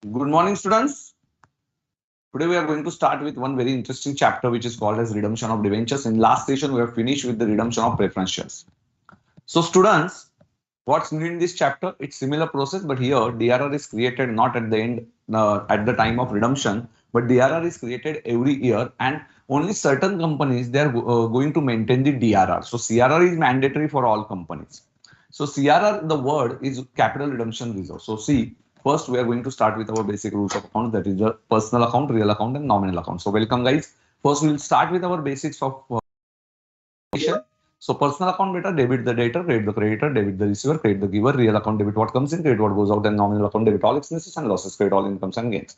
Good morning, students. Today we are going to start with one very interesting chapter which is called as redemption of debentures. In last session, we have finished with the redemption of preference shares. So, students, what's new in this chapter? It's similar process, but here DRR is created not at the end, at the time of redemption, but DRR is created every year, and only certain companies they are going to maintain the DRR. So, CRR is mandatory for all companies. So, CRR, the word is capital redemption reserve. So, see, first we are going to start with our basic rules of account, that is the personal account, real account, and nominal account. So, welcome, guys. First, we will start with our basics of so personal account beta, debit the debtor, credit the creditor, debit the receiver, credit the giver, real account debit what comes in, credit what goes out, and nominal account debit all expenses and losses, credit all incomes and gains.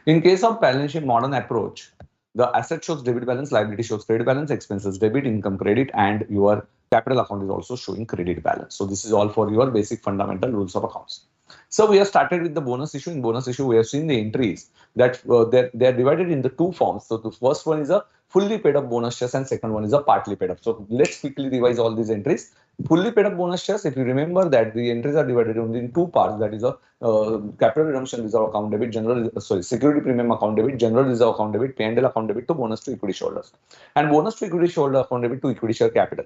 In case of balance sheet modern approach, the asset shows debit balance, liability shows credit balance, expenses debit, income credit, and your capital account is also showing credit balance. So this is all for your basic fundamental rules of accounts. So we have started with the bonus issue. In bonus issue, we have seen the entries that they are divided into two forms. So the first one is a fully paid up bonus shares and second one is a partly paid up. So let's quickly revise all these entries. Fully paid up bonus shares, if you remember that the entries are divided only in two parts, that is a capital redemption reserve account debit, security premium account debit, general reserve account debit, P&L account debit to bonus to equity shareholders, and bonus to equity shareholder account debit to equity share capital.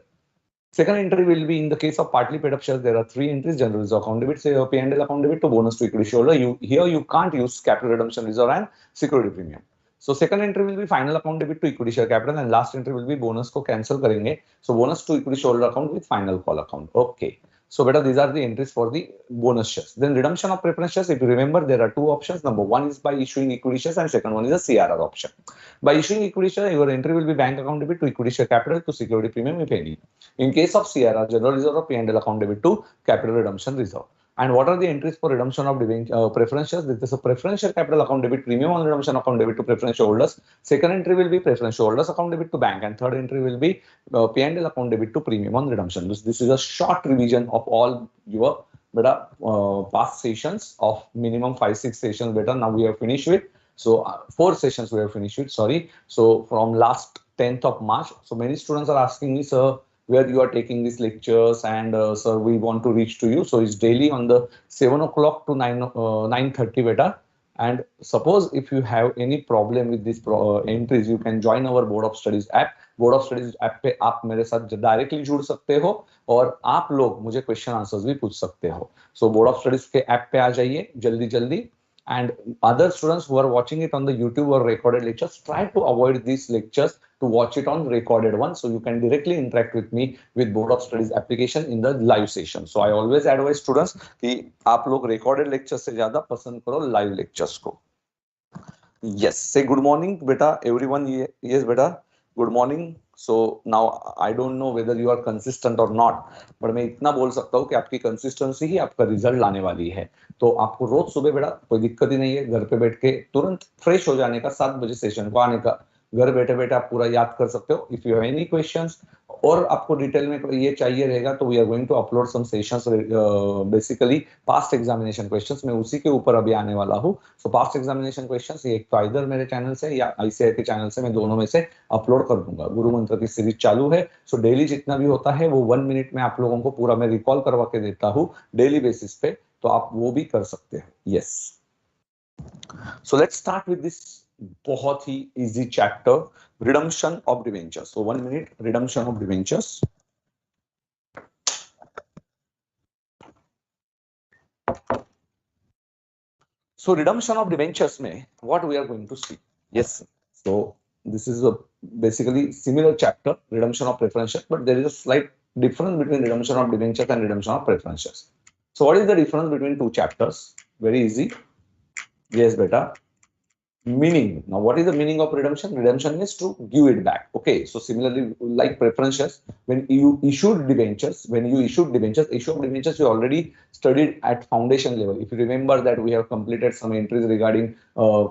Second entry will be in the case of partly paid up shares. There are three entries: general reserve account debit, say P&L account debit to bonus to equity shareholder. You can't use capital redemption reserve and security premium. So second entry will be final account debit to equity share capital, and last entry will be bonus को cancel करेंगे. So bonus to equity shareholder account with final call account. Okay. So beta, these are the entries for the bonus shares. Then redemption of preference shares. If you remember, there are two options. Number one is by issuing equity shares, and second one is a CRR option. By issuing equity share, your entry will be bank account debit to equity share capital to security premium if any. In case of CRR, general reserve or P&L account debit to capital redemption reserve. And what are the entries for redemption of preference shares? This is a preferential capital account debit premium on redemption account debit to preference holders. Second entry will be preference holders account debit to bank, and third entry will be P&L account debit to premium on redemption. This is a short revision of all your beta past sessions of minimum 5-6 sessions. Beta, now we have finished with. So 4 sessions we have finished with. Sorry. So from last 10th of March. So many students are asking me, sir, where you are taking these lectures, and sir, we want to reach to you. So it's daily on the 7 o'clock to 9:30 beta. And suppose if you have any problem with these entries, you can join our board of studies app. Board of studies app पे आप मेरे साथ directly जुड़ सकते हो और आप लोग मुझे क्वेश्चन आंसर्स भी पूछ सकते हो. सो बोर्ड ऑफ स्टडीज के ऐप पे आ जाइए जल्दी जल्दी. And other students who are watching it on the YouTube or recorded lectures, try to avoid these lectures to watch it on recorded one, so you can directly interact with me with board of studies application in the live session. So I always advise students कि आप लोग recorded lectures से ज्यादा पसंद करो live lectures को. Yes, say good morning beta everyone. Yes beta, good morning. So now I don't know whether you are consistent or not, but मैं इतना बोल सकता हूँ कि आपकी कंसिस्टेंसी ही आपका रिजल्ट लाने वाली है. तो आपको रोज सुबह बेटा कोई दिक्कत ही नहीं है, घर पे बैठ के तुरंत फ्रेश हो जाने का, 7 बजे सेशन को आने का, घर बैठे बैठे आप पूरा याद कर सकते हो. If you have any questions और आपको डिटेल में ये चाहिए रहेगा तो we are going to upload some sessions, basically past examination questions मैं उसी के ऊपर अभी आने वाला हूँ. सो पास्ट एग्जामिनेशन क्वेश्चंस ये तो इधर मेरे चैनल से या आईसीआई के चैनल से मैं दोनों में से अपलोड कर दूंगा. गुरु मंत्र की सीरीज चालू है. सो डेली जितना भी होता है वो 1 मिनट में आप लोगों को पूरा मैं रिकॉल करवा के देता हूँ डेली बेसिस पे, तो आप वो भी कर सकते हो. Yes, so let's start with this बहुत ही easy chapter, redemption of debentures. So 1 minute, redemption of debentures. So redemption of debentures में what we are going to see. Yes, so this is a basically similar chapter, redemption of preference shares, but there is a slight difference between redemption of debentures and redemption of preference shares. So what is the difference between two chapters? Very easy. Yes beta, meaning. Now what is the meaning of redemption? Redemption is to give it back. Okay, so similarly like preference shares, when you issued debentures, issue of debentures you already studied at foundation level. If you remember that we have completed some entries regarding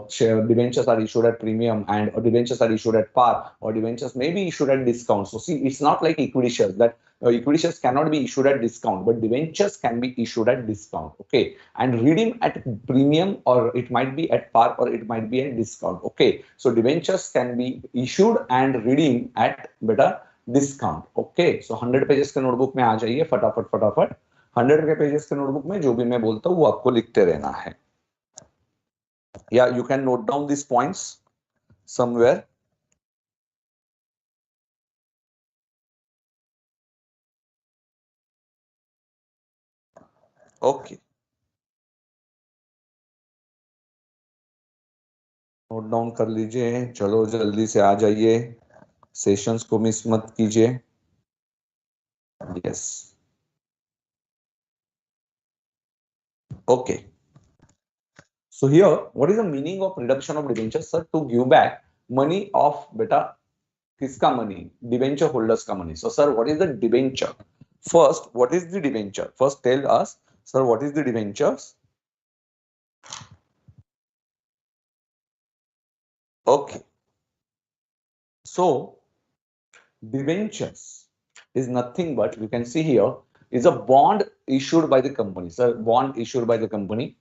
share debentures are issued at premium, and debentures are issued at par, or debentures may be issued at discount. So see, it's not like equity shares that equity shares cannot be issued at discount, but debentures can be issued at discount. Okay, and redeem at premium, or it might be at par, or it might be at discount. Okay, so debentures can be issued and redeemed at better discount. Okay, so 100 pages के notebook में आ जाइए फटाफट फटाफट. 100 के pages के notebook में जो भी मैं बोलता हूँ वो आपको लिखते रहना है. Yeah, you can note down these points somewhere. Okay, note down कर लीजिए, चलो जल्दी से आ जाइए, सेशंस को मिस मत कीजिए. Yes, okay. So here, what is the meaning of reduction of debenture, sir? To give back money of beta, kiska money? Debenture holders ka money. So sir, what is the debenture? First, what is the debenture? First, tell us, sir, what is the debentures? Okay. So debentures is nothing but, you can see here, is a bond issued by the company. Sir, bond issued by the company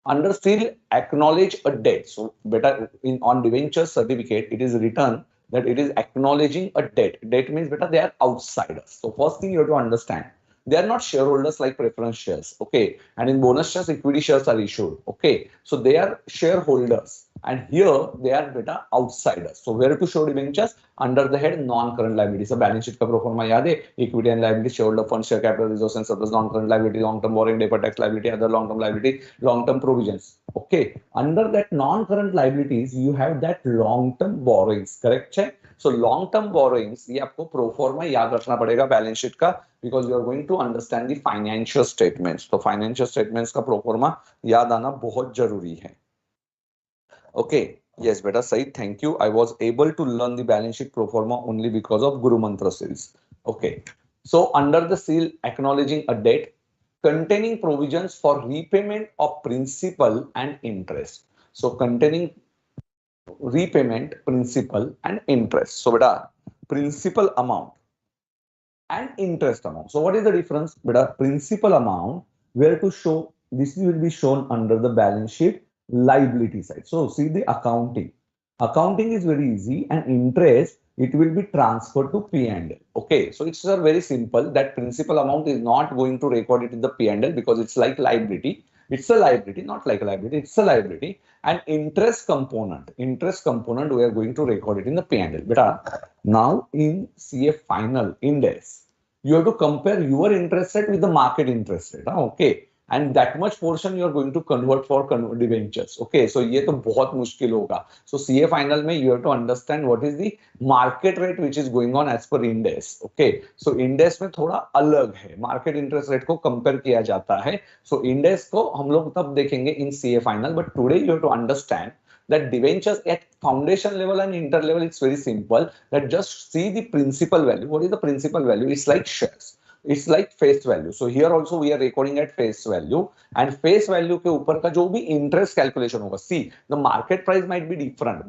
under still acknowledge a debt. So better in on debenture certificate, it is written that it is acknowledging a debt. Debt means better they are outsiders. So first thing you have to understand, they are not shareholders like preference shares. Okay. And in bonus shares, equity shares are issued. Okay. So they are shareholders. And here they are better outsiders. So where to show debentures? Under the head non-current liabilities. So balance sheet का pro forma याद है, equity and liability, shareholder funds, share capital, resource and surplus, non-current liability, long-term borrowing, deferred tax liability, other long-term liability, long-term provisions. Okay, under that non-current liabilities, you have that long-term borrowings. Correct? Check. So long-term borrowings, ये आपको pro forma याद रखना पड़ेगा balance sheet का, because you are going to understand the financial statements. तो financial statements का pro forma याद आना बहुत जरूरी है. Okay. Yes, beta Said, thank you. I was able to learn the balance sheet pro forma only because of Guru Mantra series. Okay. So under the seal acknowledging a debt containing provisions for repayment of principal and interest. So containing repayment, principal and interest. So beta principal amount and interest amount. So what is the difference? Beta principal amount where to show, this will be shown under the balance sheet liability side. So see the accounting. Accounting is very easy, and interest it will be transferred to P&L. Okay, so it's very simple that principal amount is not going to record it in the P&L because it's like liability. It's a liability, not like a liability. It's a liability. And interest component, we are going to record it in the P&L. But now in CA final index, you have to compare your interest rate with the market interest rate. Okay. And that much portion you are going to convert for debentures. Okay. So ये तो बहुत मुश्किल होगा. So CA final में you have to understand what is the market rate which is going on as per index. Okay. So index में थोड़ा अलग है. Market interest rate को compare किया जाता है. So index को हम लोग तब देखेंगे in CA final. But today you have to understand that debentures at foundation level and inter level, it's very simple, that just see the principal value. What is the principal value? It's like shares, it's like face value. So here also we are recording at face value, and face value के ऊपर का जो भी interest calculation होगा, see the market price might be different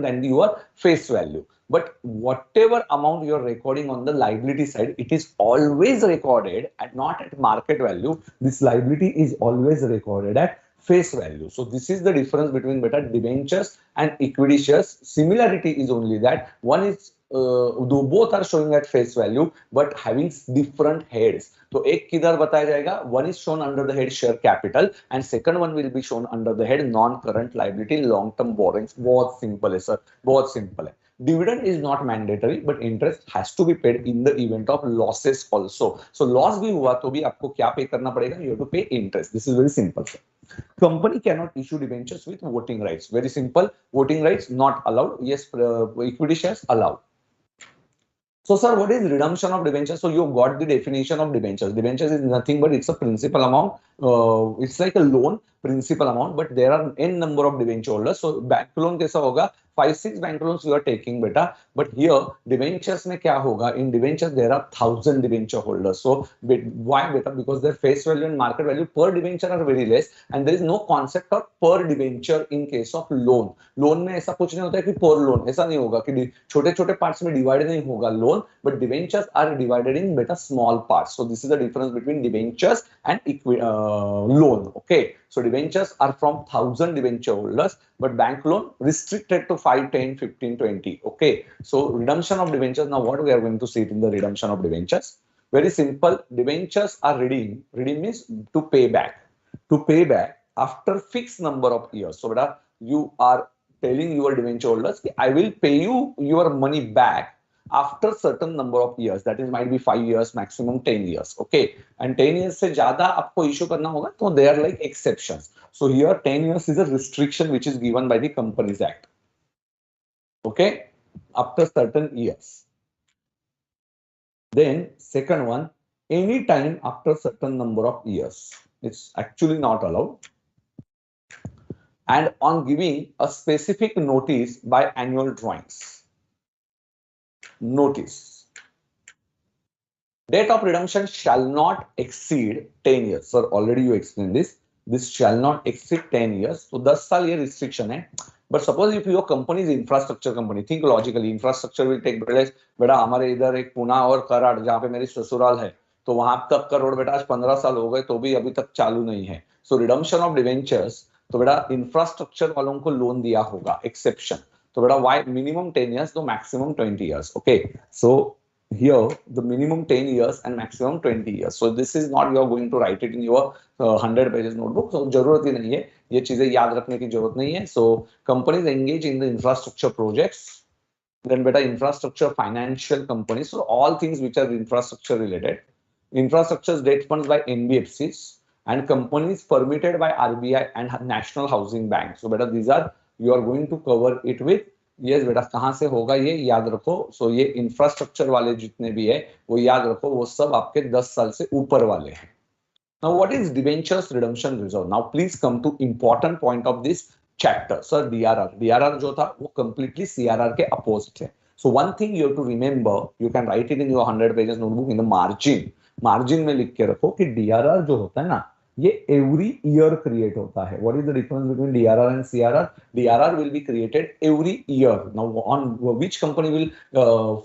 than your face value, but whatever amount you are recording on the liability side, it is always recorded at not at market value. This liability is always recorded at face value. So this is the difference between beta debentures and equity shares. Similarity is only that one is though both are showing at face value but having different heads. तो एक किधर बताया जाएगा, one is shown under the head share capital and second one will be shown under the head non current liability long term borrowings. बहुत simple है sir, बहुत simple है. Dividend is not mandatory, but interest has to be paid in the event of losses also. So loss भी हुआ तो भी आपको क्या पे करना पड़ेगा? You have to pay interest. This is very simple, sir. Company cannot issue debentures with voting rights. Very simple. Voting rights not allowed. Yes, equity shares allowed. So, sir, what is redemption of debentures? So, you got the definition of debentures. Debentures is nothing but it's a principal amount. It's like a loan, principal amount, but there are n number of debenture holders. So, bank loan कैसा होगा? 5-6 bank loans you are taking, beta. But here, debentures में क्या होगा? In debentures there are 1,000 debenture holders. So, why beta? Because their face value and market value per debenture are very less, and there is no concept of per debenture in case of loan. Loan में ऐसा कुछ नहीं होता है कि per loan. ऐसा नहीं होगा कि छोटे-छोटे parts में divide नहीं होगा loan, but debentures are divided in beta small parts. So, this is the difference between debentures and loan. Okay. So debentures are from 1,000 debenture holders, but bank loan restricted to 5, 10, 15, 20. Okay. So redemption of debentures. Now what we are going to see in the redemption of debentures? Very simple. Debentures are redeemed. Redeem means to pay back. To pay back. after fixed number of years. So beta, you are telling your debenture holders, I will pay you your money back after certain number of years. That is might be 5 years, maximum 10 years. Okay, and 10 years से ज़्यादा आपको issue करना होगा, तो they are like exceptions. So here 10 years is a restriction which is given by the Companies Act. Okay, after certain years. Then second one, any time after certain number of years. It's actually not allowed. And on giving a specific notice by annual drawings. Notice. Date of redemption shall not exceed 10 years. Sir, already you explained this. This shall not exceed 10 years. So 10 साल ये restriction है. But suppose if your company is infrastructure company, think logically, infrastructure will take place. बेटा हमारे इधर एक पुणे और कराड़ जहाँ पे मेरी ससुराल है, तो वहां तक का रोड बेटा आज 15 साल हो गए तो भी अभी तक चालू नहीं है. सो रिडम्पशन ऑफ डिवेंचर्स, तो बेटा इंफ्रास्ट्रक्चर वालों को लोन दिया होगा, एक्सेप्शन. तो बेटा वाई मिनिमम 10 years, तो maximum 20 years. Okay, so here the minimum 10 years and maximum 20 years. So this is not you are going to write it in your 100 pages notebook. So जरूरत ही नहीं है, ये चीजें याद रखने की जरूरत नहीं है. So companies engage in the infrastructure projects. Then beta infrastructure financial companies. So all things which are infrastructure related. Infrastructure debt funds by NBFCs and companies permitted by RBI and National Housing Bank. So beta these are you are going to cover it with. Yes बेटा, कहाँ से होगा ये याद रखो. सो ये infrastructure वाले जितने भी है वो याद रखो, वो सब आपके 10 साल से ऊपर वाले हैं. Now what is debentures redemption reserve? Now please come to important point of this chapter. Sir DRR जो था वो कंप्लीटली सीआरआर के अपोजिट है. So one thing you have to remember, you can write it in your 100 pages notebook in the margin में लिख के रखो कि डीआरआर जो होता है ना, ये एवरी ईयर क्रिएट होता है. What is the difference between DRR and CRR? DRR will be created every year. Now on which company will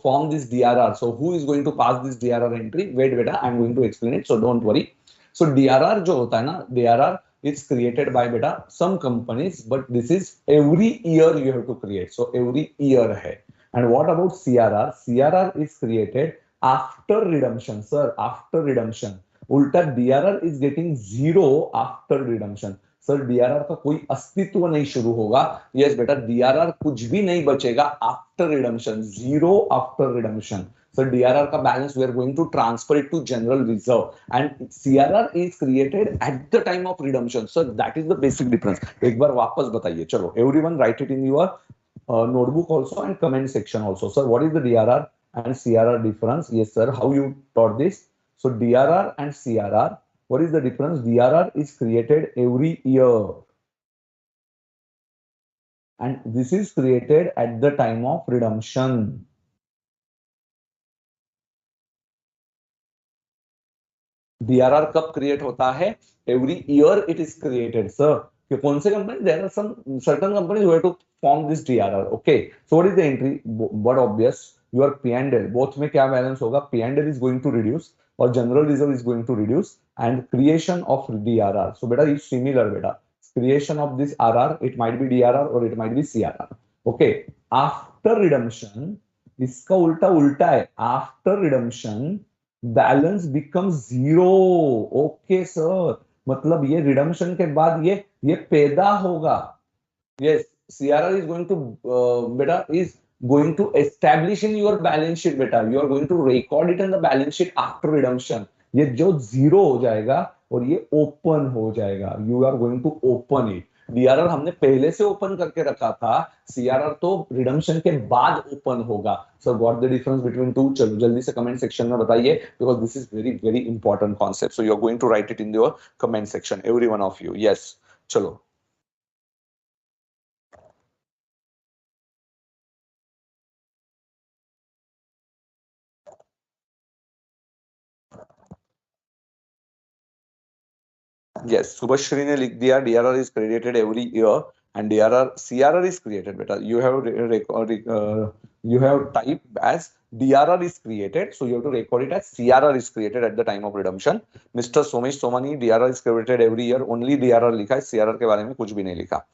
form this DRR? So who is going to pass this DRR entry? Wait बेटा, I am going to explain it, so don't worry. So DRR जो होता है ना, DRR is created by बेटा some companies, but this is every year you have to create. So every year है. And what about CRR? CRR is created after redemption. Sir after redemption. उल्टा DRR is getting zero after redemption. Sir DRR का कोई अस्तित्व नहीं शुरू होगा. Yes बेटा, DRR कुछ भी नहीं बचेगा after redemption. Zero after redemption. Sir DRR का balance we are going to transfer it to general reserve and CRR is created at the time of redemption. Sir that is the basic difference. एक बार वापस बताइए. चलो everyone write it in your notebook also and comment section also. Sir, what is the DRR and CRR difference? Yes sir, how you taught this? So DRR and CRR, what is the difference? DRR is created every year and this is created at the time of redemption. DRR कब create होता है? Every year it is created, sir. कि कौन से company? There are some certain companies who have to form this DRR. Okay. So what is the entry? But obvious. Your P&L. Both में क्या balance होगा? P&L is going to reduce or general reserve is going to reduce and creation of DRR. So beta is similar beta. Creation of this RR, it might be DRR or it might be CRR. Okay. After redemption, इसका उल्टा है. After redemption, balance become zero. Okay sir, मतलब ये redemption के बाद ये पैदा होगा. Yes, CRR is going to बेटा is going to establish in your balance sheet. बेटा you are going to record it in the balance sheet after redemption. ये जो जीरो हो जाएगा और ये ओपन हो जाएगा. You are going to open it. DRR हमने पहले से ओपन करके रखा था, सीआरआर तो रिडम्पशन के बाद ओपन होगा. So what the difference between two? चलो जल्दी से कमेंट सेक्शन में बताइए, because this is very very important concept. So you are going to write it in your comment section, every one of you. Yes, चलो yes, Subhashri ने लिख दिया DRR is created every year and CRR is created. Beta you have typed as DRR is created, so you have to record it as CRR is created at the time of redemption. Mr. Somesh Somani, DRR is created every year, only DRR लिखा है, CRR के बारे में कुछ भी नहीं लिखा.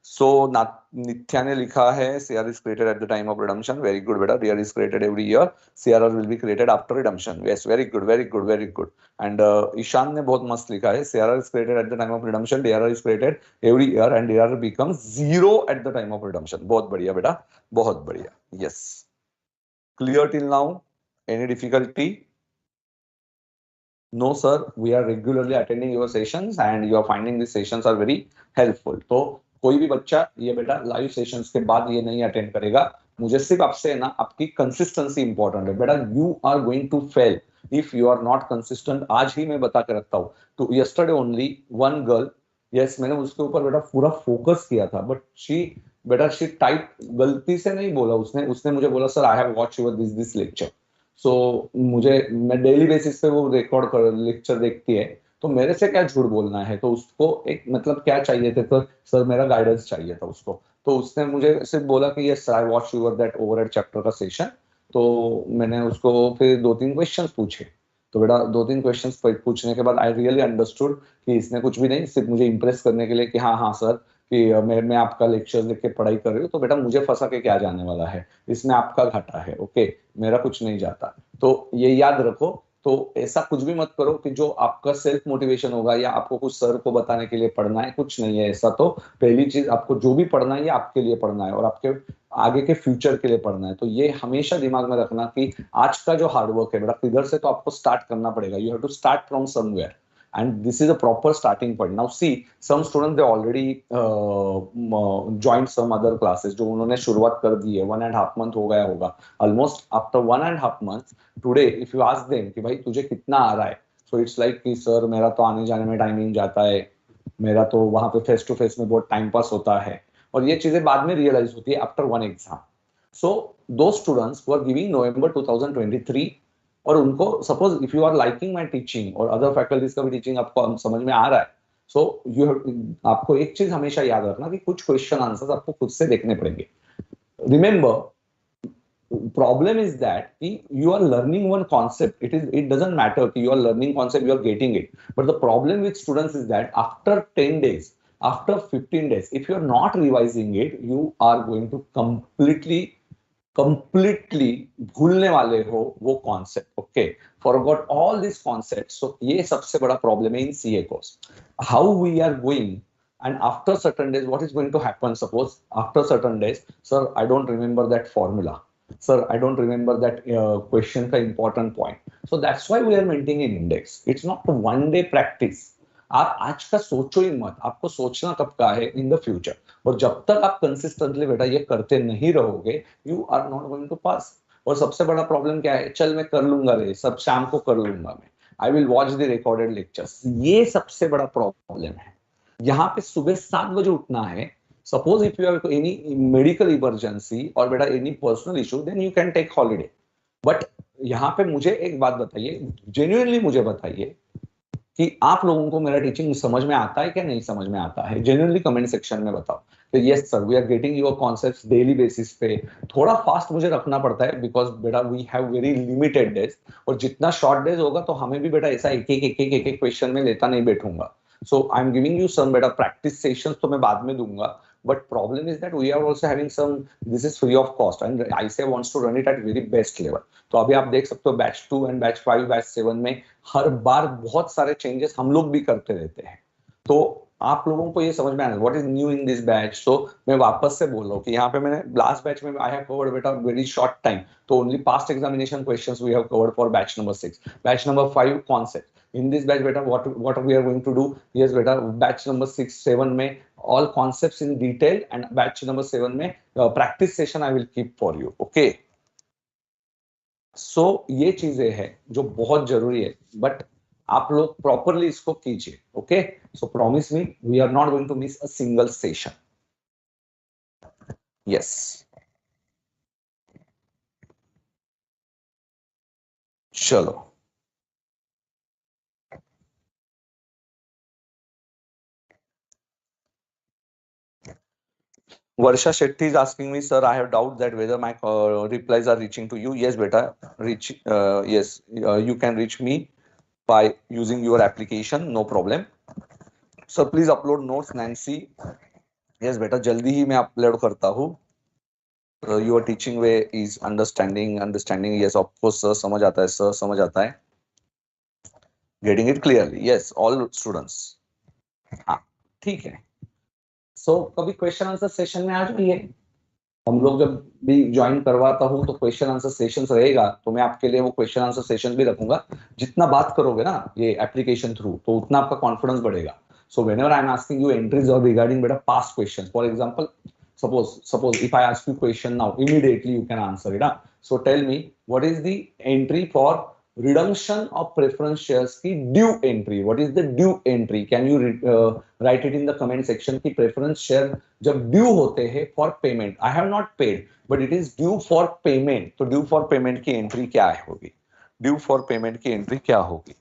So Nithya ने लिखा है CR is created at the time of redemption. Very good बेटा. DR is created every year. CRR will be created after redemption. Yes, very good, very good, very good. And Ishan ने बहुत मस्त लिखा है CRR is created at the time of redemption. DRR is created every year and DRR becomes 0 at the time of redemption. बहुत बढ़िया बेटा, बहुत बढ़िया. Yes. Clear till now? Any difficulty? No sir, we are regularly attending your sessions and you are finding these sessions are very helpful. तो कोई भी बच्चा ये बेटा लाइव सेशंस के बाद ये नहीं अटेंड करेगा, मुझे सिर्फ आपसे ना आपकी कंसिस्टेंसी इंपॉर्टेंट है बेटा. You are going to fail if you are not consistent. आज ही मैं बता के रखता हूँ. तो yesterday only one girl, yes मैंने उसके ऊपर बेटा पूरा फोकस किया था, बट शी टाइप गलती से नहीं बोला. उसने मुझे बोला sir I have watch your this lecture. So मैं डेली बेसिस पे वो रिकॉर्ड कर लेक्चर देखती है, तो मेरे से क्या झूठ बोलना है. तो उसको एक मतलब क्या चाहिए थे, तो सर मेरा गाइडेंस चाहिए था उसको. तो उसने मुझे सिर्फ बोला कि yes I watch your that overhead chapter का सेशन. तो मैंने उसको फिर 2-3 क्वेश्चंस पूछे. तो बेटा 2-3 क्वेश्चंस पूछने के बाद आई रियली अंडरस्टूड कि इसने कुछ भी नहीं, सिर्फ मुझे इंप्रेस करने के लिए कि हाँ हाँ सर कि मैं आपका लेक्चर देख के पढ़ाई कर रही हूँ, तो बेटा मुझे फंसा के क्या जाने वाला है, इसमें आपका घाटा है. ओके, मेरा कुछ नहीं जाता. तो ये याद रखो. तो ऐसा कुछ भी मत करो कि जो आपका सेल्फ मोटिवेशन होगा या आपको कुछ सर को बताने के लिए पढ़ना है, कुछ नहीं है ऐसा. तो पहली चीज आपको जो भी पढ़ना है ये आपके लिए पढ़ना है और आपके आगे के फ्यूचर के लिए पढ़ना है. तो ये हमेशा दिमाग में रखना कि आज का जो हार्डवर्क है बेटा किधर से तो आपको स्टार्ट करना पड़ेगा. You have to start from somewhere and this is a proper starting point. Now see, some students they already joined some other classes जो उन्होंने शुरुआत कर दी है. 1.5 month हो गया होगा almost. After 1.5 months today if you ask them कि भाई तुझे कितना आ रहा है, so it's like कि सर मेरा तो आने जाने में टाइमिंग जाता है, मेरा तो वहां पे फेस टू फेस में बहुत टाइम पास होता है. और ये चीजें बाद में रियलाइज होती है आफ्टर वन एग्जाम. सो दो students who are giving November 2023 और उनको suppose if you are liking my teaching और अदर फैकल्टीज का भी टीचिंग आपको समझ में आ रहा है, सो आपको एक चीज हमेशा याद रखना कि कुछ क्वेश्चन आंसर्स आपको खुद से देखने पड़ेंगे. Remember, problem is that you are learning one concept. It doesn't matter कि you are learning concept, you are getting it. But the problem with students is that after 10 days, after 15 days, if you are not revising it, you are going to completely भूलने वाले हो वो concept. Okay, forgot all this concept. So ये सबसे बड़ा problem है in CA course. How we are going and after certain days what is going to happen, suppose after certain days, sir I don't remember that formula, sir I don't remember that question ka important point. So that's why we are maintaining an index. It's not a one day practice. आप आज का सोचो ही मत, आपको सोचना कब का है इन द फ्यूचर. और जब तक आप कंसिस्टेंटली बेटा ये करते नहीं रहोगे you are not going to pass. और सबसे बड़ा प्रॉब्लम क्या है, चल मैं कर लूंगा रे, सब शाम को कर लूंगा मैं, I will watch the recorded lectures. ये सबसे बड़ा प्रॉब्लम है. यहाँ पे सुबह 7 बजे उठना है. Suppose if you have any medical emergency और बेटा any personal issue then you can take holiday. But यहाँ पे मुझे एक बात बताइए, जेन्युइनली मुझे बताइए कि आप लोगों को मेरा टीचिंग समझ में आता है क्या नहीं समझ में आता है. जेन्युइनली कमेंट सेक्शन में बताओ. तो yes sir we are getting your concepts daily basis पे. थोड़ा फास्ट मुझे रखना पड़ता है बिकॉज बेटा we have very limited days. और जितना शॉर्ट डेज होगा तो हमें भी बेटा ऐसा एक क्वेश्चन में लेता नहीं बैठूंगा. So I'm giving you some better practice sessions तो मैं बाद में दूंगा. But problem is that we are also having some, this is free of cost and ICA wants to run it at very best level. तो अभी आप देख सकते हो बैच 2 एंड बैच 5 बैच 7 में हर बार बहुत सारे चेंजेस हम लोग भी करते रहते हैं. तो आप लोगों को ये समझ में आना what is new in this batch. So मैं वापस से बोल रहा हूँ कि यहाँ पे मैंने लास्ट बैच में आई हैव कवर्ड बेटा वेरी शॉर्ट टाइम. तो only past examination questions we have covered for batch number 6, batch number 5 concept. In this batch beta what we are going to do, yes beta batch number 6 7 में all concepts in detail and batch number 7 में practice session I will keep for you. okay, so ये चीजें हैं जो बहुत जरूरी है but आप लोग प्रॉपरली इसको कीजिए. Okay, so promise me we are not going to miss a single session. Yes, चलो. Varsha Shetty is asking me, sir, I have doubt that whether my replies are reaching to you. Yes, beta, reach. Yes, you can reach me by using your application, no problem. So please upload notes, Nancy. Yes बेटा, जल्दी ही मैं upload करता हूँ। Your teaching way is understanding yes of course sir, समझ आता है sir, समझ आता है। Getting it clearly, yes all students. हाँ ठीक है। सो कभी क्वेश्चन आंसर सेशन में आ जाइए। हम लोग जब भी ज्वाइन करवाता हूँ तो क्वेश्चन आंसर सेशंस रहेगा, तो मैं आपके लिए वो क्वेश्चन आंसर सेशन भी रखूंगा। जितना बात करोगे ना ये एप्लीकेशन थ्रू, तो उतना आपका कॉन्फिडेंस बढ़ेगा। So whenever I am asking you entries और रिगार्डिंग बेटा past question, for example suppose if I ask you question now, immediately you can answer it. So tell me, what is the entry for redemption of preference shares की due entry? What is the due entry? Can you write it in the comment section कि preference share जब due होते हैं for payment, I have not paid but it is due for payment, तो due for payment की entry क्या होगी? due for payment की entry क्या होगी?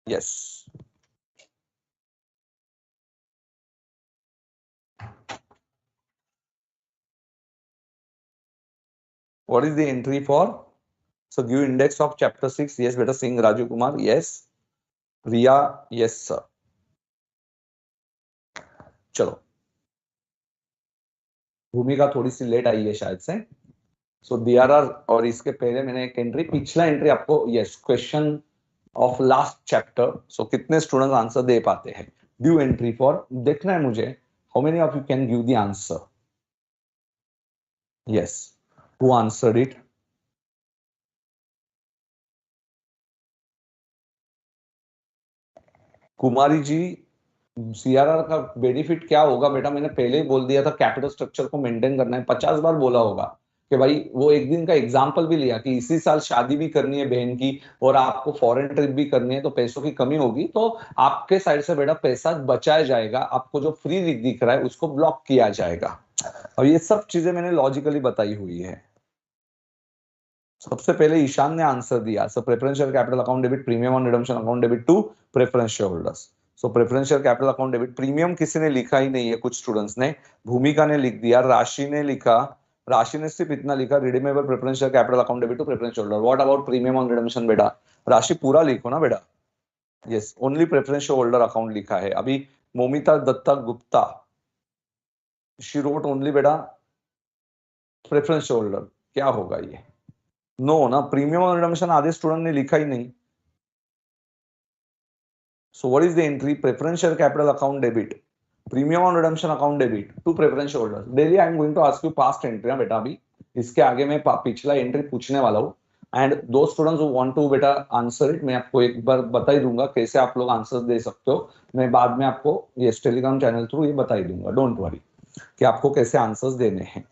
Yes. What is the entry for? So give index of chapter 6. Yes beta, Singh Raju Kumar. Yes. Riya, yes sir. चलो, भूमिका थोड़ी सी लेट आई है शायद से। सो DRR, और इसके पहले मैंने एक एंट्री, पिछला एंट्री आपको, yes question of last chapter. So कितने स्टूडेंट्स आंसर दे पाते हैं? ड्यू एंट्री फॉर, देखना है मुझे how many of you can give the answer. Yes, who answered it? Kumari ji, CRR का बेनिफिट क्या होगा बेटा? मैंने पहले ही बोल दिया था, कैपिटल स्ट्रक्चर को मेंटेन करना है। 50 बार बोला होगा कि भाई, वो एक दिन का एग्जांपल भी लिया कि इसी साल शादी भी करनी है बहन की और आपको फॉरेन ट्रिप भी करनी है, तो पैसों की कमी होगी, तो आपके साइड से बेटा पैसा बचाया जाएगा, आपको जो फ्री दिख रहा है उसको ब्लॉक किया जाएगा। और ये सब चीजें मैंने लॉजिकली बताई हुई है। सबसे पहले ईशान ने आंसर दिया, so preferential capital account debit premium on redemption account debit to preference share holders. So preferential capital account debit premium किसी ने लिखा ही नहीं है, कुछ स्टूडेंट्स ने। भूमिका ने लिख दिया, राशि ने लिखा, राशि ने सिर्फ इतना लिखा, redeemable preferential capital account debit to preference holder. What about premium on redemption बेटा? राशि पूरा लिखो ना बेटा। Yes, only preference holder account लिखा है अभी। Momita Datta Gupta, she wrote only बेटा प्रेफरेंस होल्डर। क्या होगा ये? नो ना, प्रीमियम ऑन रिडम्पशन आधे स्टूडेंट ने लिखा ही नहीं। So what is the entry? Preferential capital account debit, premium on redemption account debit to preferential holders. Daily I am going to ask you past entry ना बेटा। अभी इसके आगे मैं पिछला एंट्री पूछने वाला हूँ, एंड दो स्टूडेंट्स हु वांट टू बेटा आंसर इट, मैं आपको एक बार बता ही दूंगा कैसे आप लोग आंसर दे सकते हो। मैं बाद में आपको ये टेलीग्राम चैनल थ्रू ये बता ही दूंगा, डोंट वरी, कि आपको कैसे आंसर्स देने हैं।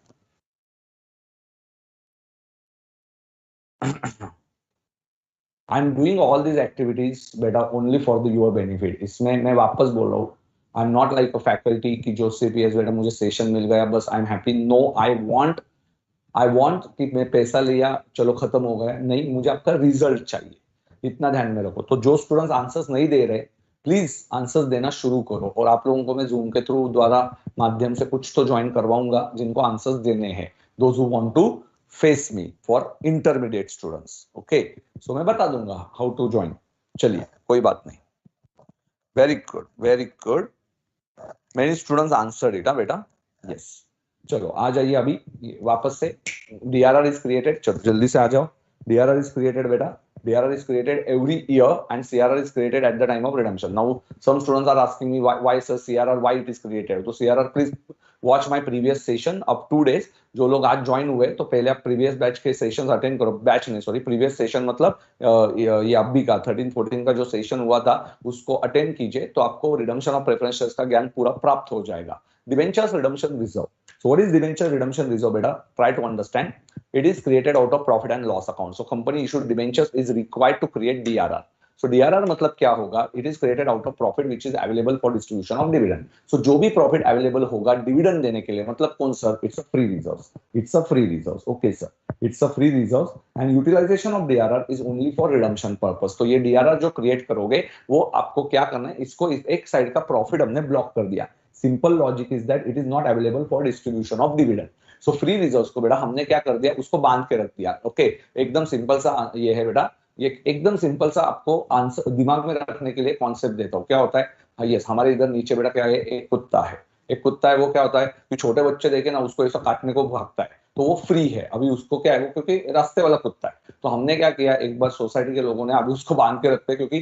I am doing all these activities बेटा only for the your benefit. इसमें मैं वापस बोल रहा हूँ, I am not like a faculty की जो CPS बेटा मुझे सेशन मिल गया बस I am happy. No, I want कि मैं पैसा लिया चलो खत्म हो गया, नहीं, मुझे आपका रिजल्ट चाहिए, इतना ध्यान में रखो। तो जो स्टूडेंट्स आंसर्स नहीं दे रहे, प्लीज आंसर्स देना शुरू करो, और आप लोगों को मैं जूम के थ्रू द्वारा माध्यम से कुछ तो ज्वाइन करवाऊंगा जिनको आंसर्स देने हैं, those who want to face me for intermediate students. Okay, so मैं बता दूंगा हाउ टू ज्वाइन। चलिए, कोई बात नहीं। Very good, very good, many students answered it बेटा। यस, चलो आ जाइए अभी वापस से। DRR इज क्रिएटेड, चलो जल्दी से आ जाओ। DRR इज क्रिएटेड बेटा, DRR is created every year and CRR is created at the time of redemption. Now some students are asking me why sir CRR, why it is created? तो CRR please watch my previous session of 2 days। जो लोग आज join हुए तो पहले आप previous batch के sessions attend करो, बैच नहीं सॉरी प्रीवियस सेशन, मतलब ये अभी का 13-14 का जो सेशन हुआ था उसको अटेंड कीजिए, तो आपको रिडम्पशन ऑफ प्रेफरेंसेस का ज्ञान पूरा प्राप्त हो जाएगा। Debentures redemption reserve, so what is debenture redemption reserve beta? Try to understand. It is created out of profit and loss account. So company issued debentures is required to create DRR. So DRR मतलब क्या होगा? It is created out of profit which is available for distribution of dividend. So जो भी profit available होगा dividend देने के लिए, मतलब कौन sir? It's a free reserves. It's a free reserves. Okay sir. It's a free reserves and utilization of DRR is only for redemption purpose. तो ये DRR जो create करोगे वो आपको क्या करना है? इसको एक साइड का profit हमने ब्लॉक कर दिया। Simple logic is that it is not available for distribution of dividend. So free reserves को बेटा हमने क्या कर दिया? उसको बांध के रख दिया। ओके, एकदम सिंपल सा ये है बेटा, ये एकदम सिंपल सा आपको आंसर दिमाग में रखने के लिए कॉन्सेप्ट देता हूँ। क्या होता है? हाँ यस, हमारे इधर नीचे बेटा क्या है? एक कुत्ता है, एक कुत्ता है, वो क्या होता है कि छोटे बच्चे देखे ना उसको ऐसा काटने को भागता है, तो वो फ्री है। अभी उसको क्या है, वो क्योंकि रास्ते वाला कुत्ता है, तो हमने क्या किया, एक बार सोसाइटी के लोगों ने अभी उसको बांध के रखते हैं, क्योंकि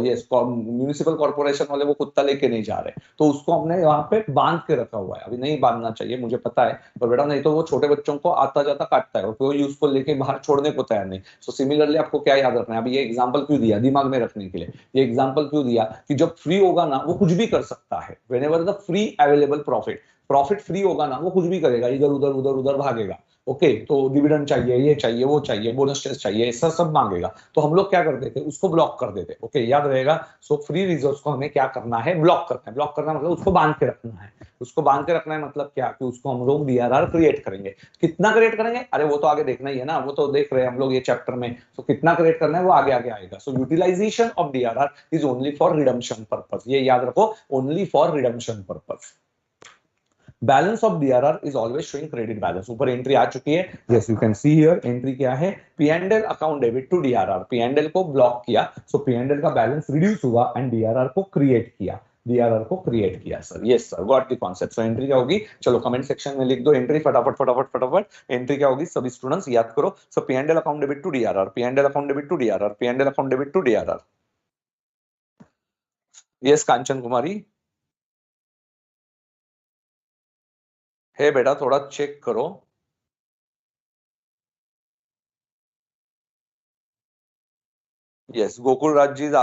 ये म्यूनिसिपल कॉर्पोरेशन वाले वो कुत्ता लेके नहीं जा रहे, तो उसको हमने यहाँ पे बांध के रखा हुआ है। अभी नहीं बांधना चाहिए मुझे पता है, पर बेटा नहीं तो वो छोटे बच्चों को आता जाता काटता है और कोई उसको लेके बाहर छोड़ने को तैयार नहीं। सो सिमिलरली आपको क्या याद रखना है, अभी ये एग्जाम्पल क्यों दिया दिमाग में रखने के लिए, ये एग्जाम्पल क्यों दिया कि जब फ्री होगा ना वो कुछ भी कर सकता है। Whenever the free available profit, profit free होगा ना वो कुछ भी करेगा, इधर उधर उधर उधर भागेगा। ओके, तो डिविडेंड चाहिए, ये चाहिए, वो चाहिए, बोनस टेस्ट चाहिए, ऐसा सब मांगेगा, तो हम लोग क्या कर देते, उसको ब्लॉक कर देते। ओके, याद रहेगा। सो फ्री रिजोर्स को हमें क्या करना है, ब्लॉक करना है। ब्लॉक करना मतलब उसको बांध के रखना है। उसको बांध के रखना है मतलब क्या, कि उसको हम लोग डीआरआर क्रिएट करेंगे। कितना क्रिएट करेंगे, अरे वो तो आगे देखना ही है ना, वो तो देख रहे हैं हम लोग ये चैप्टर में। तो कितना क्रिएट करना है वो आगे आगे आएगा। So utilization of DRR is only for redemption purpose, ये याद रखो, only for redemption purpose. Balance of DRR is always showing credit balance. ऊपर एंट्री आ चुकी है, yes you can see here entry क्या है, P&L account debit to DRR. P&L को ब्लॉक किया, सो पी&एल का बैलेंस रिड्यूस हुआ एंड डीआरआर को क्रिएट किया, डीआरआर को क्रिएट किया। Sir yes sir, got the concept. So entry क्या होगी, चलो कमेंट सेक्शन में लिख दो एंट्री, फटाफट फटाफट फटाफट। एंट्री क्या होगी सभी स्टूडेंट्स याद करो। So P&L account debit to DRR, P&L account debit to DRR, P&L account debit to DRR. Yes Kanchan Kumari, hey बेटा थोड़ा चेक करो। Yes, Gokul Raj is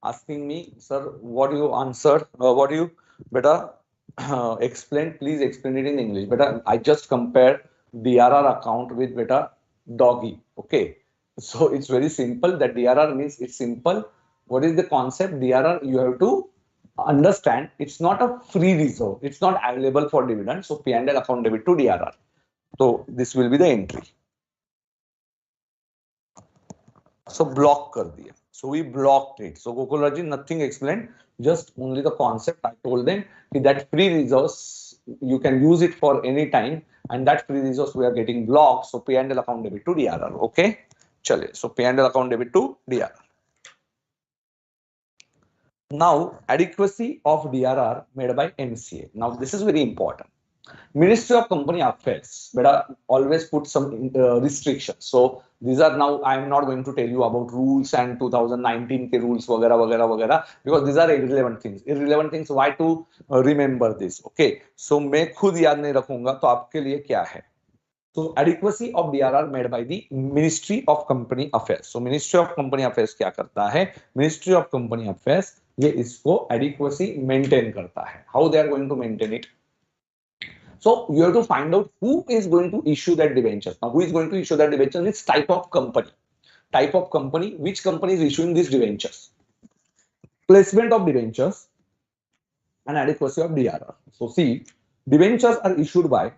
asking me, sir, what do you answer? What do you, beta, explain? Please explain it in English. Beta, I just compared DRR account with beta doggy. Okay, so it's very simple. That DRR means it's simple. What is the concept? DRR you have to understand. It's not a free reserve. It's not available for dividend. So P&L account debit to DRR. So this will be the entry. So block कर दिया. So we blocked it. So Gokul Raji, nothing explained, just only the concept. I told them that free resource you can use it for any time, and that free resource we are getting blocked. So P&L account debit to DRR. Okay, chale. So P&L account debit to DRR. Now adequacy of DRR made by MCA. Now this is very important. Ministry of Company Affairs, but always put some restrictions. So these are now, I am not going to tell you about rules and 2019 के rules वगैरह वगैरह वगैरह, because these are irrelevant things. Irrelevant things, why to remember this? Okay, so मैं खुद याद नहीं रखूंगा, तो आपके लिए क्या है? So adequacy of DRR made by the Ministry of Company Affairs. So Ministry of Company Affairs क्या करता है? Ministry of Company Affairs ये इसको adequacy maintain करता है. How they are going to maintain it? So you have to find out who is going to issue that debentures. Now, who is going to issue that debentures? It's type of company. Type of company. Which company is issuing these debentures? Placement of debentures and adequacy of DRR. So see, debentures are issued by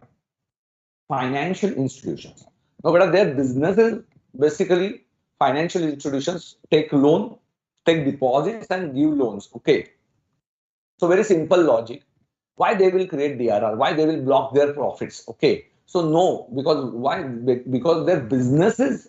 financial institutions. Now, but their business is basically financial institutions take loan, take deposits and give loans. Okay. So very simple logic. Why they will create DRR, why they will block their profits. Okay, so no, because why? Because their business is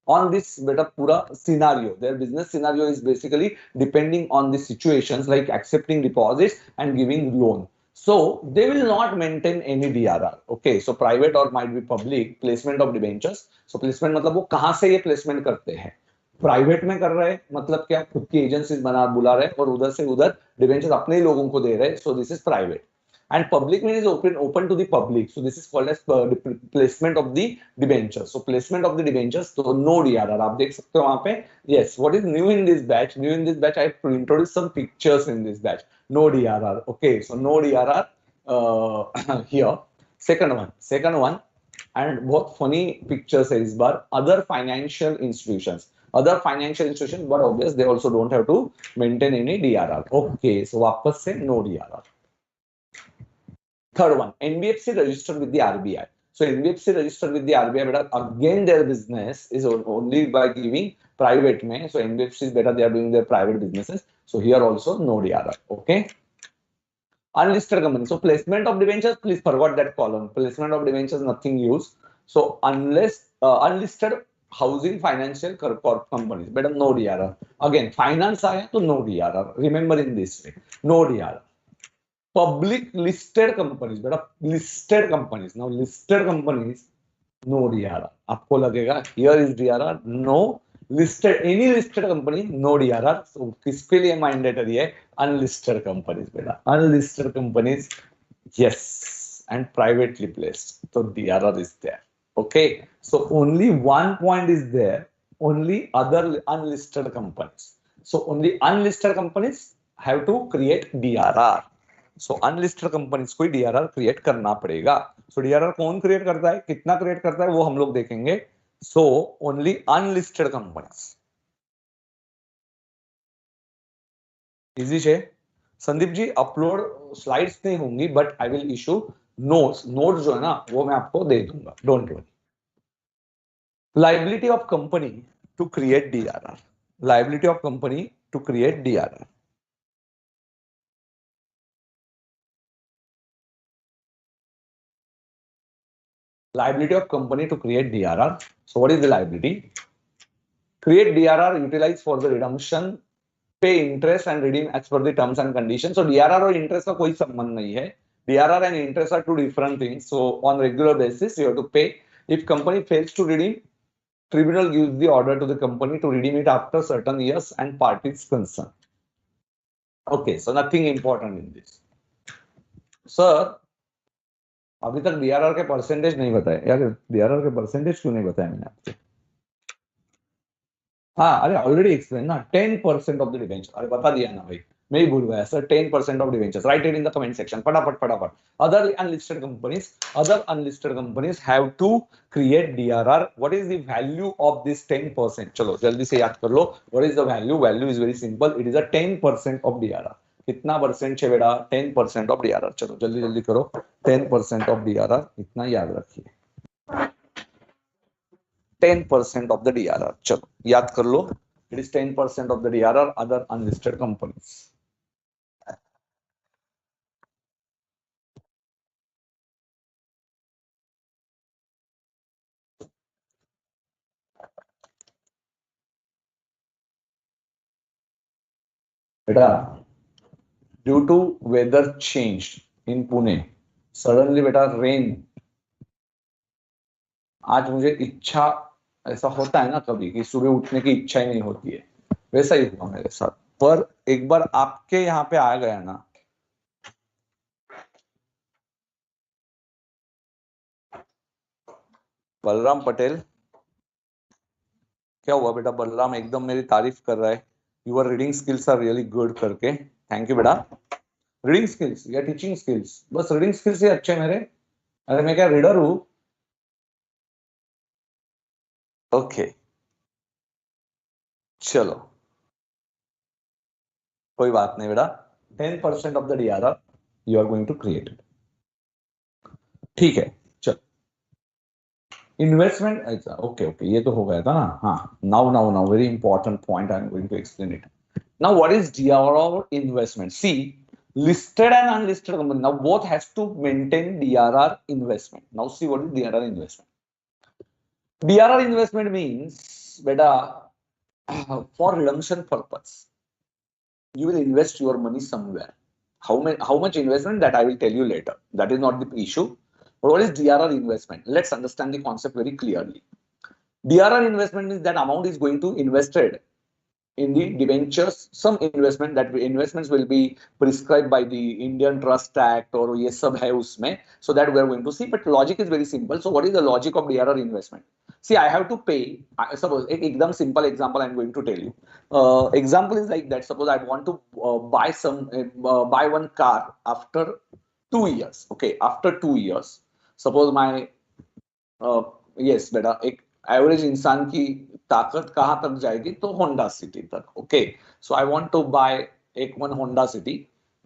on this beta pura scenario. Their business scenario is basically depending on the situations like accepting deposits and giving loan. So they will not maintain any DRR. Okay, so private or might be public placement of debentures. So placement मतलब वो कहाँ से ये placement करते हैं? Private में कर रहे हैं, मतलब क्या खुद की एजेंसीज बना बुला रहे हैं और उधर से उधर डिबेंचर अपने ही लोगों को दे रहे हैं. सो this is private and public means open to the public, so this is called as placement of the debentures. So placement of the debentures, so no DRR आप देख सकते हो वहां पे. Yes, what is new in this batch? New in this batch, I have introduced some pictures in this batch. No DRR. Okay, so no DRR here. Second one and बहुत funny pictures है इस बार. Other financial institutions, but obviously they also don't have to maintain any DRR. Okay, so वापस से no DRR. Third one, NBFC registered with the RBI. So NBFC registered with the RBI, but again their business is only by giving private mein. So NBFC is better, they are doing their private businesses. So here also no DRR. Okay. Unlisted company. So placement of debentures, please forgot that column. Placement of debentures, nothing used. So unless unlisted housing financial companies, better no DRR. Again, finance aaya to no DRR. Remember in this way, no DRR. public listed companies, बेटा listed companies. Now listed companies, no DRR. आपको लगेगा here is DRR, no listed, any listed company, no DRR. So किसके लिए mandatory है? Unlisted companies बेटा. Unlisted companies, yes, and privately placed. So DRR is there. Okay. So only one point is there. Only other unlisted companies. So only unlisted companies have to create DRR. So unlisted companies को DRR create करना पड़ेगा. सो DRR कौन create करता है, कितना create करता है, वो हम लोग देखेंगे. So only unlisted companies. Easy है संदीप जी. अपलोड स्लाइड्स नहीं होंगी but I will issue notes. Notes जो है ना वो मैं आपको दे दूंगा, don't worry. Liability of company to create DRR. Liability of company to create DRR. Liability of company to create DRR. So what is the liability? Create DRR, utilize for the redemption, pay interest and redeem as per the terms and conditions. So DRR और interest का कोई संबंध नहीं है. DRR and interest are two different things. So on regular basis you have to pay. If company fails to redeem, tribunal gives the order to the company to redeem it after certain years and parties concerned. Okay, so nothing important in this. Sir, अभी तक DRR के percentage नहीं बताए यार. DRR के percentage क्यों नहीं बताया मैंने आपको? हाँ, अरे ऑलरेडी एक्सप्लेन ना. 10% ऑफ द डिवेंचर. अरे बता दिया ना भाई, मैं ही भूल गया sir. 10% of debentures. Write it in the comment section. फटाफट फटाफट. Other unlisted companies have to create DRR. What is the value of this 10%? चलो जल्दी से याद कर लो. What is the value? Value is very simple. It is a 10% of DRR. कितना percent है बेटा? 10% ऑफ डीआरआर. चलो जल्दी जल्दी करो. 10% ऑफ डीआरआर, इतना याद रखिए. 10% ऑफ द डीआरआर. चलो याद कर लो. It is 10% of the DRR other unlisted companies. बेटा due to weather change in Pune, suddenly बेटा रेन. आज मुझे इच्छा, ऐसा होता है ना कभी कि सुबह उठने की इच्छा ही नहीं होती है, वैसा ही हुआ मेरे साथ. पर एक बार आपके यहाँ पे आ गया ना, बलराम पटेल, क्या हुआ बेटा? बलराम एकदम मेरी तारीफ कर रहा है. Your reading skills are really good करके. थैंक यू बेटा. रीडिंग स्किल्स या टीचिंग स्किल्स? बस रीडिंग स्किल्स ही अच्छे मेरे. अरे मैं क्या रीडर हूं? ओके चलो कोई बात नहीं बेटा. 10% of the DRR you are going to create it. ठीक है चलो. इन्वेस्टमेंट, अच्छा ओके ओके, ये तो हो गया था ना. हाँ, now very important point I am going to explain it. Now what is DRR investment? See, listed and unlisted company now both has to maintain DRR investment. Now see what is DRR investment. DRR investment means beta for redemption purpose you will invest your money somewhere. How much investment, that I will tell you later. That is not the issue. But what is DRR investment? Let's understand the concept very clearly. DRR investment means that amount is going to invested in the debentures. Some investments will be prescribed by the Indian Trust Act or ये सब है उसमें. So that we are going to see. But logic is very simple. So what is the logic of DRR investment? See, I have to pay. Suppose एकदम simple example I'm going to tell you. Example is like that. Suppose I want to buy one car after 2 years. Okay, after 2 years. Suppose my yes बेटा, एक average इंसान की ताकत कहां तक जाएगी? तो होंडा सिटी तक. Okay, so I want to buy एक one Honda City.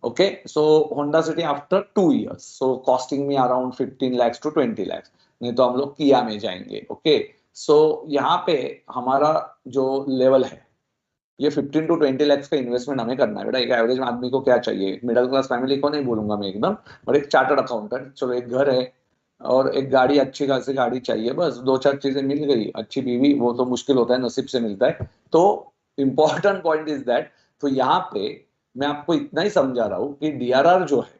Okay, so Honda City after 2 years, सो costing me around 15 lakhs to 20 lakhs. नहीं तो हम लोग किया में जाएंगे. ओके, सो यहाँ पे हमारा जो लेवल है ये 15 to 20 lakhs का इन्वेस्टमेंट हमें करना है बेटा. एक एवरेज आदमी को क्या चाहिए? मिडिल क्लास फैमिली को नहीं बोलूंगा मैं एकदम, और एक चार्टर्ड अकाउंटेंट. चलो एक घर है और एक गाड़ी, अच्छी खासी गाड़ी चाहिए, बस 2-4 चीजें मिल गई. अच्छी बीवी वो तो मुश्किल होता है, नसीब से मिलता है. तो इंपॉर्टेंट पॉइंट इज दैट. तो यहाँ पे मैं आपको इतना ही समझा रहा हूँ कि डीआरआर जो है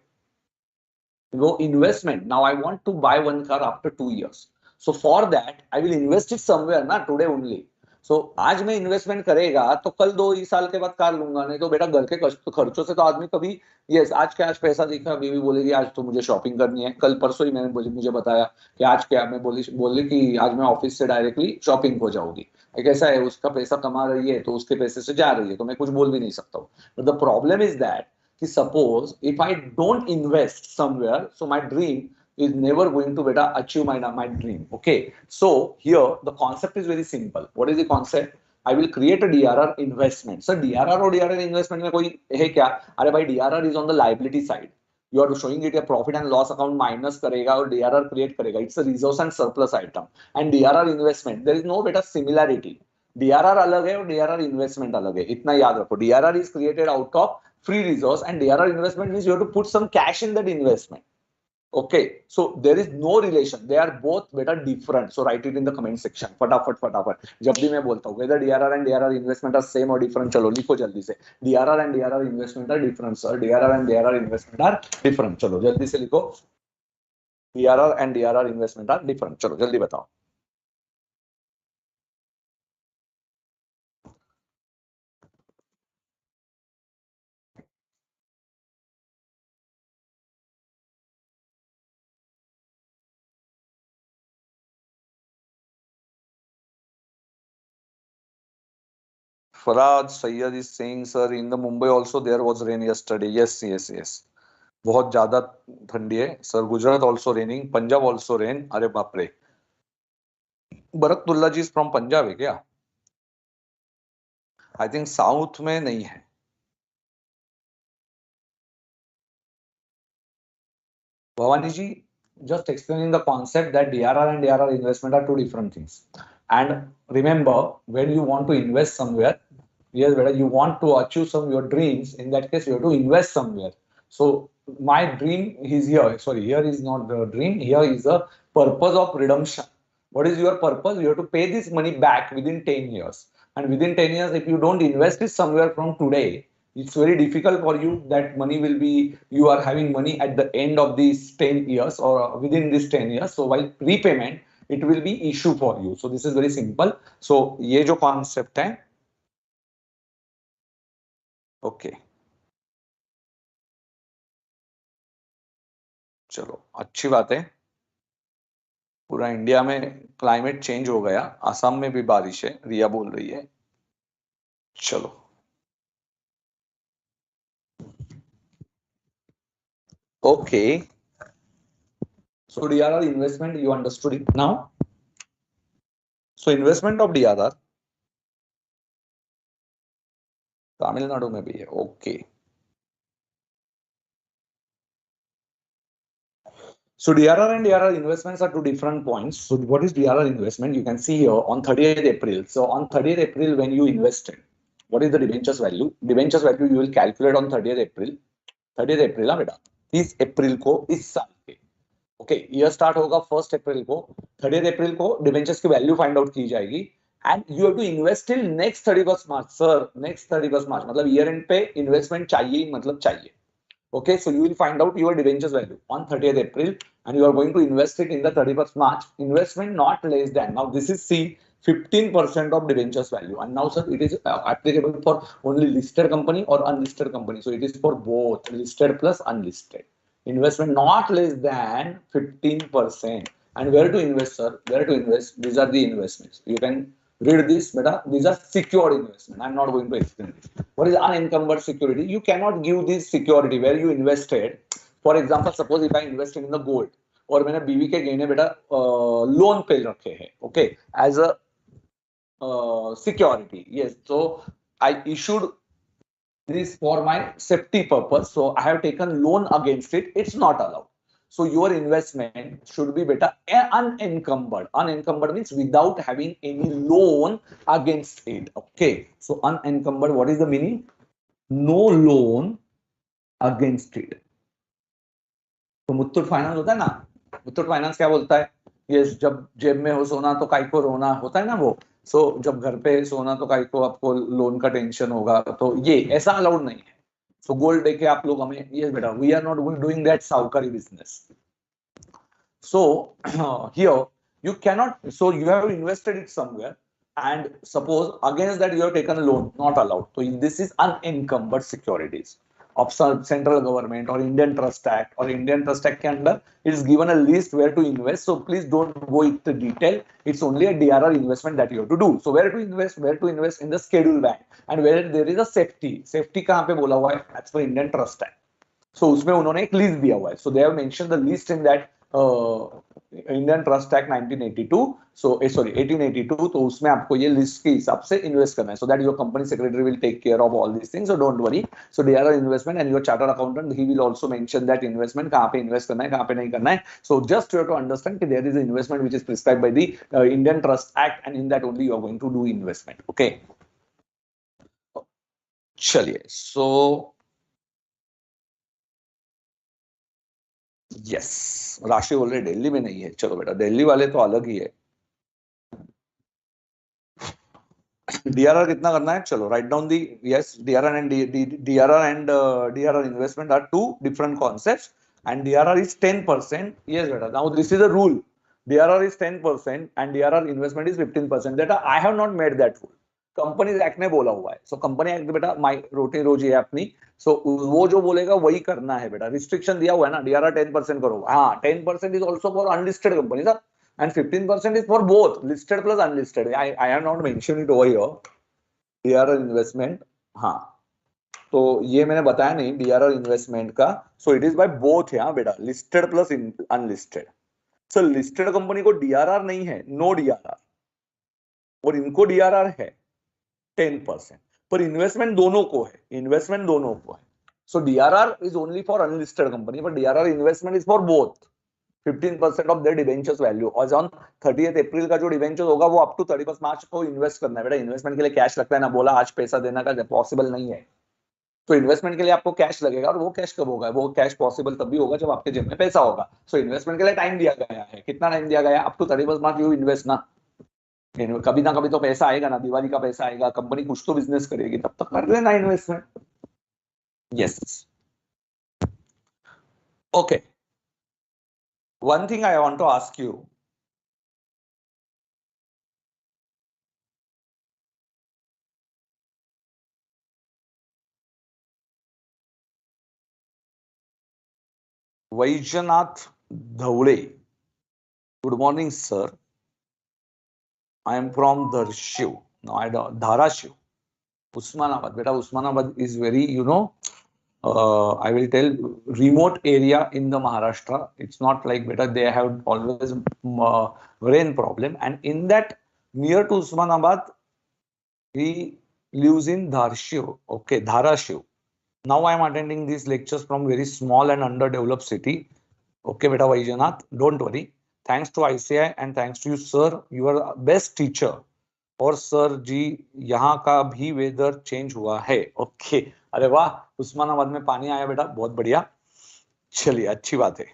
वो investment. Now I want to buy one car after 2 years. So for that, I will invest it somewhere, ना today only. So आज मैं इन्वेस्टमेंट करेगा तो कल 2 साल के बाद कार लूंगा, नहीं तो बेटा घर के खर्चों से तो आदमी कभी यस आज क्या आज पैसा दिखा बीवी बोलेगी आज तो मुझे शॉपिंग करनी है, कल परसों ही मैंने मुझे बताया कि आज क्या मैं बोली कि आज मैं ऑफिस से डायरेक्टली शॉपिंग हो जाऊंगी। कैसा है उसका पैसा कमा रही है तो उसके पैसे से जा रही है तो मैं कुछ बोल भी नहीं सकता हूँ। But the problem is that कि suppose if I don't invest somewhere, so my dream is never going to beta achieve my dream. Okay, so here the concept is very simple. What is the concept? I will create a DRR investment. Sir, DRR और DRR investment में कोई है क्या? अरे भाई DRR is on the liability side. You are showing it a profit and loss account minus करेगा और DRR create करेगा. It's a reserves and surplus item. And DRR investment there is no beta similarity. DRR अलग है और DRR investment अलग है. इतना याद रखो. DRR is created out of free resource and DRR investment means you have to put some cash in that investment. Okay, so there is no relation. They are both better different. So write it in the comment section. फटाफट जब भी मैं बोलता हूँ whether DRR and DRR investment are same or different, चलो लिखो जल्दी से। DRR and DRR investment are different, sir. DRR and DRR investment are different. चलो जल्दी से लिखो। DRR and DRR investment are different. चलो जल्दी बताओ। Farad Sayyad is saying, sir, in the Mumbai also there was rain yesterday. Yes. बहुत ज्यादा ठंडी है sir. Gujarat also raining, Punjab also rain. अरे बाप रे, बरकतुल्ला जी फ्रॉम पंजाब है क्या? आई थिंक साउथ में नहीं है। भवानी जी just explaining the concept that DRR and DRR investment are two different things. And remember, when you want to invest somewhere, yes, whether you want to achieve some your dreams, in that case you have to invest somewhere. So my dream is here. Sorry, here is not the dream. Here is the purpose of redemption. What is your purpose? You have to pay this money back within 10 years. And within 10 years, if you don't invest it somewhere from today, it's very difficult for you. That money will be, you are having money at the end of these 10 years or within these 10 years. So while repayment, it will be issue for you. So this is very simple. So ये जो concept है, okay. चलो अच्छी बात है। पूरा India में climate change हो गया, आसाम में भी बारिश है, रिया बोल रही है। चलो okay. So DRR investment, you understood it now. So investment of DRR Tamil Nadu में भी है। okay. So DRR and DRR investments are two different points. So what is DRR investment? You can see here on 30th April. So on 30th April when you invested, what is the debentures value? Debentures value you will calculate on 30th April. 30th April है बेटा, 30 अप्रैल को इस साल के। Okay, year start होगा 1 अप्रैल को। 30th अप्रैल को debentures की वैल्यू फाइंड आउट की जाएगी and you have to invest till next 31st March. Sir next 31st March मतलब ईयर एंड पे इन्वेस्टमेंट चाहिए, मतलब चाहिए। Okay, so you will find out your debentures value on 30th April and you are going to invest it in the 31st March. Investment not less than, now this is C, 15% of debentures value. And now sir, it is applicable for only listed company or unlisted company. So it is for both listed plus unlisted. Investment not less than 15%. And where to invest, sir? Where to invest? These are the investments. You can read this, beta. These are secured investment. I'm not going to explain this. What is unencumbered security? You cannot give this security where you invested. For example, suppose if I invested in the gold और मैंने बीवी के गहने बेटा loan पे रखे हैं, okay, as a security. Yes, so I issued this for my safety purpose. So I have taken loan against it. It's not allowed. So your investment should be better unencumbered. Unencumbered means without having any loan against it. Okay. So unencumbered, what is the meaning? No loan against it. तो Muthoot finance होता है ना, Muthoot finance क्या बोलता है? Yes, जब जेब में हो सोना तो काई को रोना, होता है ना वो। सो जब घर पे सोना तो काई को आपको लोन का टेंशन होगा, तो ये ऐसा अलाउड नहीं है। सो गोल्ड देके आप लोग हमें, यस बेटा, we are not doing that साहूकारी business. So here you cannot, so you have invested it somewhere and suppose against that you have taken a loan, not allowed. So this is unencumbered securities of central government or Indian Trust Act, or Indian Trust Act के अंदर it is given a list where to invest. So please don't go into detail. It's only a DRR investment that you have to do. So where to invest? Where to invest? In the schedule bank, and where there is a safety. Safety कहाँ पे बोला हुआ है? As per Indian Trust Act. So उसमें उन्होंने एक list दिया हुआ है. So they have mentioned the list in that Indian Trust act 1982, so sorry 1882. तो उसमें आपको ये लिस्ट के हिसाब से इन्वेस्ट करना है, so that your company secretary will take care of all this things. So don't worry. So DRR investment and your chartered accountant he will also mention that investment कहां पे इन्वेस्ट करना है, कहां पे नहीं करना है. So just you have to understand कि there is a investment which is prescribed by the Indian Trust Act, and in that only you are going to do investment. Okay, चलिए. सो यस, राशि बोल रहे दिल्ली में नहीं है. चलो बेटा, दिल्ली वाले तो अलग ही है. डीआरआर कितना करना है? चलो राइट डाउन दी. Yes, DRR and DRR investment are two different concepts, and DRR is 10%. Yes बेटा, now this is a rule. DRR is 10% and DRR investment is 15%. बेटा I have not made that rule, Companies Act ने बोला हुआ है. So company act बेटा माई रोटी रोजी है अपनी. सो वो जो बोलेगा वही करना है बेटा. रिस्ट्रिक्शन दिया हुआ है ना, डीआरआर 10% करो. हाँ, 10% is also for unlisted company sir, and 15% is for both listed plus unlisted. I have not mentioned it over here. DRR investment, हाँ, तो ये मैंने बताया नहीं DRR investment का. So it is by both है बेटा, listed plus unlisted. So listed company को DRR नहीं है, no DRR, और इनको DRR है 10%, पर इन्वेस्टमेंट दोनों को है. इन्वेस्टमेंट दोनों को है. So DRR is only for unlisted company, but DRR investment is for both. 15% of their debentures value. और ऑन 30th अप्रैल का जो डिवेंचर होगा वो अप टू 31 मार्च को इन्वेस्ट करना है बेटा. इन्वेस्टमेंट के लिए कैश लगता है ना, बोला आज पैसा देना का पॉसिबल नहीं है. तो इन्वेस्टमेंट के लिए आपको कैश लगेगा, और वो कैश कब होगा? वो कैश पॉसिबल तभी होगा जब आपके जेब में पैसा होगा. सो इन्वेस्टमेंट के लिए टाइम दिया गया है. कितना टाइम दिया गया है? Up to 31 March you invest ना. कभी ना कभी तो पैसा आएगा ना, दिवाली का पैसा आएगा, कंपनी कुछ तो बिजनेस करेगी, तब तक कर लेना investment. Yes, okay. One thing I want to ask you, Vaishnath Dhaule. Good morning, sir. I am from Dharshiv. No, I don't. Dharashiv. Usmanabad. Beta, Usmanabad is very, you know, I will tell, remote area in the Maharashtra. It's not like better they have always rain problem, and in that near to Usmanabad he lives in Dharshiv. Okay, Dharashiv. Now I am attending these lectures from very small and underdeveloped city. Okay beta Vaishnath, don't worry. Thanks to ICI and thanks to you sir, you are best teacher. और sir जी यहाँ का भी weather change हुआ है. Okay, अरे वाह, उस्मानाबाद में पानी आया बेटा, बहुत बढ़िया. चलिए, अच्छी बात है.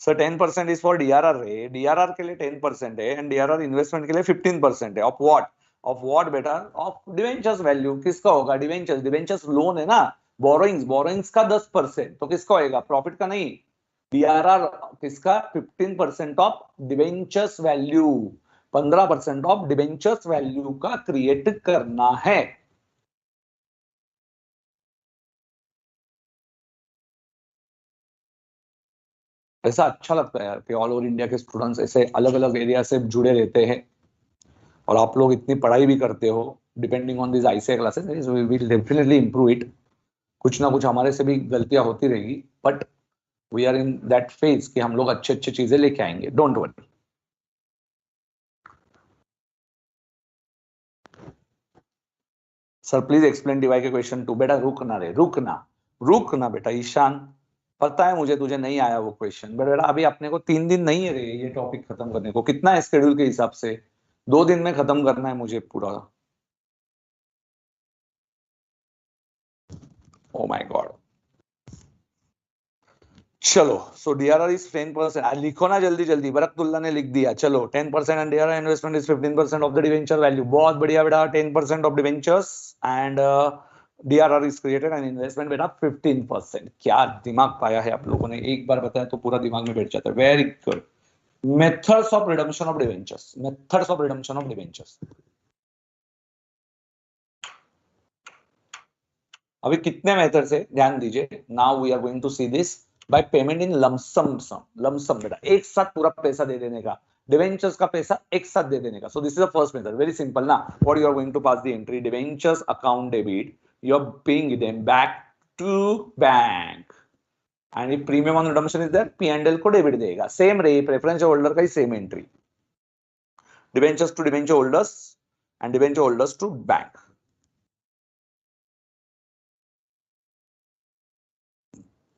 सर 10% इज फॉर डीआरआर है. डीआरआर के लिए 10% है एंड डीआरआर इन्वेस्टमेंट के लिए 15% है. ऑफ व्हाट बेटा? Of debentures value. किसका होगा? डिवेंचर्स लोन है ना, बोरोइंग्स का 10%. तो किसका होएगा? प्रॉफिट का नहीं. डीआरआर किसका? 15% of debentures value. 15% of debentures value का क्रिएट करना है. ऐसा अच्छा लगता है यार कि ऑल ओवर इंडिया के स्टूडेंट्स ऐसे अलग अलग एरिया से जुड़े रहते हैं, और आप लोग इतनी पढ़ाई भी करते हो. Depending on this ICI classes we will definitely improve it. कुछ ना कुछ हमारे से भी गलतियां होती रहेगी, but we are in that phase कि हम लोग अच्छे अच्छे चीजें लेके आएंगे. Don't worry. Sir please explain DY के क्वेश्चन 2. बेटा रुकना बेटा. ईशान, पता है मुझे तुझे नहीं आया वो क्वेश्चन, बट बेटा अभी अपने को 3 दिन नहीं है रे ये टॉपिक खत्म करने को. कितना है शेड्यूल के हिसाब से? 2 दिन में खत्म करना है मुझे पूरा. Oh my God. चलो, सो डीआरआर इज 10%. लिखो ना जल्दी. बरकतुल्ला ने लिख दिया. चलो, 10% and DRR investment is 15% of the debenture value. बहुत बढ़िया बेटा. 10% of debentures and DRR is created and investment बेटा 15%. क्या दिमाग पाया है आप लोगों ने, एक बार बताया तो पूरा दिमाग में बैठ जाता है. Very good. Methods of redemption of debentures. Methods of redemption of debentures. अभी कितने मेथड्स है ध्यान दीजिए. Now we are going to see this by payment in lump sum. Lump sum बेटा एक साथ पूरा पैसा दे देने का, डिवेंचर्स का पैसा एक साथ दे देने का. So this is the first method. Very simple ना. What you are going to pass the entry debentures account debit, you are paying them back to bank and if premium on redemption is there P&L को debit देगा. Same रे preference holder का ही same entry. Debentures to debenture holders and debenture holders to bank.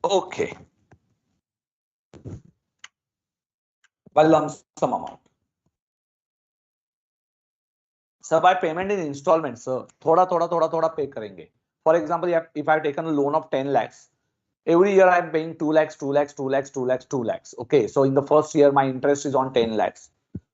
Okay. By lump sum amount. Sir, by payment in installments, sir, थोड़ा pay करेंगे. For example, if I have taken a loan of 10 lakhs, every year I am paying 2 lakhs, 2 lakhs, 2 lakhs, 2 lakhs, 2 lakhs. Okay, so in the first year my interest is on 10 lakhs.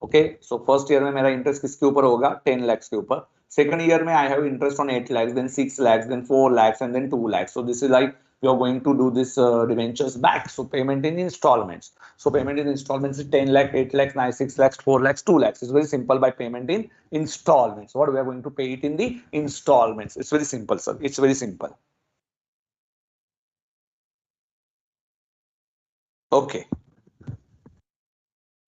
Okay, so first year में मेरा interest किसके ऊपर होगा? 10 lakhs के ऊपर. Second year में I have interest on 8 lakhs, then 6 lakhs, then 4 lakhs, and then 2 lakhs. So this is like you are going to do this debentures back. So payment in installments. So payment in installments is 10 lakh, 8 lakhs, 9, 6 lakhs, 4 lakhs, 2 lakhs. It's very simple by payment in installments. What we are going to pay it in the installments. It's very simple, sir. It's very simple. Okay.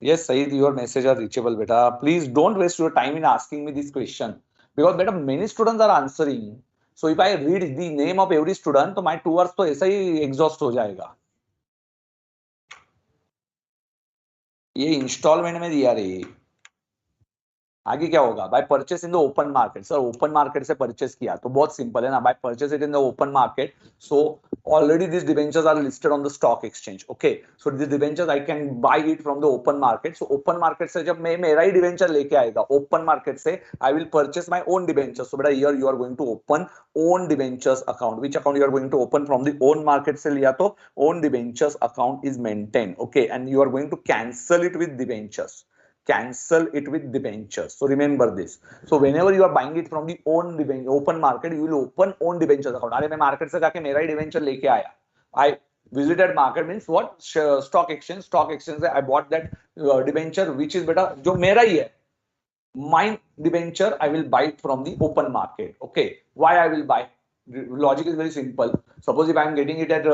Yes, Saeed, your message are reachable, beta. Please don't waste your time in asking me this question because beta many students are answering. So if I read the name of every student, तो my 2 hours तो ऐसा ही exhaust हो जाएगा. ये instalment में दिया रे. आगे क्या होगा? By purchase in the open market. Sir open market से परचेस किया तो बहुत सिंपल है ना. By purchase it in the open market. So already these debentures are listed on the stock exchange. Okay, so these debentures I can buy it from the open market. So open market से जब मैं मेरा ही debenture लेके आएगा open market से, I will purchase my own debentures. So बेटा here you are going to open own debentures account. Which account you are going to open? from the own market से लिया तो own debentures account is maintained. Okay, and you are going to cancel it with debentures. Cancel it with debentures. So remember this. So whenever you are buying it from the open market, you will open own debentures account. अरे मैं market से जाके मेरा ही debenture लेके आया. I visited market means what? Stock exchange. Stock exchange से I bought that debenture which is बेटा जो मेरा ही है. My debenture I will buy it from the open market. Okay. Why I will buy? Logic is very simple. Suppose if I am getting it at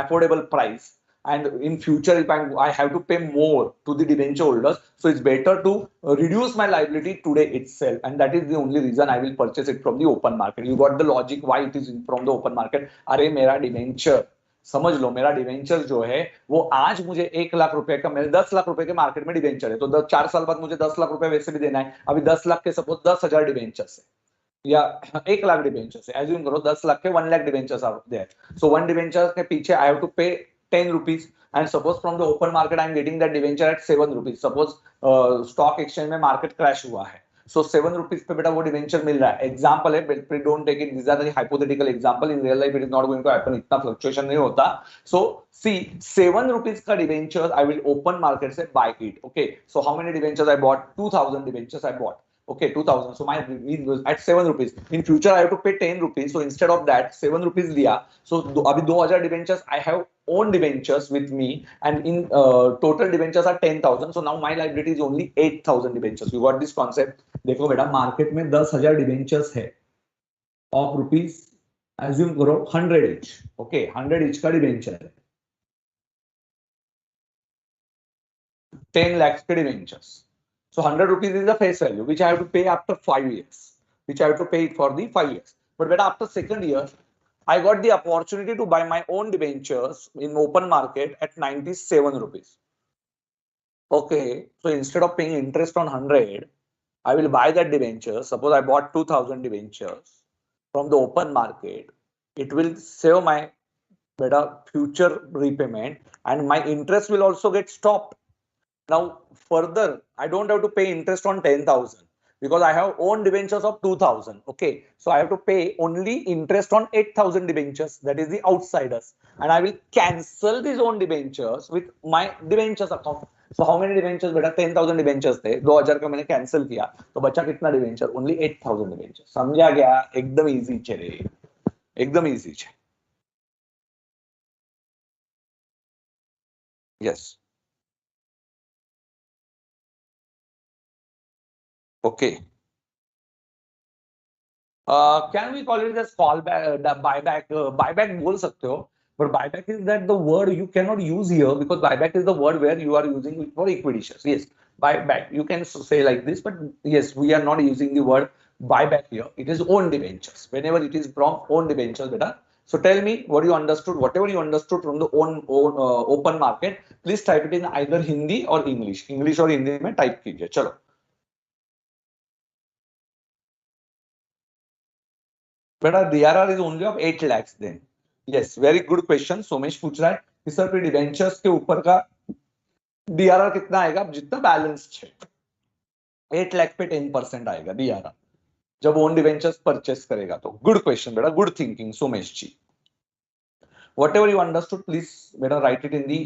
affordable price, and in future if I have to pay more to the debenture holders, so it's better to reduce my liability today itself, and that is the only reason I will purchase it from the open market. You got the logic why it is from the open market. अरे मेरा debenture समझ लो, मेरा debenture जो है वो आज मुझे 1 लाख रुपए का, मेरे 10 लाख रुपए के मार्केट में डिवेंचर है तो 4 साल बाद मुझे 10 लाख रुपए वैसे भी देना है. अभी 10 लाख के सपोज 10,000 डिवेंचर है या 1 लाख डिवेंचर्स है. एज्यूम करो 10 लाख के 1 lakh debentures are there. So 1 debenture के पीछे आई हैव टू पे 10 rupees, and suppose from the open market I am getting that debenture at 7 rupees. Suppose stock exchange में market crash हुआ है, so 7 rupees पे बेटा वो डिवेंचर मिल रहा है. एग्जांपल है, but don't take it. These are the hypothetical example. In real life it is not going to happen. इतना फ्लक्चुएशन नहीं होता. So see 7 rupees का debenture I will open market से buy it. Okay, so how many debentures I bought? 2000 debentures I bought. Okay, 2000. So my was at 7 rupees. In future I have to pay 10 rupees. So instead of that 7 rupees लिया, so अभी 2000 debentures I have own debentures with me, and in total debentures are 10,000. So now my liability is only 8,000 debentures. You got this concept? देखो बेटा market में 10,000 debentures है of rupees, assume करो 100 each. Okay, 100 each का debenture है. 10 lakhs के debentures. So 100 rupees is the face value which I have to pay after 5 years. Which I have to pay it for the 5 years. But better after second year, I got the opportunity to buy my own debentures in open market at 97 rupees. Okay, so instead of paying interest on 100, I will buy that debenture. Suppose I bought 2000 debentures from the open market. It will save my better future repayment, and my interest will also get stopped. Now further, I don't have to pay interest on 10,000 because I have own debentures of 2,000. Okay, so I have to pay only interest on 8,000 debentures, that is the outsiders, and I will cancel these own debentures with my debentures account. So how many debentures बेटा? 10,000 debentures थे, 2000 का मैंने cancel किया तो बचा कितना debenture? Only 8,000 debenture. समझा गया? एकदम इजी चले, एकदम इजी है. Yes. Okay. Can we call it as fallback, buyback? Buyback बोल सकते हो, but buyback is that the word you cannot use here because buyback is the word where you are using it for equity shares. Yes, buyback. You can say like this, but yes, we are not using the word buyback here. It is own debentures. Whenever it is from own debentures, beta. So tell me what you understood. Whatever you understood from the open market, please type it in either Hindi or English. English or Hindi में type कीजिए. चलो. बेटा DRR is only of 8 lakhs then. Yes, very good question. Somesh पूछ रहा है कि sir फिर debentures के ऊपर का DRR कितना आएगा जितना बैलेंस है. 8 लाख पे 10% आएगा DRR जब ओन डिबेंचर्स परचेस करेगा. तो गुड क्वेश्चन बेटा, good thinking Somesh ji. Whatever you understood please बेटा write it in the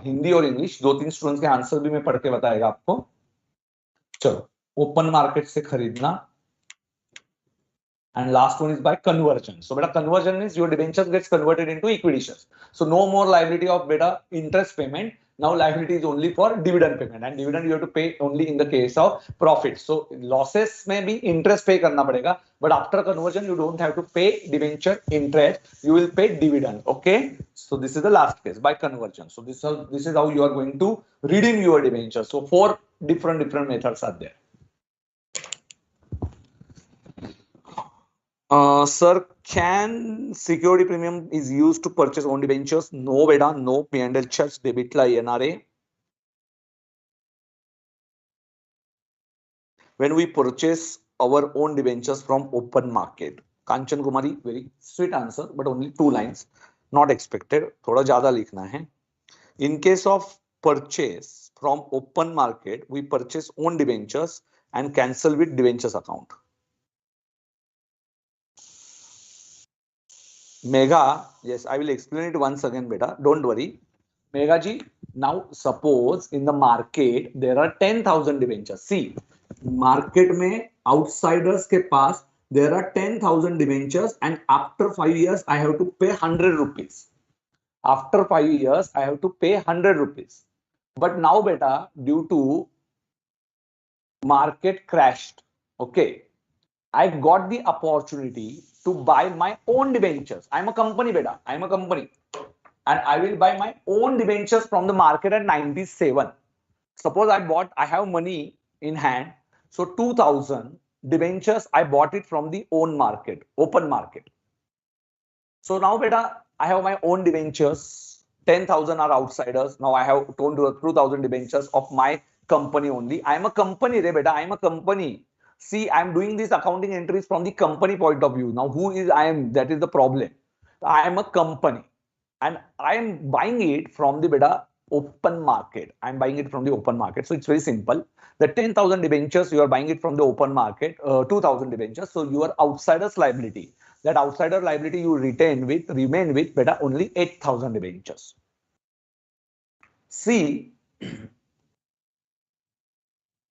Hindi और इंग्लिश. 2-3 स्टूडेंट्स के आंसर भी मैं पढ़ के बताएगा आपको. चलो, ओपन मार्केट से खरीदना. And last one is by conversion. So beta conversion means your debentures gets converted into equity shares. So no more liability of beta interest payment. Now liability is only for dividend payment, and dividend you have to pay only in the case of profit. So losses may be interest pay करना पड़ेगा, but after conversion you don't have to pay debenture interest. You will pay dividend. Okay. So this is the last case by conversion. So this is how you are going to redeem your debenture. So 4 different methods are there. Sir, can security premium is used to purchase own debentures? No, beta, no. P&L charge debit la NRA. When we purchase our own debentures from open market. Kanchan Kumari, very sweet answer, but only 2 lines. Not expected. थोड़ा ज़्यादा लिखना है. In case of purchase from open market, we purchase own debentures and cancel with debentures account. Mega, yes, I will explain it once again, beta. Don't worry. Mega ji, now suppose in the market there are 10,000 debentures. See, market में outsiders के पास there are 10,000 debentures, and after 5 years I have to pay 100 rupees. After 5 years I have to pay 100 rupees. But now beta, due to market crashed, okay, I got the opportunity to buy my own debentures. I'm a company, beta. I'm a company. And I will buy my own debentures from the market at 97. Suppose I have money in hand. So 2000 debentures, I bought it from the own market, open market. So now, beta, I have my own debentures. 10,000 are outsiders. Now I have 2,000 debentures of my company only. I am a company, beta. I am a company. See, I am doing these accounting entries from the company point of view. Now, who is I am? That is the problem. I am a company, and I am buying it from the beta open market. I am buying it from the open market. So it's very simple. The 10,000 debentures you are buying it from the open market, 2,000 debentures. So your outsiders liability. That outsider liability you remain with beta only 8,000 debentures. See,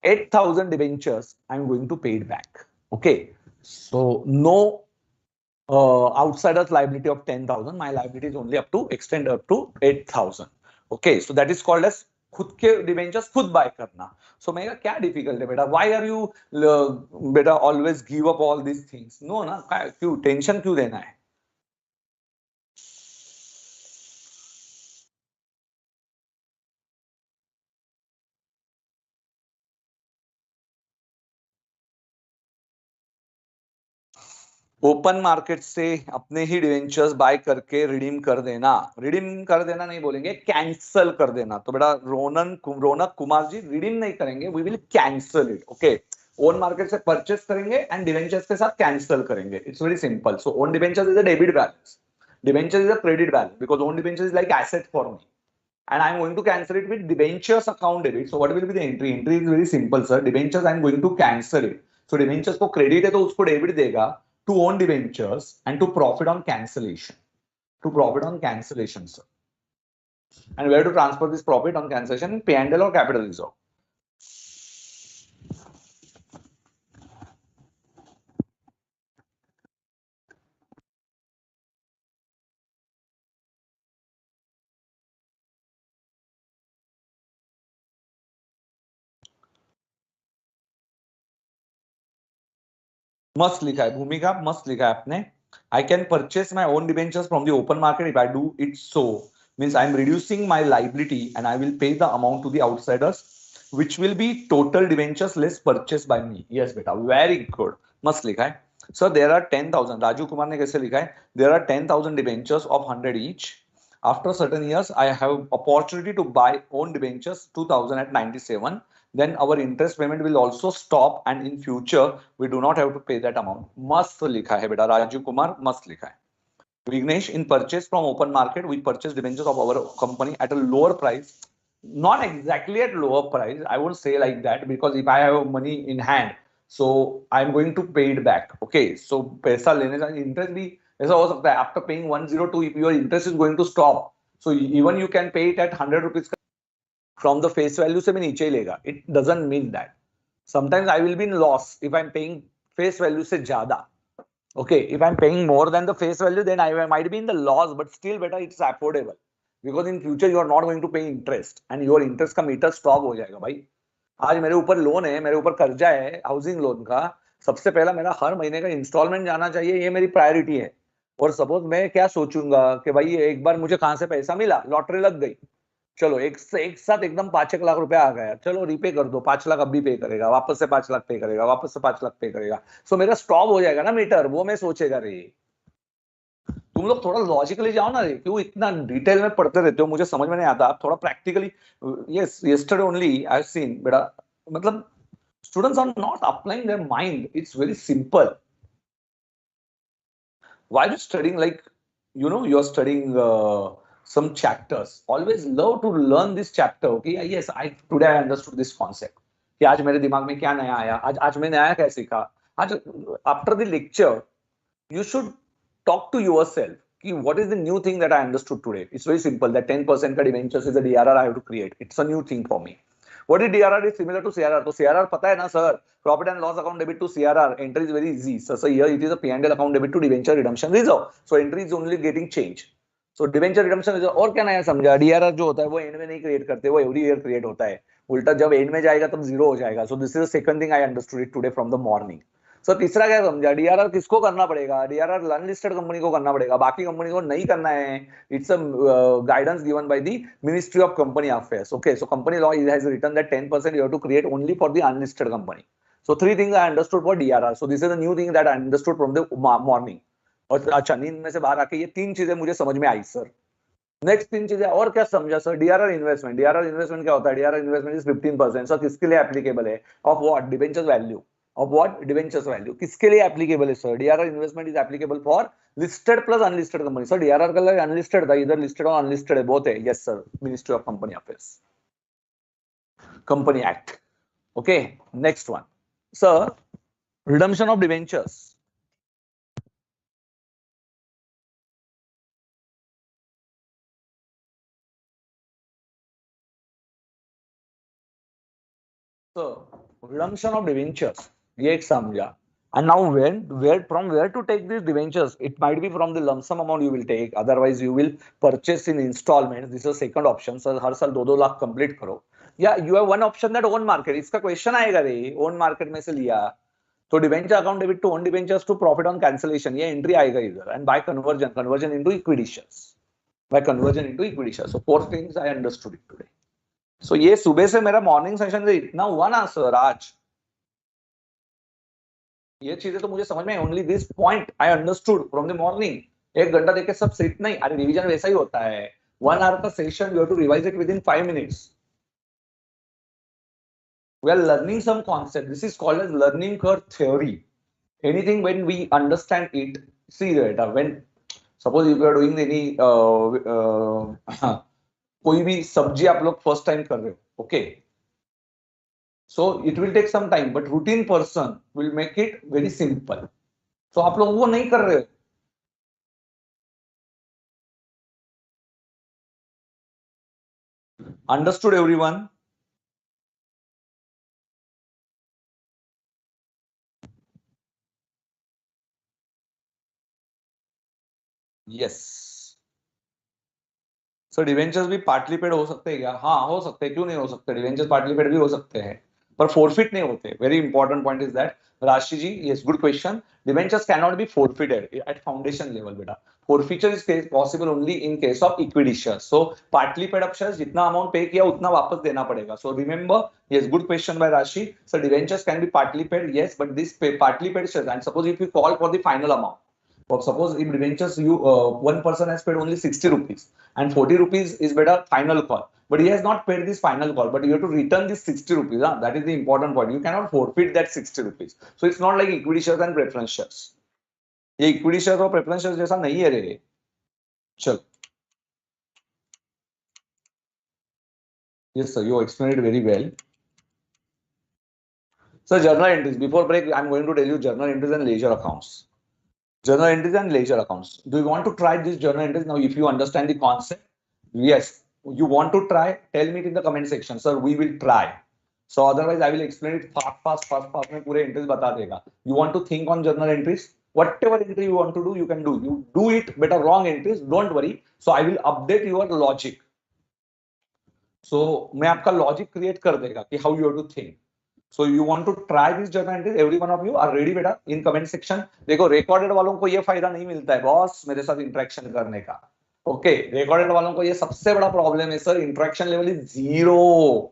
8,000 debentures, I'm going to pay it back. Okay. So no outsiders liability of 10,000. My liability is only extend up to 8,000. Okay. So that is called as खुद के debentures खुद bye करना. सो मैं क्या difficult है बेटा? Why are you बेटा always give up all this things? No ना, क्यों टेंशन क्यों देना है? ओपन मार्केट से अपने ही डिवेंचर्स बाय करके रिडीम कर देना. रिडीम कर देना नहीं बोलेंगे, कैंसल कर देना. तो बेटा रौनक कुमार जी, रिडीम नहीं करेंगे, we will cancel it. Okay, own market से परचेस करेंगे एंड डिवेंचर्स के साथ कैंसल करेंगे. It's very simple. So own debentures is a debit balance, debentures is a credit balance, because own debentures is like asset for me, and I'm going to cancel it with debentures account debit. So what will be the entry? Entry is very simple, sir. Debentures I'm going to cancel it. So debentures को credit है तो उसको debit देगा to own debentures and to profit on cancellation. To profit on cancellation, sir. And where to transfer this profit on cancellation? P&L or capital reserve? मस्त लिखा है भूमिका, मस्त लिखा है आपने. I can purchase my own debentures from the open market if I do it so. Means I'm reducing my liability and I will pay the amount to the outsiders, which will be total debentures less purchased by me. Yes, beta, very good. मस्त लिखा है. So there are 10,000. Raju Kumar ने कैसे लिखा है? There are 10,000 debentures of 100 each. After certain years, I have opportunity to buy own debentures 2,000 at 97. Then our interest payment will also stop, and in future we do not have to pay that amount. मस्त लिखा है बेटा राजू कुमार, मस्त लिखा है. Vignesh, in purchase from open market, we purchase debentures of our company at a lower price. Not exactly at lower price, I won't say like that, because if I have money in hand, so I'm going to pay it back. Okay, so पैसा लेने का interest भी ऐसा हो सकता है. After paying 102, if your interest is going to stop, so even you can pay it at 100 rupees from the face value से भी नीचे ही लेगा. It doesn't mean that. Sometimes I will be in loss if I'm paying face value से ज्यादा. Okay, if I'm paying more than the face value, then I might be in the loss, but still better it's affordable, because in future you are not going to pay interest and your interest का metre stop हो जाएगा भाई. आज मेरे ऊपर loan है, मेरे ऊपर कर्जा है हाउसिंग लोन का, सबसे पहला मेरा हर महीने का इंस्टॉलमेंट जाना चाहिए, ये मेरी प्रायोरिटी है. और सपोज मैं क्या सोचूंगा कि भाई एक बार मुझे कहां से पैसा मिला, लॉटरी लग गई, चलो एक साथ एकदम 5 लाख रुपया आ गया, चलो रिपे कर दो, 5 लाख अभी पे करेगा, वापस से 5 लाख पे करेगा, वापस से 5 लाख पे करेगा. सो मेरा स्टॉप हो जाएगा ना मीटर, वो मैं सोचेगा रे. तुम लोग थोड़ा लॉजिकली जाओ ना रे, क्यों इतना डिटेल में पढ़ते रहते हो, मुझे समझ में नहीं आता. आप थोड़ा practically. Yes, yesterday only I have seen बेटा, मतलब students are not applying their mind. It's very simple. Why are you studying, like, you're studying some chapters? Always love to learn this chapter. Okay, yes, today I understood this concept. कि आज मेरे दिमाग में क्या नया आया, आज मैंने नया क्या सीखा. आज after the lecture you should talk to yourself कि what is the new thing that I understood today. It's very simple, that 10% का debentures is a DRR I have to create. It's a new thing for me. What is DRR? Is similar to CRR. तो CRR पता है ना sir, profit and loss account debit to CRR. Entry is very easy. So here it is a P&L account debit to debenture redemption reserve. So entry is only getting change. So debenture redemption reserve. और क्या नया समझा? DRR जो होता है वो and में नहीं क्रिएट करते, वो एवरी ईयर क्रिएट होता है. उल्टा जब एंड में जाएगा तब जीरो हो जाएगा. So this is the second thing I understood it today from the morning. सो तीसरा क्या समझा, डीआरआर किसको करना पड़ेगा, डीआरआर अनलिस्टेड कंपनी को करना पड़ेगा, बाकी कंपनी को नहीं करना है. It's a guidance given by the ministry of company affairs. Okay, so company law has written that 10% you have to create only for the unlisted company. So 3 things I understood for DRR. So this is the new thing that I understood from the morning. और अच्छा, नींद में से बाहर आके ये 3 चीजें मुझे समझ में आई सर. नेक्स्ट 3 चीजें और क्या समझा sir? DRR investment. DRR investment क्या होता है? DRR investment is 15%. सो किसके लिए एप्लीकेबल है? Of what? Debentures value. Of what? Debentures value. किसके लिए एप्लीकेबल है sir? DRR investment is applicable for listed plus unlisted company. Sir DRR का लिए अनलिस्टेड था, इधर लिस्टेड और अनलिस्टेड है, बोथ है. Yes sir, ministry of company affairs, company act. Okay, next one sir, redemption of debentures. So redemption of debentures, ये एक समझा. And now where to take these debentures? It might be from the lump sum amount you will take. Otherwise you will purchase in installments. This is the second option. So हर साल 2-2 lakh complete करो. या you have one option that own market. इसका question आएगा रे, own market में से लिया तो debenture account debit to own debentures to profit on cancellation, ये एंट्री आएगा इधर. And by conversion into equity shares, by conversion into equity shares. So 4 things I understood it today. So ये सुबह से मेरा मॉर्निंग सेशन से इतना हुआ ना सर आज, ये चीजें तो मुझे समझ में. Only this point I understood from the morning. 1 घंटा देके सब सीट नहीं. अरे रिवीजन वैसा ही होता है, 1 आवर का session, you have to revise it within 5 minutes. We are learning some concept. This is called as learning curve theory. Anything when we understand it, see that when suppose if you are doing any कोई भी सब्जी आप लोग first time कर रहे हो, okay, so it will take some time, but routine person will make it very simple. So आप लोग वो नहीं कर रहे हो. Understood everyone? Yes. Sir debentures भी पार्टली पेड हो सकते हैं क्या? हाँ हो सकते हैं, क्यों नहीं हो सकते. डिवेंचर्स पार्टली पेड भी हो सकते हैं. पर forfeit नहीं होते. Very important point is that. Rashi ji, yes, good question. Debentures cannot be forfeited at foundation level, beta. Forfeiture is possible only in case of equity shares. So partly paid up shares, जितना amount pay किया उतना वापस देना पड़ेगा. So remember, yes, good question by Rashi. So debentures can be partly paid, yes, but this partly paid shares. And suppose if you call for the final amount, or suppose in debentures you one person has paid only 60 rupees and 40 rupees is better final call. But he has not paid this final call, but you have to return this 60 rupees. Huh? That is the important point. You cannot forfeit that 60 rupees. So it's not like equity shares and preference shares. ये equity shares और preference shares जैसा नहीं है रे. चल. Yes, sir. You explained it very well. So journal entries. Before break, I'm going to tell you journal entries and leisure accounts. Journal entries and leisure accounts. Do you want to try these journal entries now? If you understand the concept, yes. You want to try? Tell me it in the comment section, sir. We will try. So otherwise, I will explain it fast. में पूरे entries बता देगा. You want to think on journal entries? Whatever entry you want to do, you can do. You do it, better wrong entries. Don't worry. So I will update your logic. So मैं आपका logic create कर देगा कि how you have to think. So you want to try this journal entries? Every one of you are ready बेटा in comment section. देखो recorded वालों को ये फायदा नहीं मिलता है बॉस मेरे साथ interaction करने का. ओके रिकॉर्डेड वालों को ये सबसे बड़ा प्रॉब्लम है sir interaction level is 0.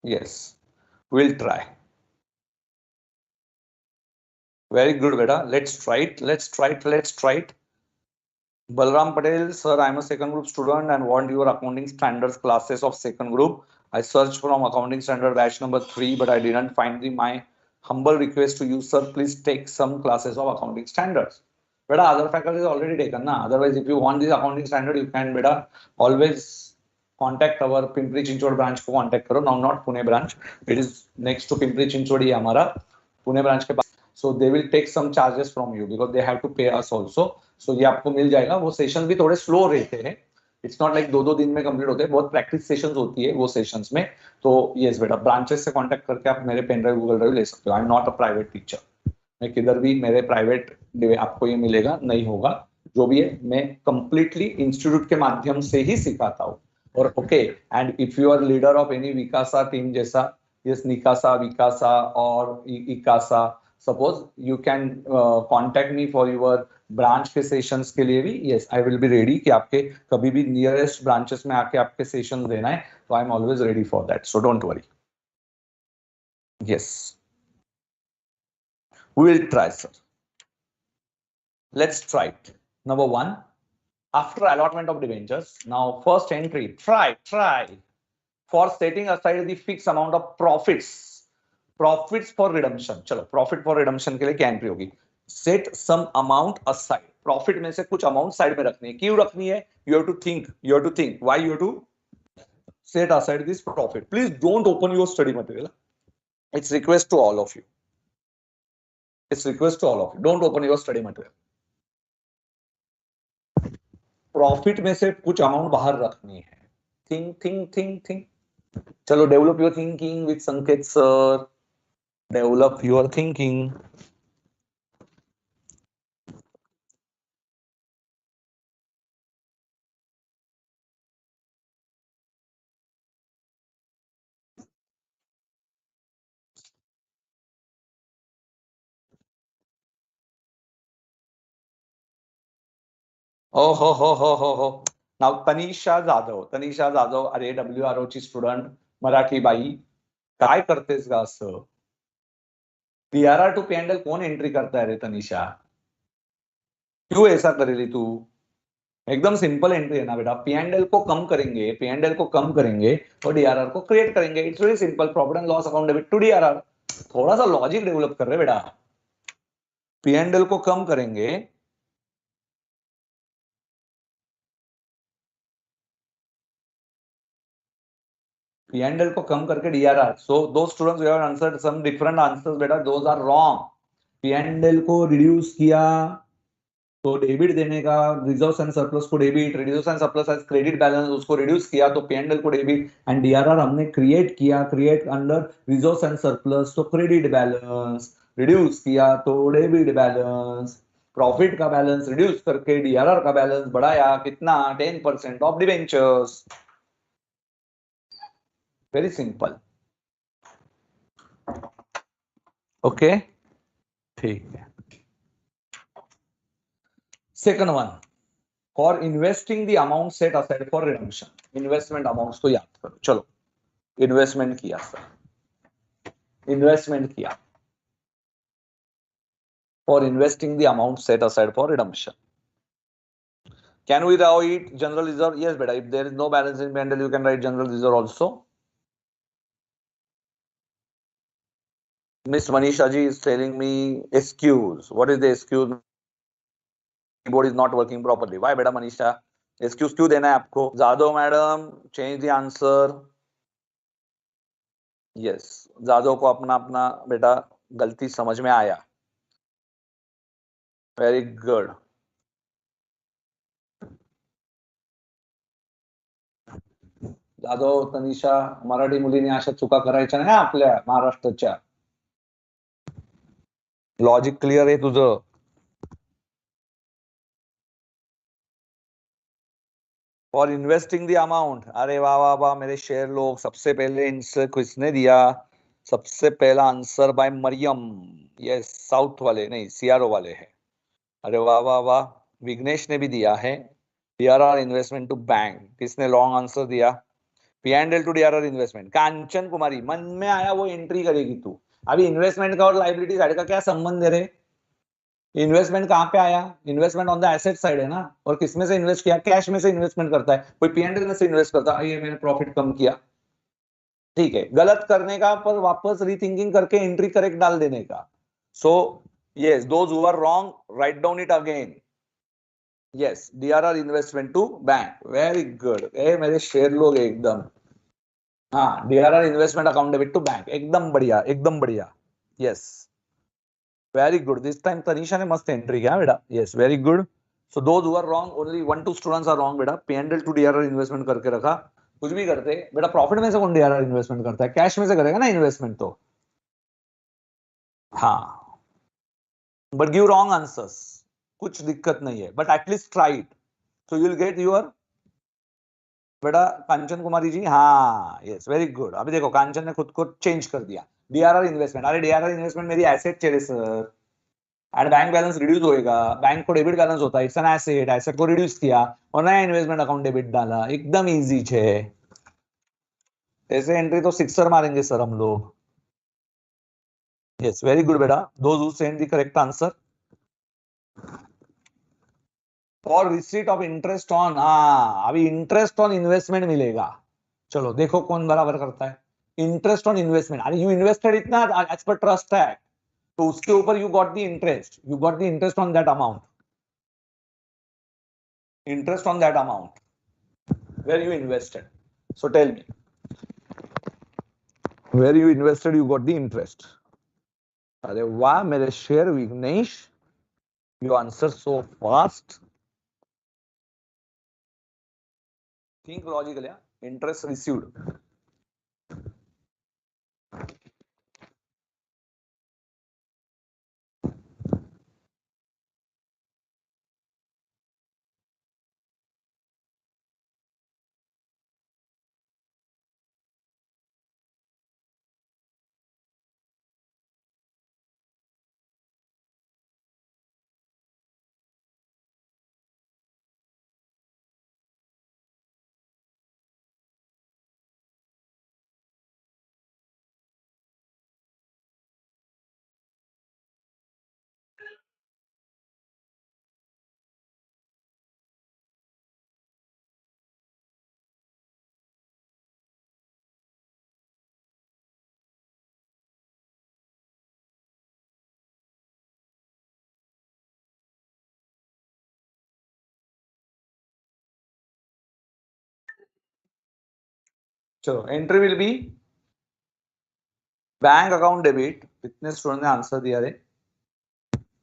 Yes, we'll try. Very good beta. Let's try it. Balram Patel, sir, I'm a second group student and want your accounting standards classes of second group. I searched from accounting standard batch number 3, but I didn't find my humble request to you, sir. Please take some classes of accounting standards. Beta, other faculty is already taken, na? Otherwise, if you want this accounting standard, you can beta always contact our Pimpri Chinchod branch को contact करो. Now not Pune branch. It is next to Pimpri Chinchod ही हमारा Pune branch के पास. So they will take some charges from you because they have to pay us also. So ये आपको मिल जाएगा. वो session भी थोड़े स्लो रहते हैं. इट्स नॉट लाइक 2-2 दिन में कंप्लीट होते हैं. बहुत प्रैक्टिस सेशंस होती है वो सेशंस में. तो यस बेटा ब्रांचेस से कांटेक्ट करके आप मेरे पेन ड्राइव गूगल ड्राइव ले सकते हो. आई am not a private teacher. मैं किधर भी मेरे प्राइवेट आपको ये मिलेगा नहीं होगा. जो भी है मैं कंप्लीटली इंस्टीट्यूट के माध्यम से ही सिखाता हूँ. और okay and if you are leader of any विकासा टीम जैसा यस निकासा विकासा और इकासा suppose you can contact me for your branch के सेशंस के लिए भी. Yes I will be ready कि आपके कभी भी नियरेस्ट ब्रांचेस में आके आपके सेशंस देना है तो I am always ready for that. So don't worry. Yes we will try, sir. Let's try it. Number 1, after allotment of debentures, now first entry, try for setting aside the fixed amount of profits for redemption. चलो profit for redemption के लिए क्या entry होगी? Set some amount aside. Profit में से कुछ amount side में रखनी है. क्यों रखनी है? You have to think. Why you have to set aside this profit? Please don't open your study material. It's request to all of you. Don't open your study material. Profit में से कुछ amount बाहर रखनी है. Think. चलो develop your thinking with संकेत sir. Develop your thinking. हो. Now Tanisha Jadhav अरे WRO ची स्टुडंट मराठी बाई काय करतेस का असं? PRR टू P&L कौन एंट्री करता है रे तनिषा? क्यों ऐसा करेली तू? एकदम सिंपल एंट्री है ना बेटा. P&L को कम करेंगे और DRR को क्रिएट करेंगे. It's very simple. Profit and loss account debit to DRR. थोड़ा सा लॉजिक डेवलप कर रहे बेटा. P&L को कम करेंगे P&L को कम करके DRR. So those students who have answered some different answers बेटा those are wrong. P&L को रिड्यूस किया तो डेबिट देने का, रिजर्व्स एंड सरप्लस को debit, reduce and surplus as credit balance, उसको रिड्यूस किया तो P&L को डेबिट, एंड डीआरआर हमने क्रिएट किया, create under reserves and surplus तो क्रेडिट बैलेंस, रिड्यूस किया तो डेबिट बैलेंस, प्रॉफिट का बैलेंस रिड्यूस करके डीआरआर का बैलेंस बढ़ाया कितना, 10% of debentures. Very simple. Okay, ठीक है। Second one, for investing the amount set aside for redemption, investment amounts को याद करो। चलो, इन्वेस्टमेंट किया सर, इन्वेस्टमेंट किया for investing the amount set aside for redemption. Can we write general reserve? Yes, beta. If there is no balance in P&L, you can write general reserve also. Miss Manisha ji is telling me excuse. What is the excuse? Keyboard is not working properly. Why, beta Manisha? Excuse क्यों देना है आपको? Jadhav madam, change the answer. Yes, Jadhav को अपना अपना बेटा गलती समझ में आया. Very good. जाधव, तनिषा, मराठी मुलींनी अशा चुका करायच्या नाही आपल्या महाराष्ट्राच्या. लॉजिक क्लियर आहे तुझं? फॉर इन्वेस्टिंग द अमाउंट, अरे वाह वाह वाह मेरे शेयर लोग, सबसे पहले आंसर किसने दिया? सबसे पहला answer by Mariam. Yes, south वाले नहीं, सीआरओ वाले हैं. अरे वाह वाह वाह, विघ्नेश ने भी दिया है. DRR investment to bank. किसने लॉन्ग आंसर दिया? P&L to DRR investment. Kanchan Kumari, मन में आया वो एंट्री करेगी तू. अभी इन्वेस्टमेंट का और लाइबिलिटी साइड का क्या संबंध है रे? इन्वेस्टमेंट कहां पे आया? Investment on the asset side है ना. और किसमें से इन्वेस्ट किया? कैश में से इन्वेस्टमेंट करता है कोई, P&L में से इन्वेस्ट करता है. ये मैंने प्रॉफिट कम किया, ठीक है. गलत करने का पर वापस रीथिंकिंग करके एंट्री करेक्ट डाल देने का. So yes, those who are wrong write down it again. Yes, DRR investment to bank. Very good. ए मेरे शेयर लोग एकदम. हाँ, DRR investment account debit to bank. एकदम बढ़िया, एकदम बढ़िया. Yes, very good. This time Tanisha ने मस्त एंट्री किया बेटा. Yes, very good. So those who are wrong, only 1-2 students are wrong बेटा. P&L टू डीआरआर इन्वेस्टमेंट करके रखा. कुछ भी करते बेटा, प्रॉफिट में से कौन डीआरआर इन्वेस्टमेंट करता है? कैश में से करेगा ना इन्वेस्टमेंट तो. हाँ, बट गिव रॉन्ग आंसर्स, कुछ दिक्कत नहीं है, but at least try it, so you will get your. बेटा कांचन कुमारी जी, हाँ यस, वेरी गुड. अभी देखो कांचन ने खुद को चेंज कर दिया. डीआरआर इन्वेस्टमेंट, अरे डीआरआर इन्वेस्टमेंट मेरी एसेट चले sir, and bank balance reduce होएगा. बैंक को डेबिट बैलेंस होता है, इट्स एन एसेट. एसेट को रिड्यूस किया और नया इन्वेस्टमेंट अकाउंट डेबिट डाला. एकदम इजी छे. ऐसे एंट्री तो सिक्सर मारेंगे सर हम लोग. यस, वेरी गुड बेटा. Those who send the correct answer. और रिसीट ऑफ इंटरेस्ट ऑन, हाँ अभी इंटरेस्ट ऑन इन्वेस्टमेंट मिलेगा. चलो देखो कौन बराबर करता है. इंटरेस्ट ऑन इन्वेस्टमेंट, अरे यू इन्वेस्टेड इतना एज पर ट्रस्ट एक्ट, तो उसके ऊपर you got the interest, you got the interest on that amount. Interest on that amount where you invested. So tell me, where you invested you got the interest. अरे वाह मेरे शेयर Vignesh, you answer so fast. Think logically. Interest received. चलो entry will be bank account debit. कितने student ने answer दिया रे?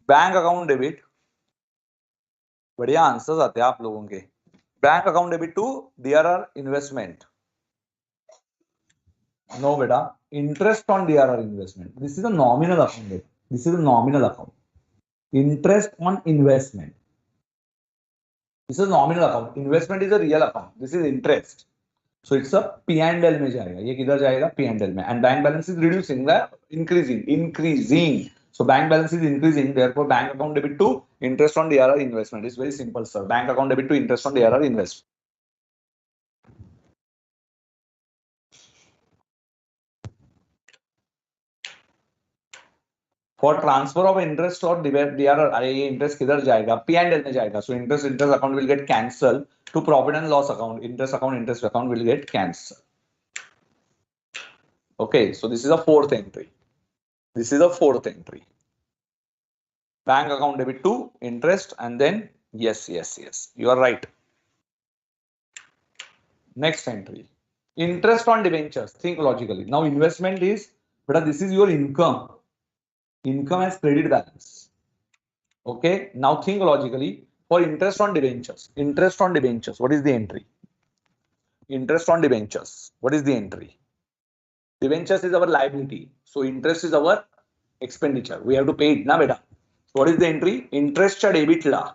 Bank account debit बढ़िया आंसर्स आते हैं आप लोगों के। Bank account debit to DRR investment, no बेटा, interest on DRR investment, this is a nominal account, this is a nominal account, interest on investment, this is nominal account, investment is a real account, this is interest, so it's a P and L में जाएगा, ये किधर जाएगा, P and L में, and bank balance is reducing, increasing, so bank balance is increasing, therefore bank account debit to interest on DRR investment is very simple, sir. Bank account debit to interest on DRR investment. For transfer of interest और DRR, अरे ये interest किधर जाएगा, P and L में जाएगा, so interest account will get cancel two profit and loss account, interest account will get cancel. Okay, so this is a fourth entry. This is a fourth entry. Bank account debit to interest, and then yes, you are right. Next entry, interest on debentures. Think logically. Now investment is, but this is your income. Income as credit balance. Okay, now think logically. For interest on debentures, what is the entry? Interest on debentures, what is the entry? Debentures is our liability, so interest is our expenditure, we have to pay it na beta. So what is the entry? Interest cha debit la,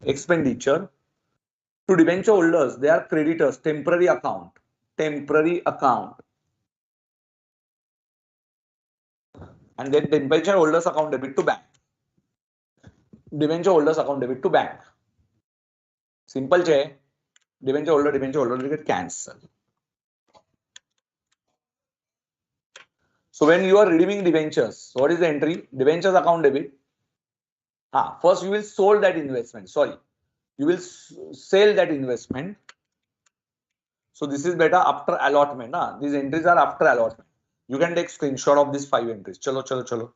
expenditure to debenture holders, they are creditors, temporary account, and then debenture holders account debit to bank, debenture holders account debit to bank, simple che, debenture holder will get cancelled. So when you are redeeming debentures, what is the entry? Debentures account debit. First you will sold that investment. Sorry, you will sell that investment. So this is better after allotment. These entries are after allotment. You can take screenshot of these 5 entries. Chalo.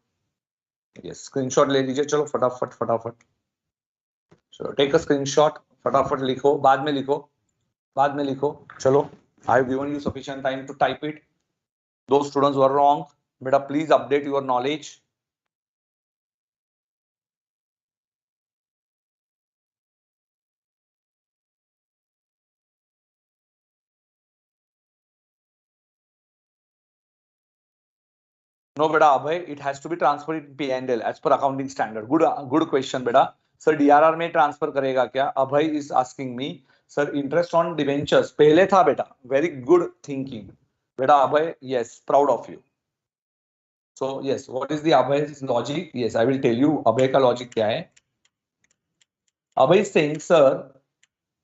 Yes, screenshot ले लीजिए. चलो फटाफट. चलो take a screenshot. फटाफट लिखो. बाद में लिखो. चलो. I have given you sufficient time to type it. Those students who are wrong, beta, please update your knowledge. No, beta, Abhay, it has to be transferred in P&L as per accounting standard. Good question, beta. Sir, DRR में transfer करेगा क्या? Abhay is asking me. Sir, interest on debentures पहले था बेटा. Very good thinking, beta. Abhay, yes, proud of you. So yes, what is the Abhay's logic? Yes, I will tell you. Abhay का logic क्या है? Abhay is saying, sir,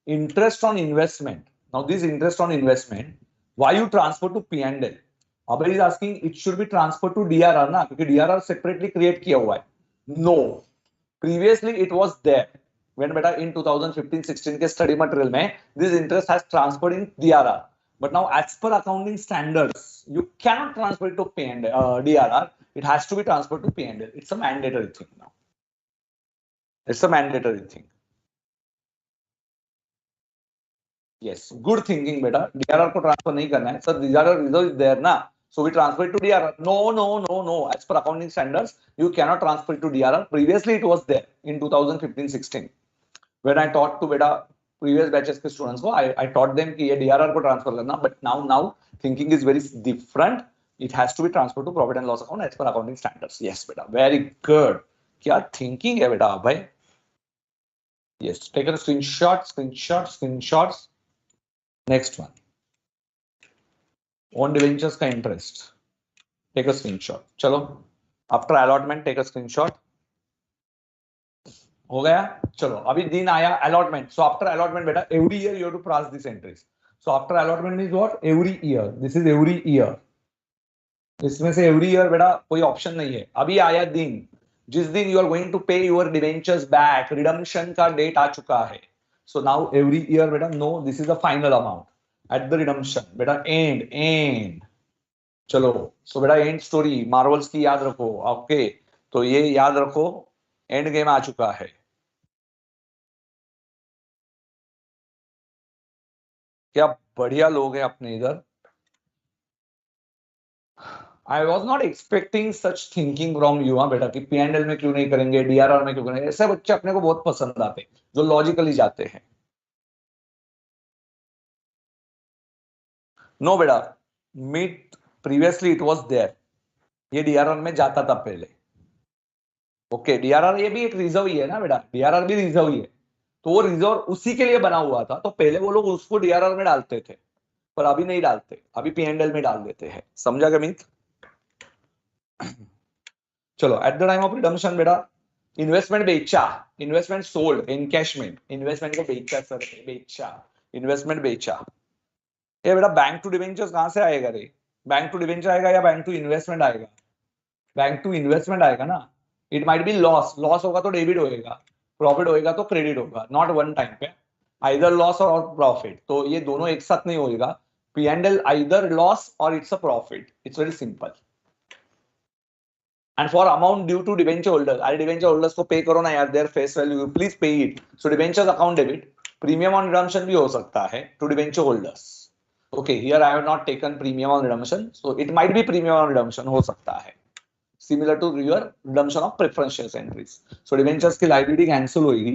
interest on investment. Now this interest on investment, why you transfer to P&L? Abhay is asking, it should be transferred to DRR ना, क्योंकि DRR separately create किया हुआ है. No, previously it was there. When beta in 2015-16 के study material में, this interest has transferred in DRR. But now as per accounting standards, you cannot transfer it to DRR. It has to be transferred to P&L. It's a mandatory thing now. It's a mandatory thing. Yes, good thinking, beta. DRR को transfer नहीं करना है. Sir, DRR reserve is there ना. So we transfer it to DRR. No. As per accounting standards, you cannot transfer it to DRR. Previously, it was there in 2015-16. When I taught to beta previous batches के students को, I taught them कि ये DRR को transfer करना. But now thinking is very different. It has to be transferred to profit and loss account as per accounting standards. Yes, beta. Very good. क्या thinking है बेटा भाई? Yes, take a screenshots. Next one. On debentures का interest. Take a screenshot. चलो. After allotment, take a screenshot. हो गया. चलो. अभी दिन आया allotment. So after allotment, बेटा, every year you have to pass these entries. So after allotment means what? Every year. This is every year. इसमें से every year बेटा कोई option नहीं है. अभी आया दिन. जिस दिन you are going to pay your debentures back, redemption का date आ चुका है. So now every year बेटा, no, this is the final amount. At the redemption, बेटा end. चलो, सो बेटा एंड स्टोरी मार्वल्स की याद रखो. ओके, तो ये याद रखो, एंड गेम आ चुका है. क्या बढ़िया लोग हैं अपने इधर. I was not expecting such thinking from you. हाँ बेटा, कि पीएनएल में क्यों नहीं करेंगे, डीआरआर में क्यों करेंगे, ऐसे बच्चे अपने को बहुत पसंद आते हैं जो लॉजिकली जाते हैं। नो बेटा, meet previously it was there, ये डीआरआर में जाता था पहले। ओके, डीआरआर ये भी एक रिजर्व ही है ना बेटा, डीआरआर भी रिजर्व ही है, तो वो रिजर्व उसी के लिए बना हुआ था, तो पहले वो लोग उसको डीआरआर में डालते थे, पर अभी नहीं डालते, अभी पीएनएल में डाल देते हैं। समझा क्या मीत? चलो, eight the time of redemption बेटा, इन्वेस्टमेंट बेचा, इन्वेस्टमेंट सोल्ड, एनकैशमेंट, इन्वेस्टमेंट को बेचा सर, बेचा, इन्वेस्टमेंट बेचा। ये बेटा बैंक टू डिवेंचर्स कहां से आएगा रे? बैंक टू डिवेंचर आएगा या बैंक टू इन्वेस्टमेंट आएगा? बैंक टू इन्वेस्टमेंट आएगा ना। It might be loss, loss होगा तो डेबिट होएगा, प्रॉफिट होएगा तो क्रेडिट होगा, नॉट वन टाइम पे, आइदर लॉस और प्रॉफिट, तो ये दोनों एक साथ नहीं होएगा। P&L आइदर लॉस और it's a profit, it's very simple. And for amount due to debenture holder, अरे डिवेंचर होल्डर्स को पे करो ना यार, their face value, please pay it, so debentures account debit. Premium on redemption भी हो सकता है to debenture holders. Okay, here I have not taken premium on redemption, so it might be premium on redemption हो सकता है, similar to your redemption of preferential entries. So debentures की liability cancel होगी,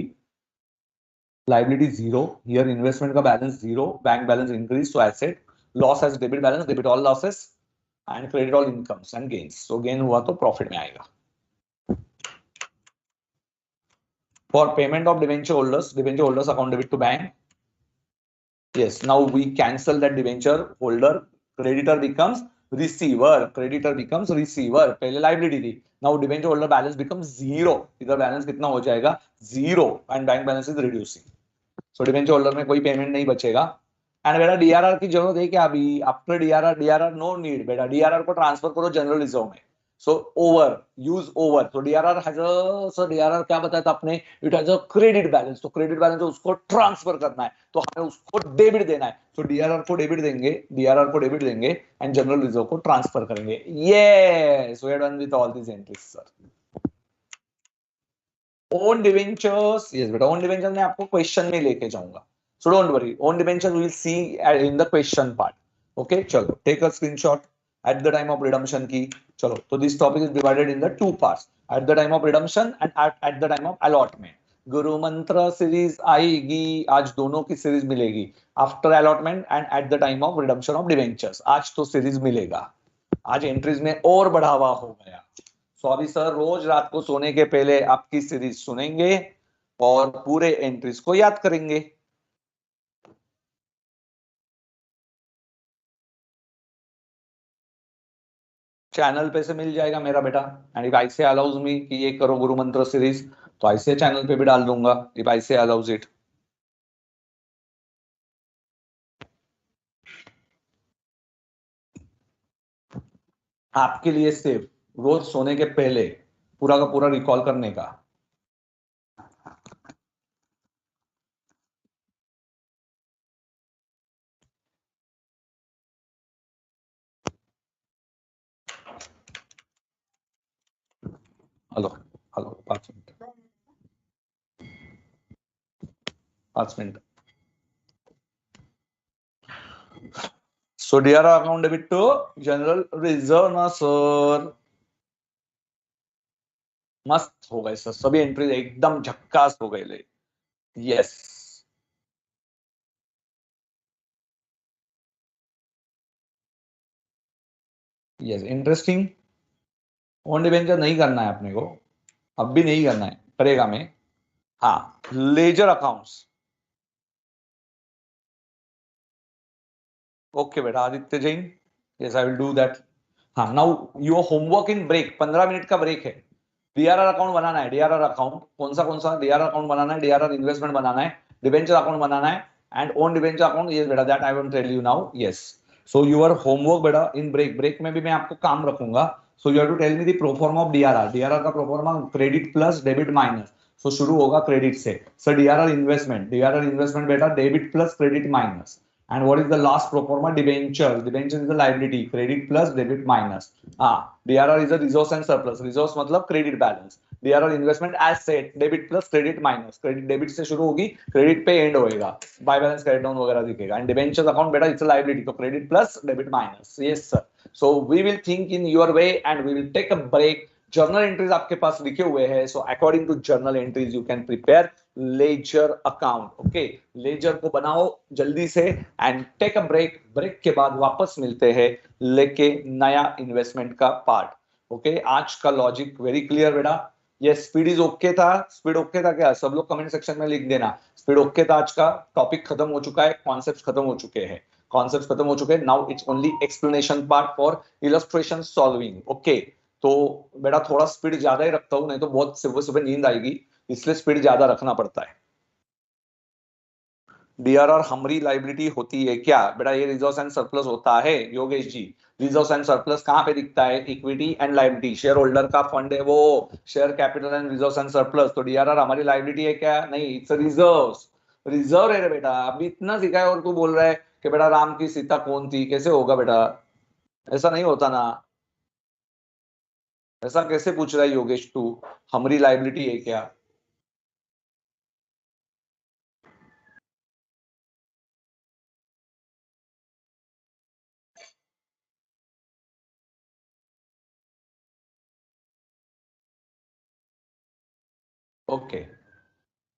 liability zero, here investment का balance zero, bank balance increase, so asset, loss as debit balance, debit all losses and credit all incomes and gains. So gain हुआ तो profit में आएगा. For payment of debenture holders account debit to bank. Yes, now we cancel that debenture holder, creditor becomes receiver, creditor becomes receiver, पहले liability थी, now debenture holder balance becomes zero, इधर balance कितना हो जाएगा? Zero, and bank balance is reducing, so debenture holder में कोई payment नहीं बचेगा। एंड बेटा डीआरआर की जरूरत है क्या अभी? आफ्टर डीआरआर नो नीड बेटा, डीआरआर को ट्रांसफर करो जनरल रिजर्व में, सो ओवर, यूज ओवर, तो DRR has a, sir DRR क्या बताया था आपने? It has a credit balance, तो क्रेडिट बैलेंस उसको ट्रांसफर करना है, तो हमें उसको डेबिट देना है, तो डीआरआर को डेबिट देंगे, डीआरआर को डेबिट देंगे एंड जनरल रिजर्व को ट्रांसफर करेंगे। Yes, we are done with all this entries sir. Own debentures, yes बेटा, ओन डिवेंचर मैं आपको क्वेश्चन में लेके जाऊंगा, so don't worry, own debenture we will see in the question part. Okay, chalo, take a screenshot at the time of redemption की। चलो, तो this topic is divided in the two parts, at the time of redemption and at the time of allotment। गुरु मंत्र series आएगी आज, दोनों की series मिलेगी, after allotment and eight the time of redemption of debentures, आज तो series मिलेगा, आज एंट्रीज में और बढ़ावा हो गया। सो अभी सर रोज रात को सोने के पहले आपकी सीरीज सुनेंगे और पूरे एंट्रीज को याद करेंगे। चैनल पे से मिल जाएगा मेरा बेटा, एंड इफ ऐसे अलाउज मी कि ये करो गुरु मंत्र सीरीज, तो ऐसे चैनल पे भी डाल दूंगा, इफ ऐसे अलाउज इट। आपके लिए सिर्फ रोज सोने के पहले पूरा का पूरा रिकॉल करने का। Hello hello, 5 minute, 5 minute. So DR account debit to general reserve ना सर, मस्त हो गए सर, सभी एंट्री एकदम झक्कास हो गए ले। Yes, yes, interesting. Own debenture नहीं करना है अपने को, अब भी नहीं करना है, करेगा मैं। हाँ, लेजर अकाउंट्स। ओके बेटा, Aditya Jain, yes I will do that. हाँ, now your homework in break, 15 minute का ब्रेक है। डीआरआर अकाउंट बनाना है, डीआरआर अकाउंट कौन सा डीआरआर अकाउंट बनाना है, डीआरआर इन्वेस्टमेंट बनाना है, डिवेंचर अकाउंट बनाना है and own debenture account. Yes बेटा, that I will tell you now. Yes, so your homework बेटा इन ब्रेक, ब्रेक में भी मैं आपको काम रखूंगा। So you have to tell me the proforma of DRR, DRR का proforma credit plus debit minus. So शुरू होगा क्रेडिट से, sir DRR investment, DRR investment बेटा debit plus credit minus. And what is the last pro forma? Debenture. Debenture is the liability. Credit plus debit minus. DRR is a resource and surplus. Resource मतलब credit balance. DRR investment asset, debit plus credit minus, credit debit से शुरू होगी, credit पे and होएगा, bye balance credit down वगैरह दिखेगा। And debentures account बेटा it's liability, तो credit plus debit minus. Yes sir, so we will think in your way and we will take a break. Journal entries आपके पास लिखे हुए हैं, so according to journal entries you can prepare ledger account. Okay, ledger को बनाओ जल्दी से and take a break. Break के बाद वापस मिलते हैं लेके नया इन्वेस्टमेंट का पार्ट। ओके, आज का लॉजिक वेरी क्लियर बेटा। ये स्पीड इज ओके था, स्पीड ओके था क्या? सब लोग कमेंट सेक्शन में लिख देना स्पीड ओके था। आज का टॉपिक खत्म हो चुका है, कॉन्सेप्ट खत्म हो चुके हैं, कॉन्सेप्ट खत्म हो चुके हैं। Now it's only explanation part for illustration solving. Okay, तो बेटा थोड़ा स्पीड ज्यादा ही रखता हूँ, नहीं तो बहुत सुबह सुबह नींद आएगी, इसलिए स्पीड ज्यादा रखना पड़ता है। डीआरआर हमारी लाइबिलिटी होती है क्या बेटा? ये रिजर्व एंड सरप्लस होता है Yogesh ji. Reserve and surplus कहाँ पे दिखता है? Equity and liability, share holder का फंड है वो, share capital and reserve and surplus. तो डीआरआर हमारी लाइबिलिटी है क्या? नहीं, इट्स रिजर्व। रिजर्व है रे बेटा। अभी इतना सिखा है और तू बोल रहा है कि बेटा राम की सीता कौन थी? कैसे होगा बेटा, ऐसा नहीं होता ना। ऐसा कैसे पूछ रहा है योगेश तू? हमारी लाइबिलिटी है क्या? ओके,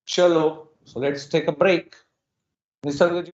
चलो, so let's take a break. Nisarg ji.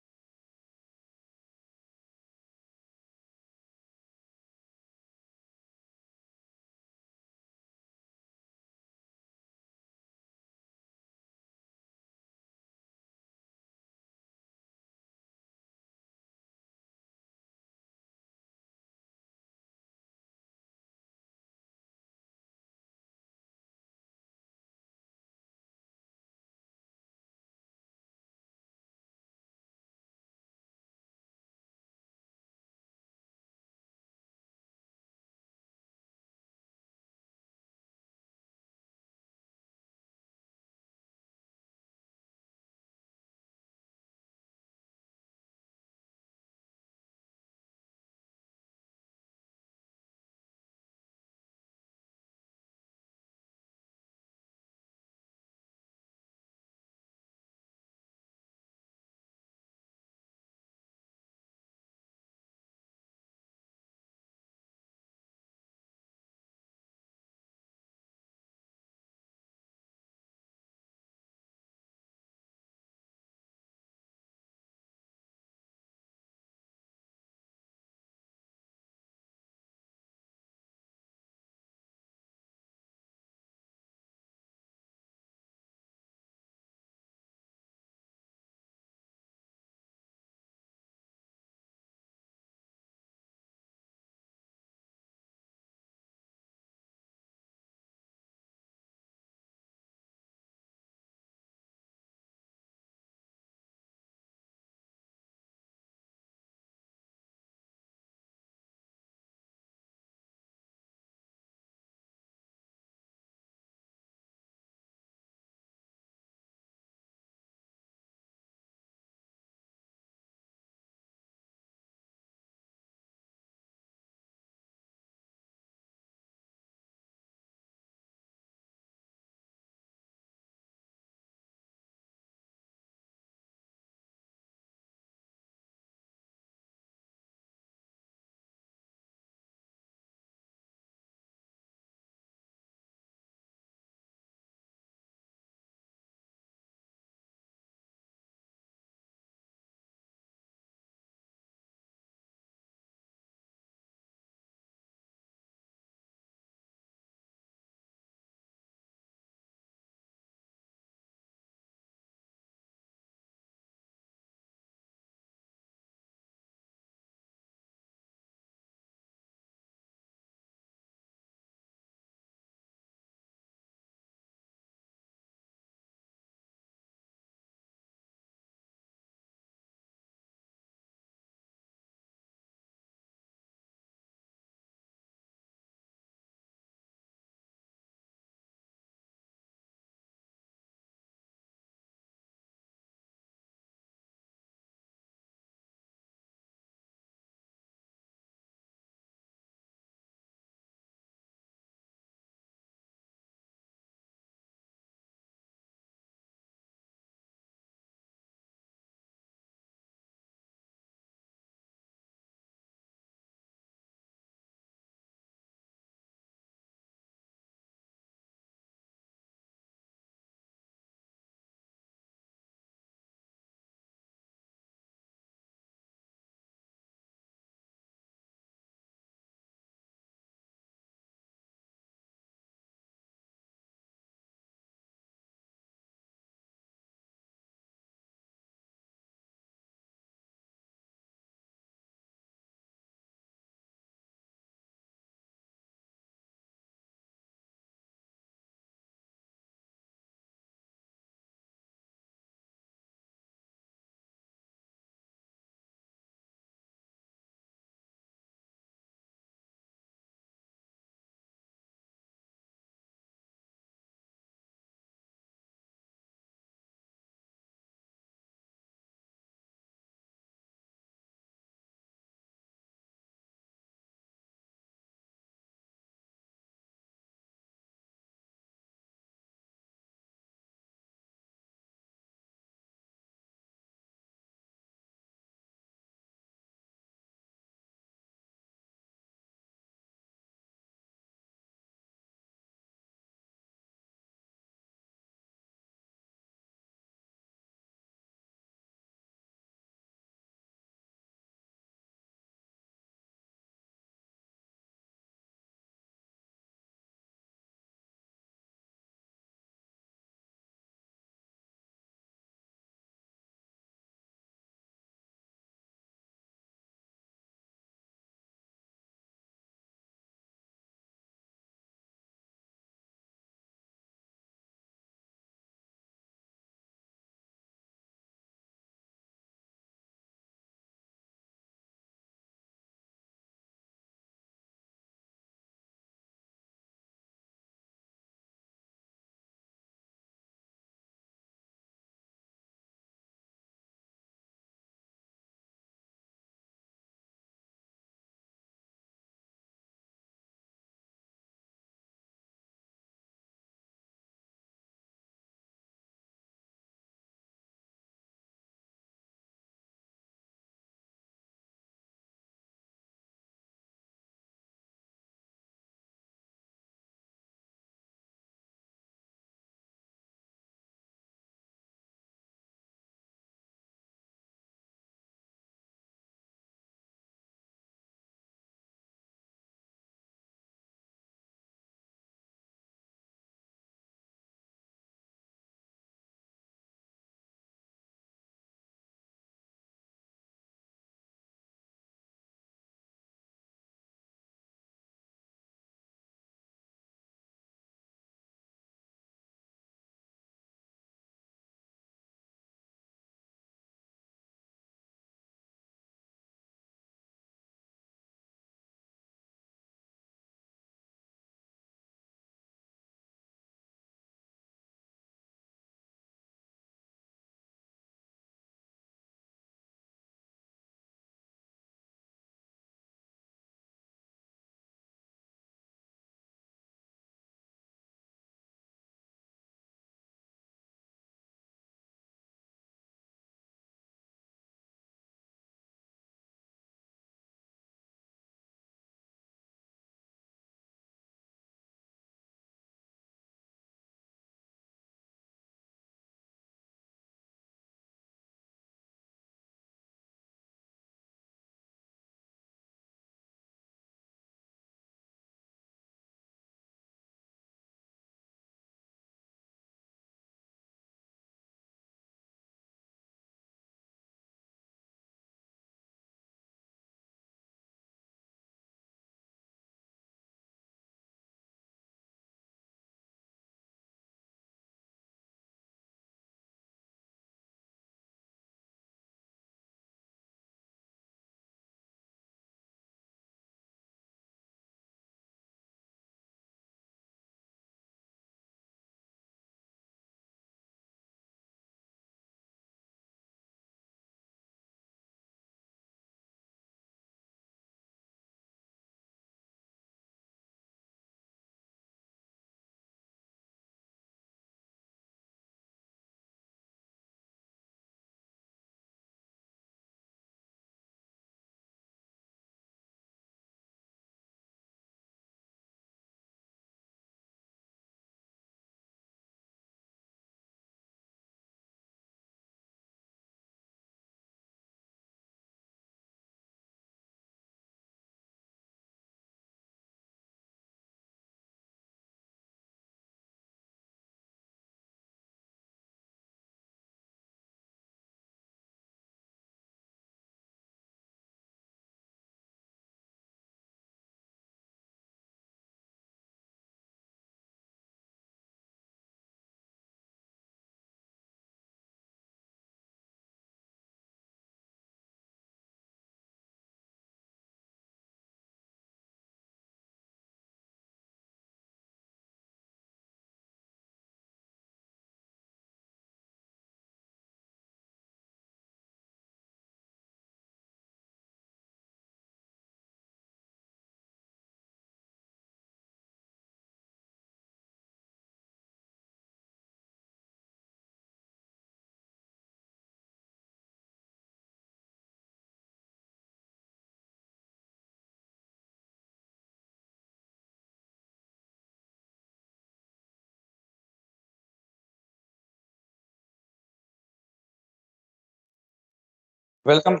Welcome,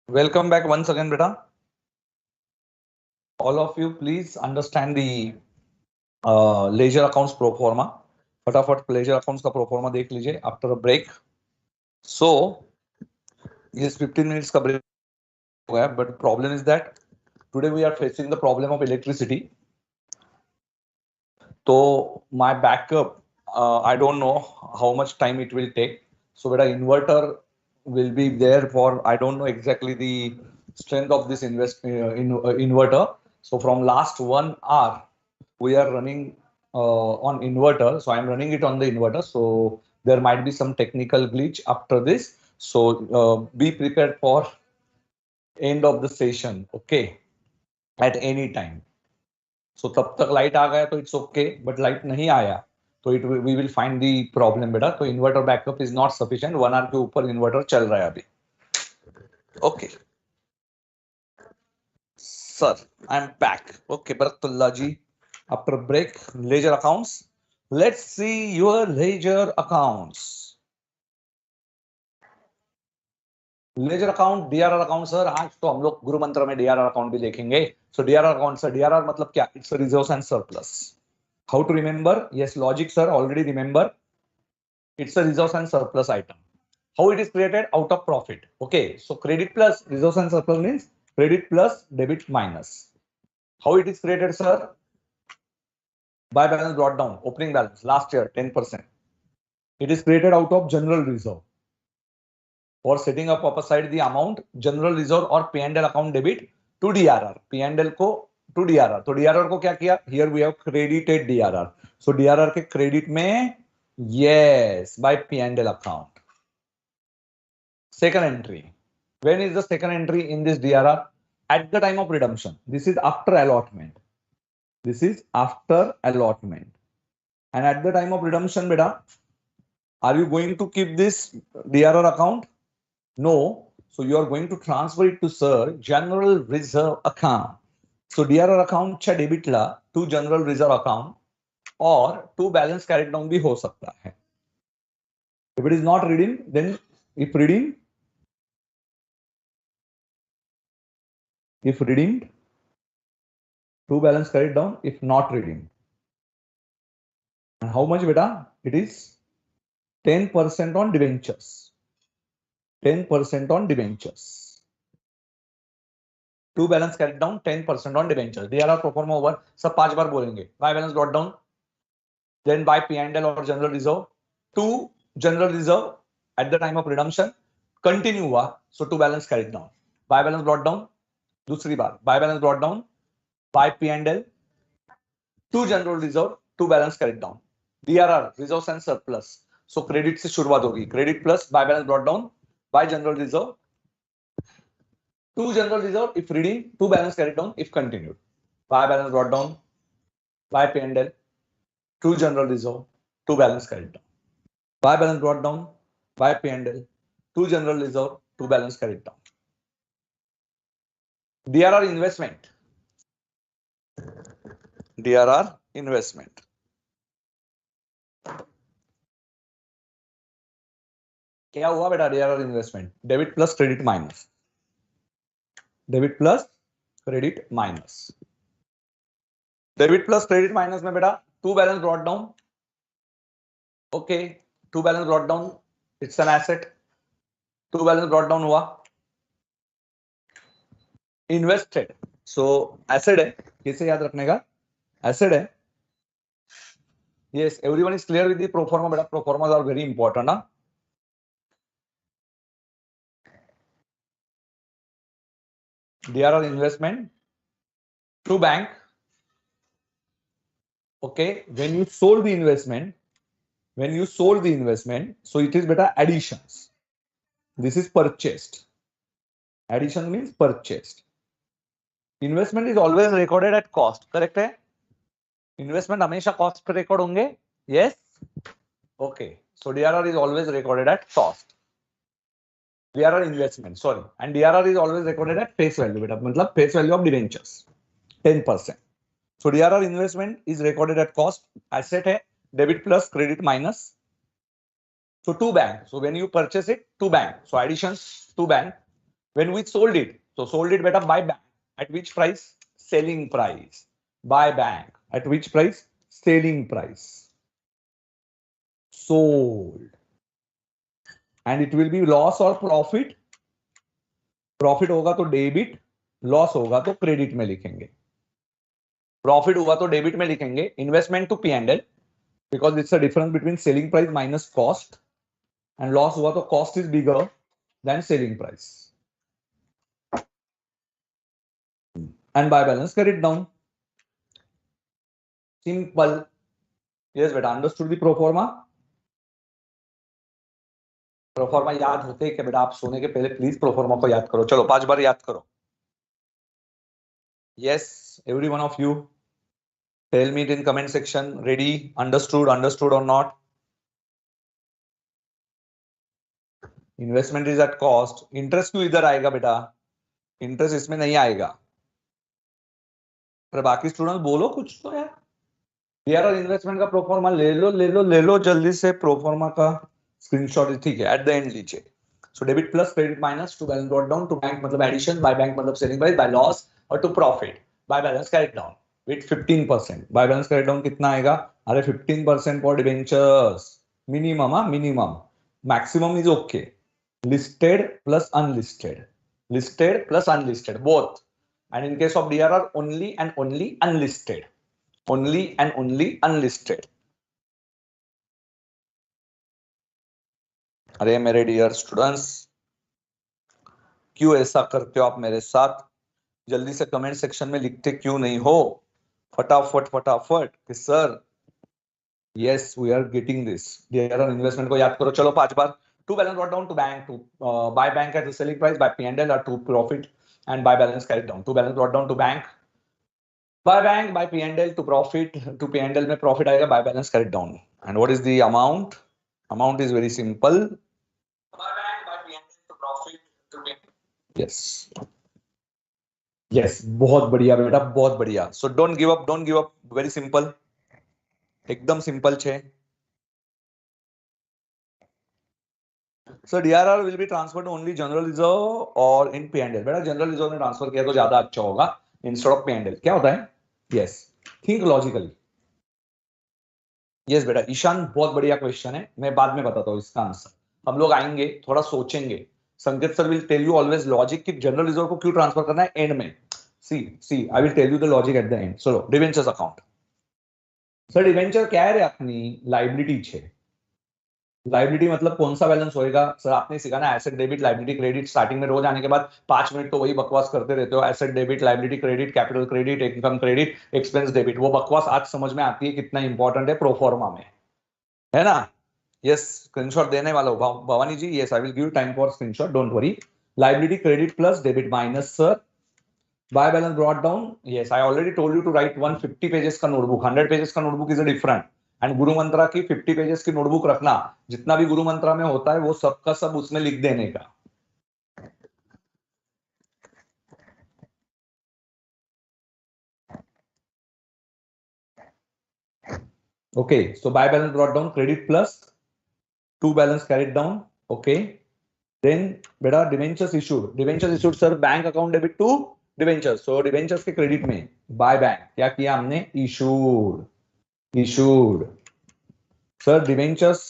welcome back once again, beta. All of you, please understand the ledger accounts pro फॉर्मा. फटाफट लेजर अकाउंट्स का प्रो फॉर्मा देख लीजिए आफ्टर अ ब्रेक. सो ये 15 मिनट्स का ब्रेक हो गया, but problem is that today we are facing the problem of electricity. तो my backup, I don't know how much time it will take. So बेटा inverter will be there for, I don't know exactly the strength of this inverter. So from last 1 hour we are running on inverter. So I'm running it on the inverter. So there might be some technical glitch after this. So be prepared for end of the session, okay, at any time. So तब तक light आ गया तो it's okay, but light नहीं आया तो it we will find the problem बेटा. तो inverter backup is not sufficient. 1 hour के ऊपर इन्वर्टर चल रहा है अभी. Okay sir, I am back. Okay Barkatullah ji, after break ledger accounts. Let's see your ledger accounts. Ledger account, DRR account sir. आज तो हम लोग गुरु मंत्र में डीआरआर अकाउंट भी देखेंगे. सो डीआरआर अकाउंट सर, डीआरआर मतलब क्या? It's reserves and surplus. How to remember? Yes, logic sir, already remember. It's a reserves and surplus item. How it is created? Out of profit. Okay, so credit plus reserves and surplus means credit plus debit minus. How it is created, sir? By balance brought down, opening balance last year 10%. It is created out of general reserve. For setting up aside the amount, general reserve or P&L account debit to DRR. P&L को to DRR. तो DRR को क्या किया? Here we have credited DRR. So DRR के credit में, yes, by P&L account. Second entry. When is the second entry in this DRR? At the time of redemption. This is after allotment. This is after allotment. And at the time of redemption, beta, are you going to keep this DRR account? No. So you are going to transfer it to sir general reserve account. So DRR account च्या debit La to general reserve account or to balance carried down भी हो सकता है. If it is not redeemed, then if redeemed, to balance carried down. If not redeemed, and how much beta? It is 10% on debentures. 10% on debentures. To balance carried down 10% on debentures. DRR pro forma over. सब 5 बार बोलेंगे. By balance brought down, then by P&L or general reserve to general reserve at the time of redemption. Continue हुआ. So to balance carried down. By balance brought down. दूसरी बार. By balance brought down. By P&L to general reserve to balance carried down. DRR reserves and surplus. So credit से शुरुआत होगी. Credit plus by balance brought down by general reserve to general reserve if redeemed, to balance carried down if continued. By balance brought down by P&L to general reserve to balance carried down. By balance brought down by P&L to general reserve to balance carried down. DRR investment. DRR investment. क्या हुआ बेटा? DRR investment. Debit plus credit minus. Debit plus credit minus. Debit plus credit minus में बेटा to balance brought down. Okay, to balance brought down. It's an asset. To balance brought down हुआ. Invested. So asset है. किसे याद रखने का? Asset है. Yes, everyone is clear with the pro forma बेटा. Pro formas are very important ना. DRR investment to bank. Okay, when you sold the investment, so it is better additions. This is purchased. Addition means purchased. Investment is always recorded at cost, correct है? Investment हमेशा cost पे record होंगे? Yes. Okay, so DRR is always recorded at cost. DRR investment, sorry, and DRR is always recorded at face value. बेटा मतलब face value of debentures, 10%. So DRR investment is recorded at cost. Asset है, debit plus credit minus. So to bank. So when you purchase it, to bank. So additions to bank. When we sold it, so sold it better by bank. At which price? Selling price. By bank. At which price? Selling price. Sold. And it will be loss or profit. Profit होगा तो debit, loss होगा तो credit में लिखेंगे. Profit हुआ तो debit में लिखेंगे. Investment to P and L because it's a difference between selling price minus cost. And loss हुआ तो cost is bigger than selling price. And by balance credit down. Simple. Yes बेटा, understood the proforma. Proforma याद होते हैं क्या बेटा? आप सोने के पहले प्लीज प्रोफॉर्मा को याद करो. चलो 5 बार याद करो. Yes, every one of you tell me in comment section. Ready? Understood? Understood और not? Investment is at cost. Interest क्यों इधर आएगा बेटा? इंटरेस्ट इसमें नहीं आएगा. पर बाकी स्टूडेंट बोलो कुछ तो यार. यार इन्वेस्टमेंट का प्रोफॉर्मा ले लो ले लो ले लो जल्दी से. प्रोफॉर्मा का स्क्रीनशॉट ठीक है, एट द एंड लीजिए. So debit plus credit minus, to balance brought down, to bank मतलब एडिशन, बाय बैंक मतलब सेलिंग प्राइस, बाय लॉस और to profit, by balance carried down with 15%. By balance carried down कितना आएगा? अरे 15% for debentures. Minimum. Minimum. Maximum is okay. listed plus unlisted, listed plus unlisted both, and in case of DRR only and only unlisted, only and only unlisted. अरे मेरे dear students, क्यों ऐसा करते हो आप मेरे साथ? जल्दी से कमेंट सेक्शन में लिखते क्यों नहीं हो? फटाफट फटाफट कि sir yes we are getting this. DRR investment को याद करो. चलो 5 बार. To balance brought down to bank, to buy bank at the selling price, by P&L or to profit, and buy balance carried down. To balance brought down to bank, by bank, by P&L to profit, to P&L में profit आएगा, by balance carried down. And what is the amount? Amount is very simple. By bank, by P&L to profit, to P&L. Yes. Yes, बहुत बढ़िया बेटा, बहुत बढ़िया. So don't give up, don't give up. Very simple. एकदम simple छे. So DRR will be transferred to only general reserve or in P&L. बेटा general reserve में transfer किया तो ज्यादा अच्छा होगा इंस्टेड ऑफ P&L. क्या होता है? Yes, think logically. यस बेटा, ईशान बहुत बढ़िया क्वेश्चन है. मैं बाद में बताता हूँ इसका आंसर. हम लोग आएंगे, थोड़ा सोचेंगे. Sanket sir will tell you always logic कि जनरल रिजर्व को क्यों ट्रांसफर करना है एंड में. See I will tell you the logic at the end. चलो डिवेंचर्स अकाउंट. सर डिवेंचर क्या है रे? अपनी लाइबिलिटी छे. लाइबिलिटी मतलब कौन सा बैलेंस होएगा? सर आपने सीखा ना, asset debit liability credit. Starting में रोज आने के बाद 5 मिनट तो वही बकवास करते रहते हो. Asset debit liability credit, capital credit, income credit, expense debit. वो बकवास आज समझ में आती है कितना इंपॉर्टेंट है प्रोफॉर्मा में, है ना? यस, स्क्रीनशॉट देने वाला हूं Bhavani ji. Yes, I will give time for screenshot, don't worry. Liability credit plus debit minus sir by balance brought down. Yes, I already told you to write 150 pages का notebook. 100 pages का notebook is a different. And Guru Mantra की 50 pages की notebook रखना. जितना भी गुरु मंत्रा में होता है वो सबका सब उसमें लिख देने का. Okay, so by balance brought down credit plus to balance carried down. Okay, then बेटा debentures issued. Debentures issued sir bank account debit to debentures. So debentures के क्रेडिट में बाय बैंक क्या किया हमने? Issued. Issued sir debentures.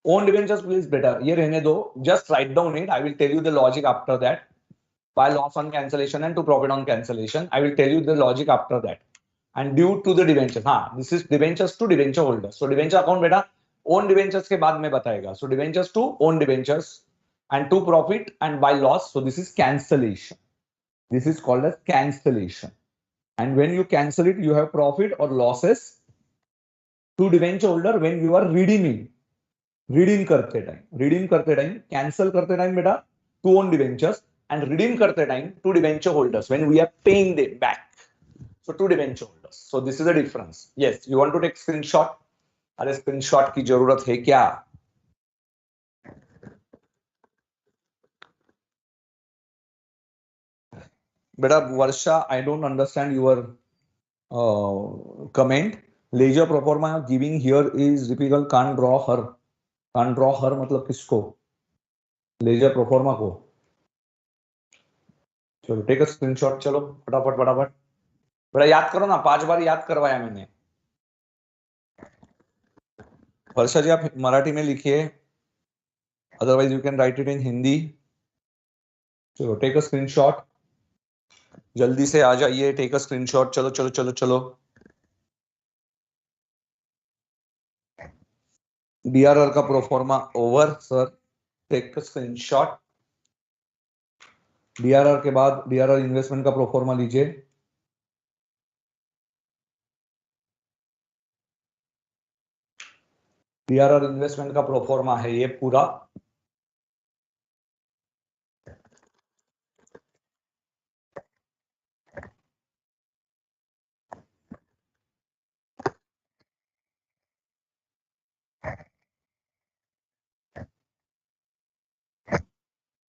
Own debentures please बेटा ये रहने दो. Just write down it. I will tell you the logic after that. By loss on cancellation and to profit on cancellation. I will tell you the logic after that. And due to the debentures. हाँ, this is debentures to debenture holder. So debenture account बेटा own debentures के बाद में बताएगा. So debentures to own debentures and to profit and by loss. So this is cancellation. This is called as cancellation. And when you cancel it, you have profit or losses to debenture holder when you are redeeming. Redeem करते time cancel करते time बेटा to own debentures and redeem करते time to debenture holders when we are paying them back. So to debenture holders. So this is the difference. Yes, you want to take screenshot? अरे screenshot की जरूरत है क्या? बेटा वर्षा, I don't understand your comment. Ledger proforma giving here is difficult, can't draw her. Can't draw हर मतलब किसको? Laser proforma को। चलो टेक अ स्क्रीनशॉट, चलो फटाफट फटाफट। बड़ा याद करो ना, 5 बार याद करवाया मैंने। वर्षा जी आप मराठी में लिखिए, otherwise you can write it in Hindi. चलो टेक अ स्क्रीनशॉट, जल्दी से आ जाइए, टेक अ स्क्रीनशॉट, चलो चलो चलो चलो। डीआरआर का proforma over sir, take a screenshot. DRR के बाद डीआरआर इन्वेस्टमेंट का प्रोफॉर्मा लीजिए। डीआरआर इन्वेस्टमेंट का प्रोफॉर्मा है ये पूरा।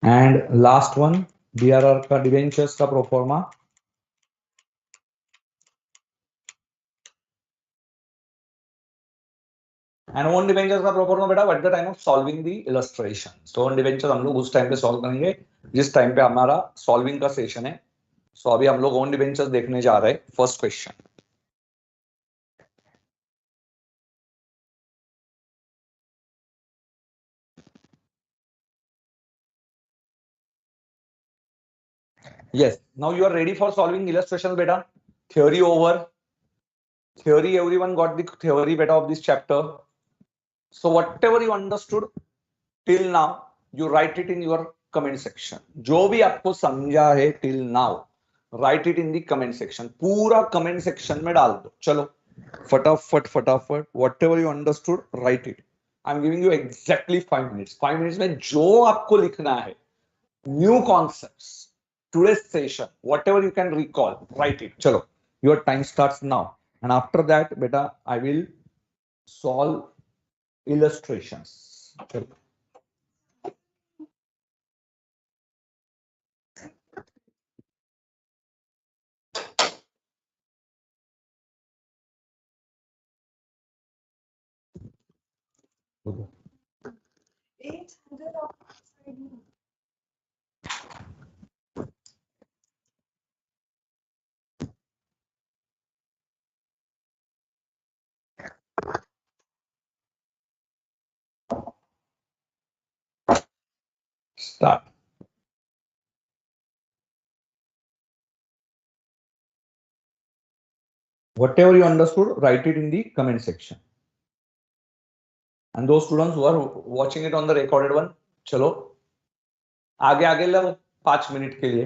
एंड लास्ट वन डीआरआर का डिवेंचर्स का प्रोफॉर्मा। एंड ओन डिवेंचर्स का प्रोफॉर्मा बेटा at the time of solving the illustration. So own debentures हम लोग उस टाइम पे सॉल्व करेंगे जिस टाइम पे हमारा सॉल्विंग का सेशन है। सो अभी हम लोग ओन डिवेंचर्स देखने जा रहे हैं। First question, yes, now you are ready for solving illustrations beta. Theory over. Theory, everyone got the theory beta of this chapter. So whatever you understood till now, you write it in your comment section. जो भी आपको समझा है till now, write it in the comment section. पूरा comment section में डाल दो। चलो फटाफट फटाफट, whatever you understood, write it. I'm giving you exactly 5 minutes. 5 minutes में जो आपको लिखना है, new concepts, today's session, whatever you can recall, write it. Chalo, your time starts now. And after that, beta, I will solve illustrations. Chalo. Start. Whatever you understood, write it in the comment section. And those students who are watching it on the recorded one, चलो आगे आगे लो 5 minute के लिए,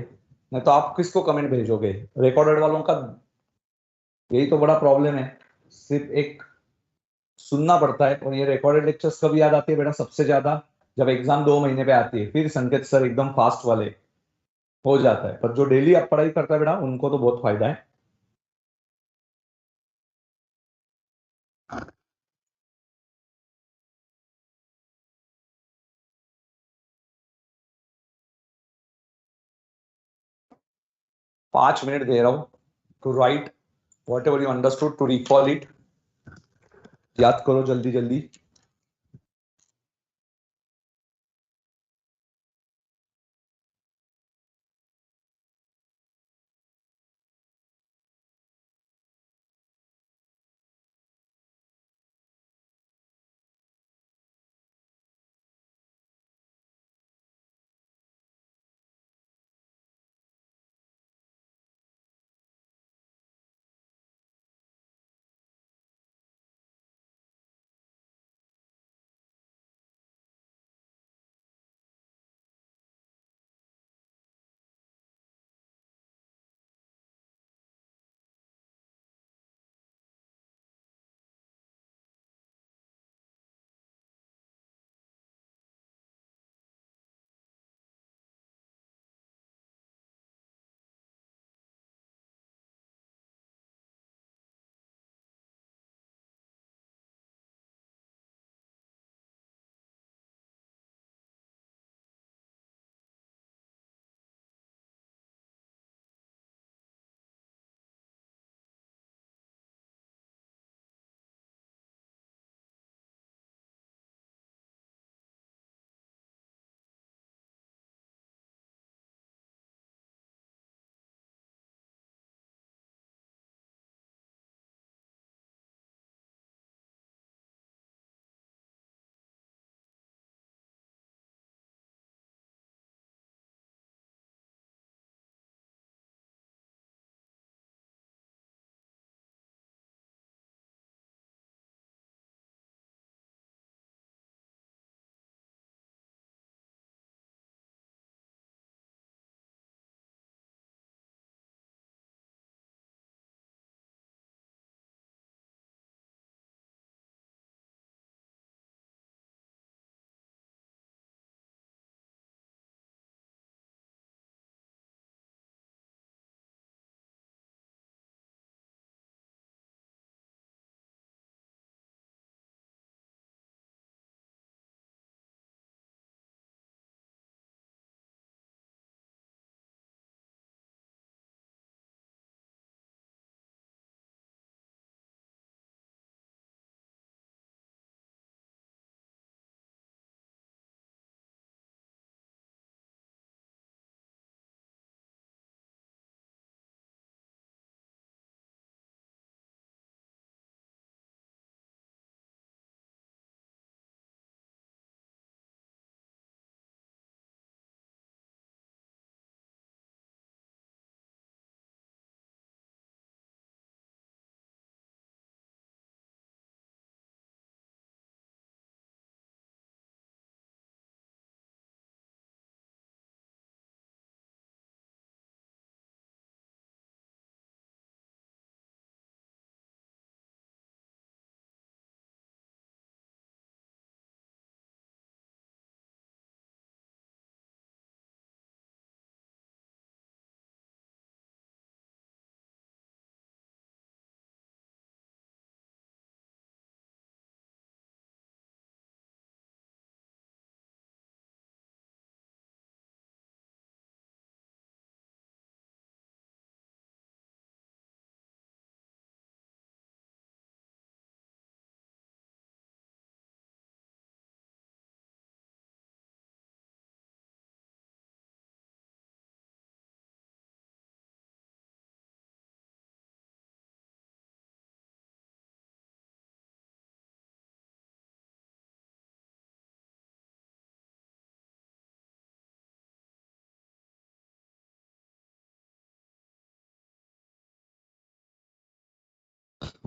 नहीं तो आप किसको comment भेजोगे? रिकॉर्डेड वालों का यही तो बड़ा प्रॉब्लम है, सिर्फ एक सुनना पड़ता है। और ये रिकॉर्डेड लेक्चर्स कब याद आती है बेटा? सबसे ज्यादा जब एग्जाम 2 महीने पे आती है, फिर संकेत सर एकदम फास्ट वाले हो जाता है। पर जो डेली आप पढ़ाई करता है बेटा, उनको तो बहुत फायदा है। पांच मिनट दे रहा हूं to write whatever you understood, to recall it. याद करो जल्दी जल्दी।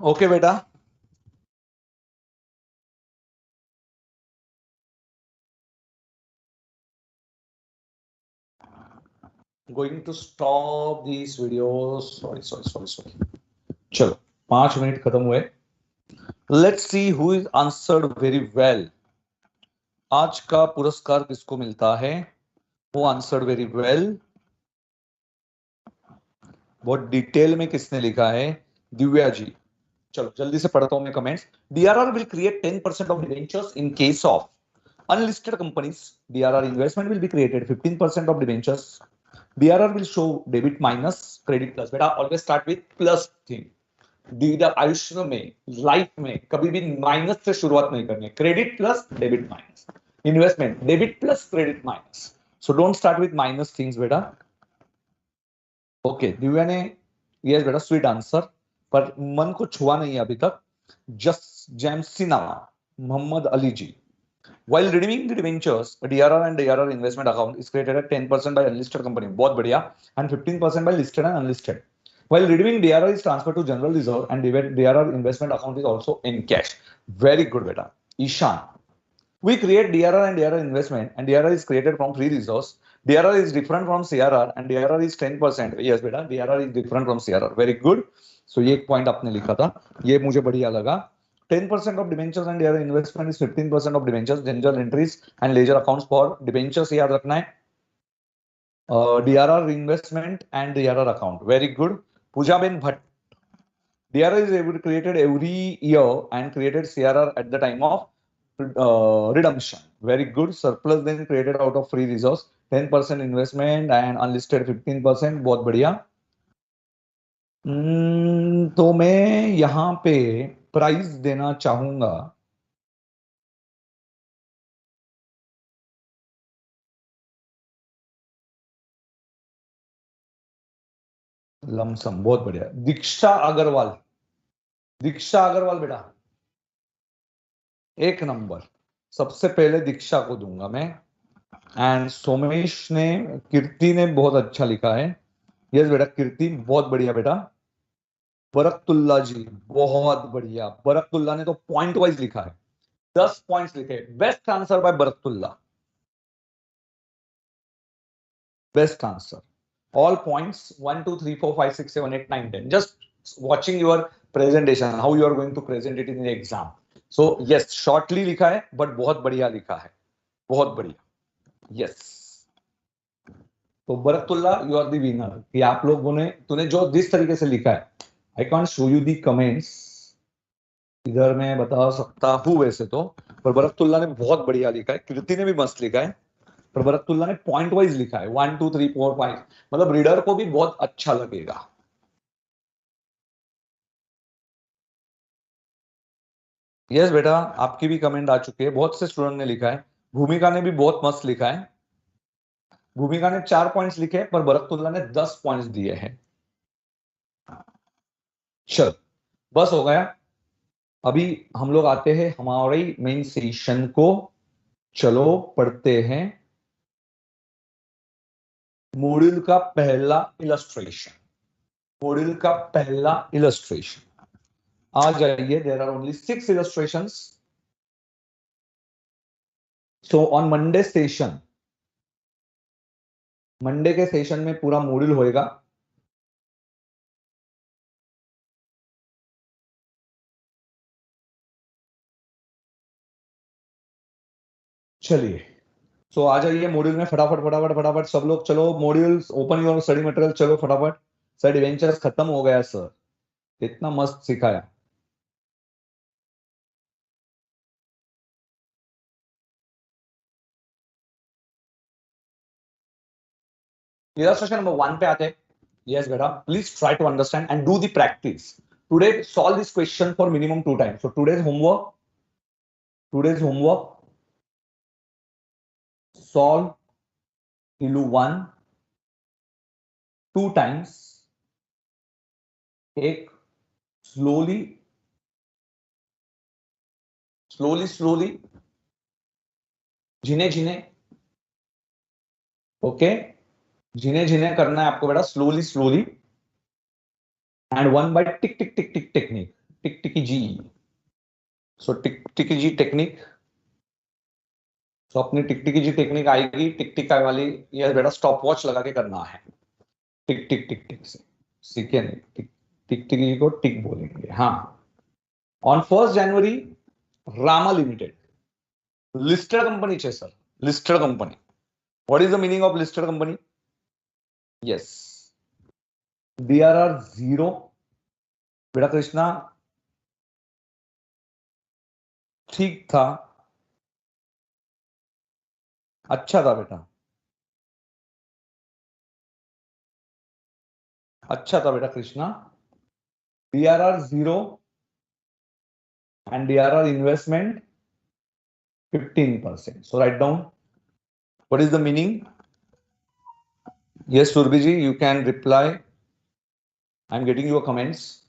ओके बेटा, going to stop this video, sorry. चलो 5 मिनट खत्म हुए। Let's see who is answered very well. आज का पुरस्कार किसको मिलता है? वो आंसर्ड वेरी वेल। बहुत डिटेल में किसने लिखा है? दिव्या जी। चलो जल्दी से पढ़ता हूं मैं comments. DRR will create 10% of debentures in case of unlisted companies. DRR investment will be created 15% of debentures. DRR will show debit minus credit plus. बेटा always start with plus thing. दीदा आयुष्य में, लाइफ में कभी भी minus से शुरुआत नहीं करनी है। Credit plus debit minus, investment debit plus credit minus. So don't start with minus things बेटा। ओके दिव्या ने यस बेटा स्वीट आंसर, पर मन को छुआ नहीं अभी तक। जस्ट जैमसिना Mohammad Ali ji. While redeeming the debentures, a DRR and DRR investment account is created at 10% by unlisted company. बहुत बढ़िया, and 15% by listed and unlisted. While redeeming, DRR is transferred to general reserve and DRR investment account is also in cash. Very good, beta. Ishan. We create DRR and DRR investment, and DRR is created from free resource. DRR is different from CRR, and DRR is 10%. Yes, beta. DRR is different from CRR. Very good. So ये एक point आपने लिखा था, ये मुझे बढ़िया लगा। 10% of debentures and DRR investment is 15% of debentures, general entries and ledger accounts for debentures याद रखना है। DRR investment and DRR account. Very good. Pooja Ben Bhatt. DRR is created every year and created CRR at the time of redemption. Very good. Surplus then created out of free resource. 10% investment and unlisted 15%. बहुत बढ़िया। तो मैं यहाँ पे price देना चाहूंगा lump sum. बहुत बढ़िया। दीक्षा अग्रवाल, दीक्षा अग्रवाल बेटा एक नंबर। सबसे पहले दीक्षा को दूंगा मैं। एंड सोमेश ने, कीर्ति ने बहुत अच्छा लिखा है। यस बेटा कीर्ति बहुत बढ़िया बेटा। बरकतुल्ला जी बहुत बढ़िया। बरकतुल्ला ने तो पॉइंट वाइज लिखा है, 10 पॉइंट्स लिखे। Best answer by Barkatullah, best answer. All points 1, 2, 3, 4, 5, 6, 7, 8, 9, 10. Just watching your presentation, how you are going to present it in the exam. So yes, shortly लिखा है, but बहुत बढ़िया लिखा है, बहुत बढ़िया। Yes. तो Barkatullah you are the winner. कि आप लोगों ने, तूने जो जिस तरीके से लिखा है, I can't show you the comments, इधर मैं बता सकता हूँ वैसे तो, पर बरकतुल्ला ने बहुत बढ़िया लिखा है। कीर्ति ने भी मस्त लिखा है, पर बरकतुल्ला ने पॉइंट वाइज लिखा है 1, 2, 3, 4, 5। मतलब रीडर को भी बहुत अच्छा लगेगा। यस बेटा आपकी भी कमेंट आ चुकी है, बहुत से स्टूडेंट ने लिखा है। भूमिका ने भी बहुत मस्त लिखा है। भूमिका ने 4 पॉइंट्स लिखे, पर बरकतुल्ला ने 10 पॉइंट्स दिए हैं। चल बस हो गया। अभी हम लोग आते हैं हमारे मेन सेशन को। चलो पढ़ते हैं मॉड्यूल का पहला इलस्ट्रेशन। मॉड्यूल का पहला इलस्ट्रेशन आ जाइए। There are only 6 illustrations. So on Monday session, Monday के सेशन में पूरा मॉड्यूल होएगा। चलिए सो आ जाइए मॉड्यूल में फटाफट फटाफट फटाफट सब लोग। चलो modules open your study material. चलो फटाफट। सर एडवेंचर्स खत्म हो गया सर, इतना मस्त सिखाया। इलस्ट्रेशन नंबर 1 पे आते हैं। यस बेटा please try to understand and do the practice. Today solve this question for minimum 2 times. So today's homework solve इलू 1 2 टाइम्स। एक स्लोली स्लोली स्लोली, झिने झिने। ओके झिने झिने करना है आपको बेटा, slowly slowly. And 1 by tick tick tick tick technique. Tick जी. So टिक जी टेक्निक. तो अपनी टिक जी टेक्निक आएगी. टिक वाली ये बेटा स्टॉप वॉच लगा के करना है. टिक से सीखे नहीं. टिक जी को टिक बोलेंगे. हाँ. On 1st January Rama limited listed company है sir. Listed company. What is the meaning of listed company? Yes. DRR 0. बेटा कृष्णा ठीक था. अच्छा था बेटा. अच्छा था बेटा Krishna. DRR 0 and DRR investment 15%. So write down. What is the meaning? Yes, Surbiji, you can reply. I'm getting your comments.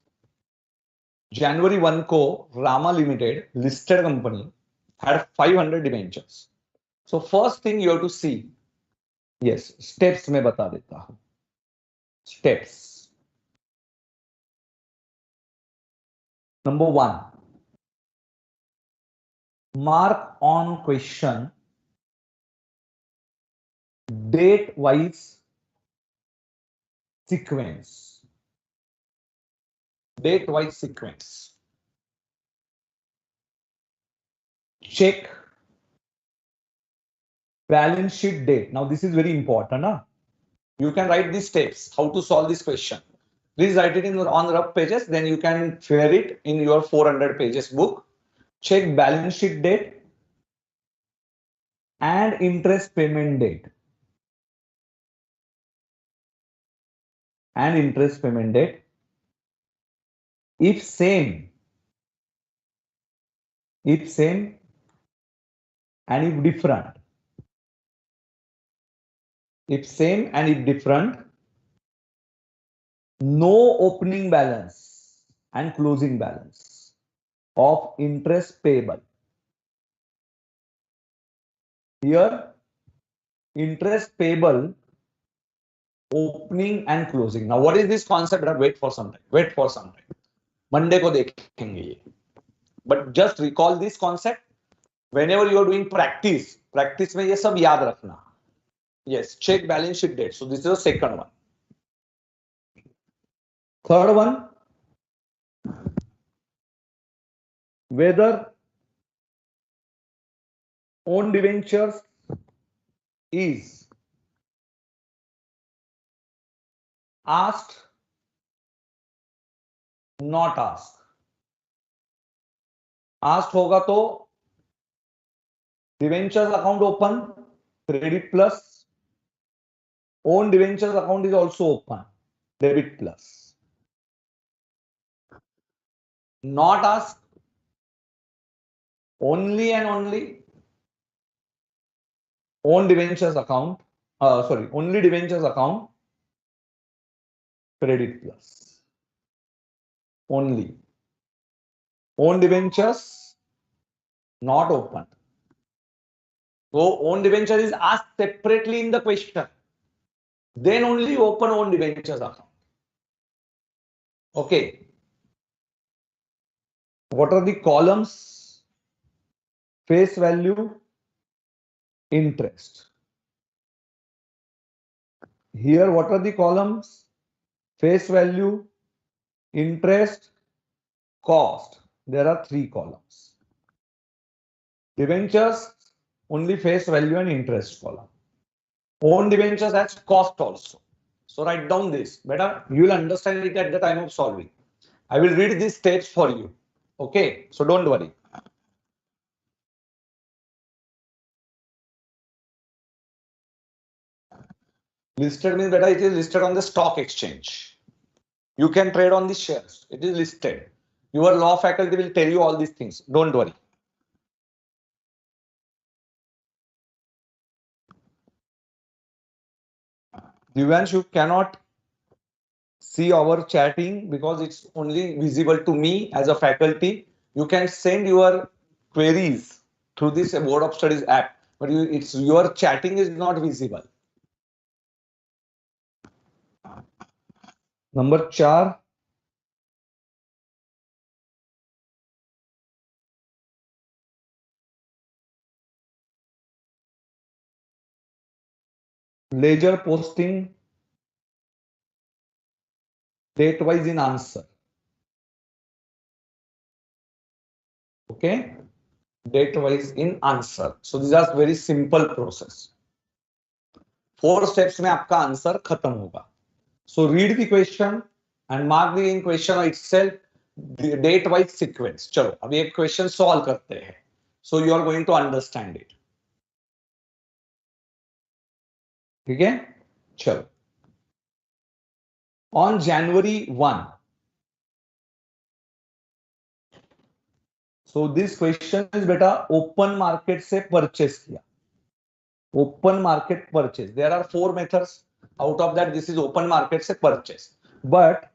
January 1 को Rama Limited listed company had 500 debentures. So first thing you have to see. Yes, steps में बता देता हूं. Steps. Number 1. Mark on question date wise sequence. Date wise sequence. Check balance sheet date. Now this is very important. Huh? You can write these steps how to solve this question. Please write it in on rough pages. Then you can share it in your 400 pages book. Check balance sheet date and interest payment date. And interest payment date. If same and if different. If same and if different, no opening balance and closing balance of interest payable. Here, interest payable, opening and closing. Now, what is this concept? Wait for some time. Wait for some time. Monday को देखेंगे ये. But just recall this concept. Whenever you are doing practice में ये सब याद रखना. Yes, check balance sheet date. So this is the second one. Third one, whether own debentures is asked, not asked. Asked होगा तो debentures account open, credit plus. Own debentures account is also open, debit plus. Not asked, only and only own debentures account, only debentures account, credit plus. Only. Own debentures not open. So own debenture is asked separately in the question. Then only open own debentures account. Okay. What are the columns? Face value, interest. Here, what are the columns? Face value, interest, cost. There are 3 columns. Debentures, only face value and interest column. Own debentures has cost also. So write down this. Better, you will understand it at the time of solving. I will read these steps for you. Okay, so don't worry. Listed means better, it is listed on the stock exchange. You can trade on the shares. It is listed. Your law faculty will tell you all these things. Don't worry. Divyansh, you cannot see our chatting because it's only visible to me as a faculty. You can send your queries through this Board of Studies app, but your chatting is not visible. Number 4, ledger posting date wise in answer. Okay, date wise in answer. So these are very simple process. 4 steps में आपका answer खत्म होगा. So read the question and mark the in question itself date wise sequence. चलो अभी एक question solve करते हैं. So you are going to understand it. ठीक है, चलो. On January 1. So this question is बेटा open market से purchase किया. Open market purchase. There are 4 methods. Out of that, this is open market से purchase. But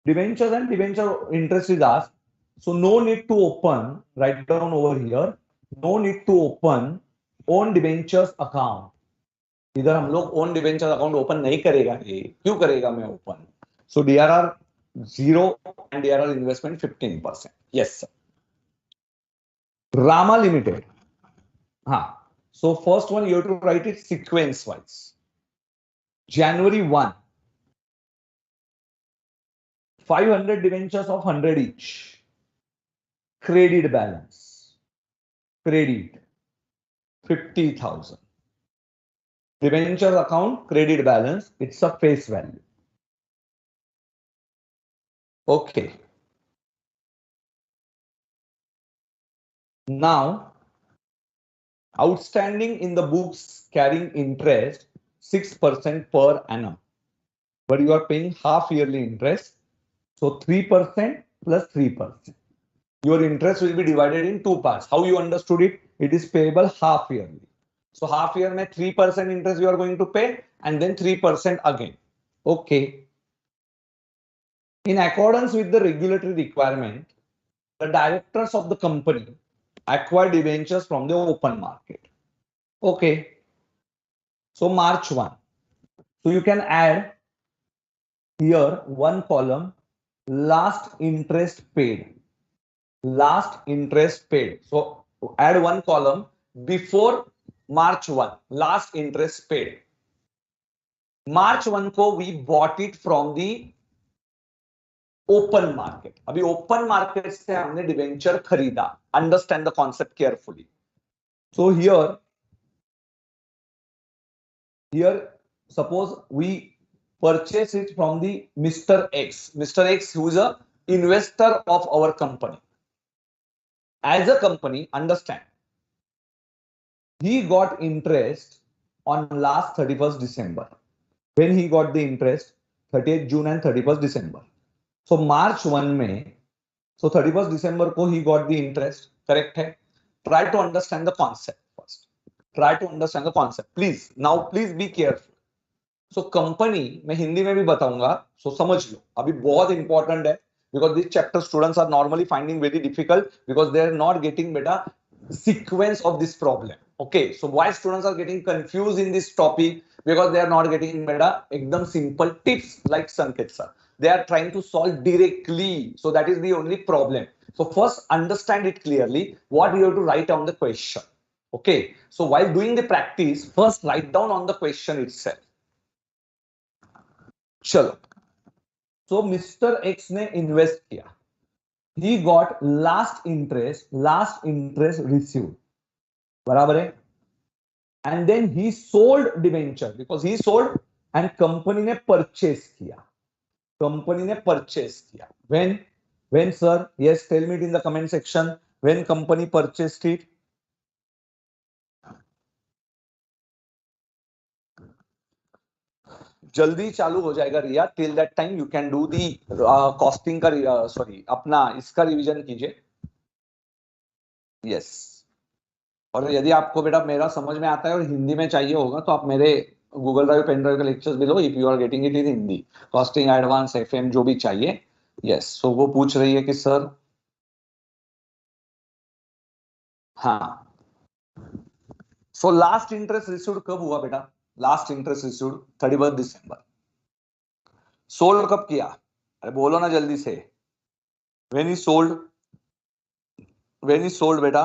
debentures and debenture interest is asked. So no need to open. Write down over here. No need to open own debentures account. इधर हम लोग own debentures account open नहीं करेगा. क्यों करेगा मैं open? So DRR 0 and DRR investment 15%. Yes sir. Rama Limited. हाँ. So first one you have to write it sequence wise. January 1. 500 debentures of 100 each. Credit balance. Credit 50,000. Debentures account credit balance. It's a face value. Okay. Now, outstanding in the books carrying interest 6% per annum. But you are paying half yearly interest. So 3% plus 3%. Your interest will be divided in 2 parts. How you understood it? It is payable half yearly. So half year में 3% interest you are going to pay and then 3% again. Okay. In accordance with the regulatory requirement, the directors of the company acquire debentures from the open market. Okay. So March 1. So you can add here one column, last interest paid. Last interest paid. So add one column before March 1, last interest paid. March 1 को we bought it from the open market. अभी open market से हमने debenture खरीदा. Understand the concept carefully. So here suppose we purchase it from the Mr. X. Mr. X who is a investor of our company. As a company, understand, he got interest on last 31st December. When he got the interest, 30th June and 31st December. So March 1 में, so 31st December को he got the interest. Correct है? Try to understand the concept first. Try to understand the concept. Please, now please be careful. So company, मैं हिंदी में भी बताऊंगा. So समझ लो. अभी बहुत important है. Because this chapter students are normally finding very difficult because they are not getting better sequence of this problem. Okay, so why students are getting confused in this topic? Because they are not getting better ekdam simple tips like Sanket sir. They are trying to solve directly. So that is the only problem. So first understand it clearly what you have to write on the question. Okay, so while doing the practice, first write down on the question itself. चलो. So Mr. X ने invest किया. He got last interest received. बराबर है? And then he sold debenture because he sold and company ने purchase किया. Company ने purchase किया. When sir? Yes, tell me it in the comment section. When company purchased it? जल्दी चालू हो जाएगा Riya. Till that time you can do the costing का sorry अपना इसका रिवीजन कीजिए. यस. और यदि आपको बेटा मेरा समझ में आता है और हिंदी में चाहिए होगा तो आप मेरे गूगल ड्राइव पेन ड्राइव के लेक्चर्स भी लो. If you are getting it in Hindi, costing advance FM जो भी चाहिए. यस. सो वो पूछ रही है कि सर हाँ, सो लास्ट इंटरेस्ट रिसीव्ड कब हुआ बेटा? लास्ट इंटरेस्ट रिसीव्ड 31 दिसंबर. सोल्ड कब किया? अरे बोलो ना जल्दी से. व्हेन ही सोल्ड बेटा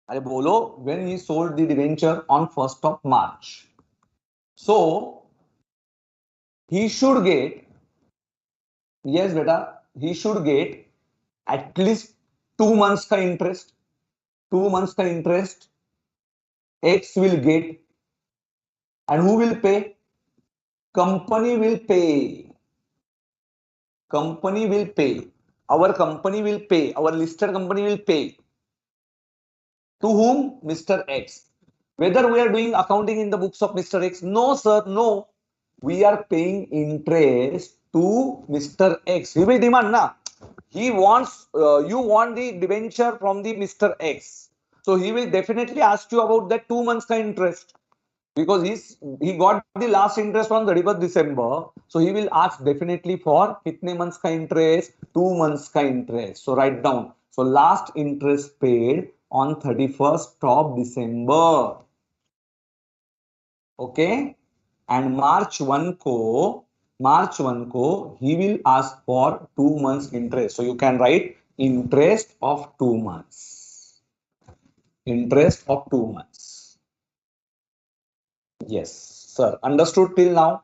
अरे बोलो, when he sold the debenture on 1st of March. So he should get, yes beta, he should get at least 2 months का interest. 2 months का interest X will get, and who will pay? Company will pay. Company will pay. Our company will pay. Our listed company will pay. To whom? Mr. X. Whether we are doing accounting in the books of Mr. X? No, sir, no. We are paying interest to Mr. X. He will demand, na? He wants, you want the debenture from the Mr. X. So he will definitely ask you about that 2 months ka interest. Because he got the last interest on 31st December. So he will ask definitely for kitne months ka interest? 2 months ka interest. So write down. So last interest paid on 31st of December. Okay. And March 1 ko he will ask for 2 months interest. So you can write interest of 2 months. Interest of 2 months. Yes, sir. Understood till now?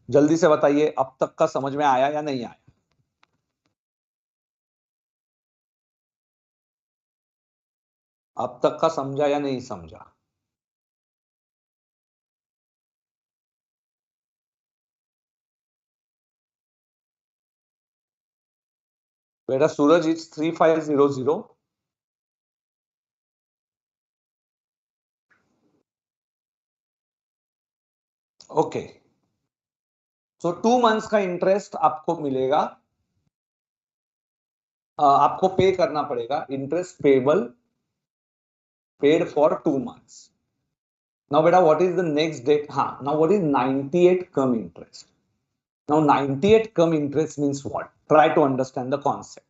जल्दी से बताइए अब तक का समझ में आया या नहीं आया? अब तक का समझा या नहीं समझा? बेटा Suraj is 3500. Okay, so 2 months का इंटरेस्ट आपको मिलेगा, आपको पे करना पड़ेगा. Interest payable paid for 2 months. Now बेटा what is the next date? हाँ, now what is 98 come interest? Now 98 come interest means what? Try to understand the concept.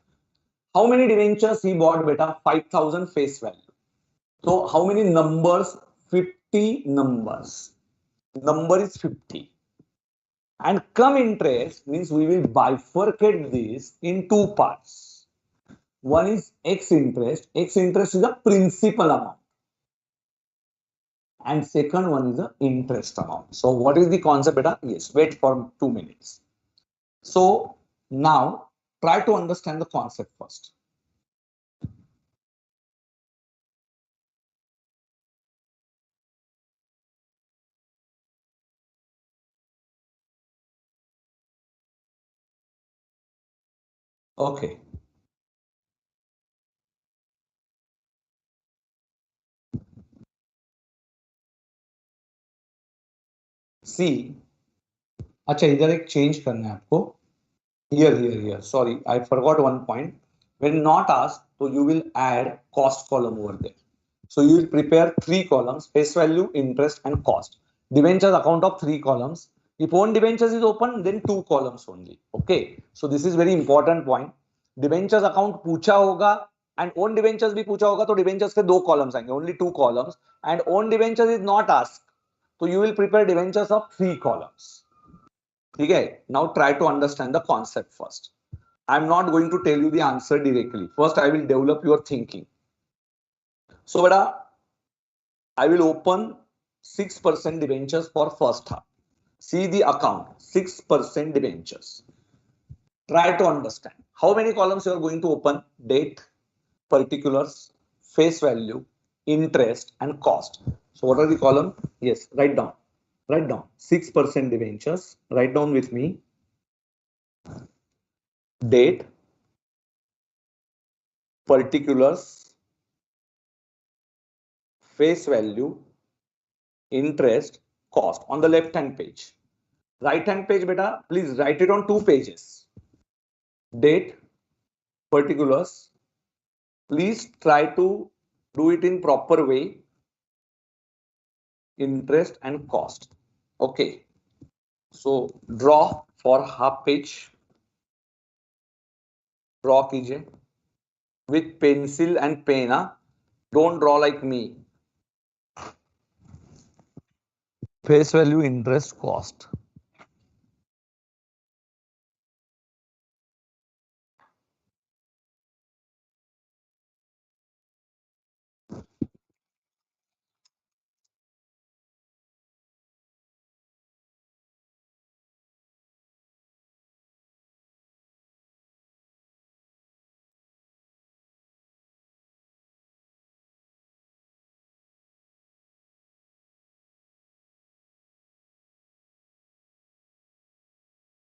How many debentures he bought beta? 5,000 face value. So how many numbers? 50 numbers. Number is 50. And come interest means we will bifurcate this in two parts. One is X interest. X interest is the principal amount. And second one is the interest amount. So what is the concept beta? Yes, wait for 2 minutes. So now try to understand the concept first. Okay. See, अच्छा इधर एक change करना है आपको. Here. Sorry, I forgot one point. When not asked, so you will add cost column over there. So you will prepare three columns: face value, interest, and cost. Debentures account of three columns. If own debentures is open, then two columns only. Okay. So this is very important point. Debentures account पूछा होगा and own debentures भी पूछा होगा तो debentures के दो columns आएंगे, only two columns. And own debentures is not asked, so you will prepare debentures of three columns. Okay, now try to understand the concept first. I'm not going to tell you the answer directly. First, I will develop your thinking. So, beta, I will open 6% debentures for first half. See the account, 6% debentures. Try to understand how many columns you are going to open: date, particulars, face value, interest, and cost. So, what are the columns? Yes, write down. Write down 6% debentures. Write down with me: date, particulars, face value, interest, cost on the left hand page. Right hand page beta, please write it on two pages. Date, particulars. Please try to do it in proper way. Interest and cost. Okay. So draw for half page. Draw कीजिए with pencil and pen. Don't draw like me. Face value, interest, cost.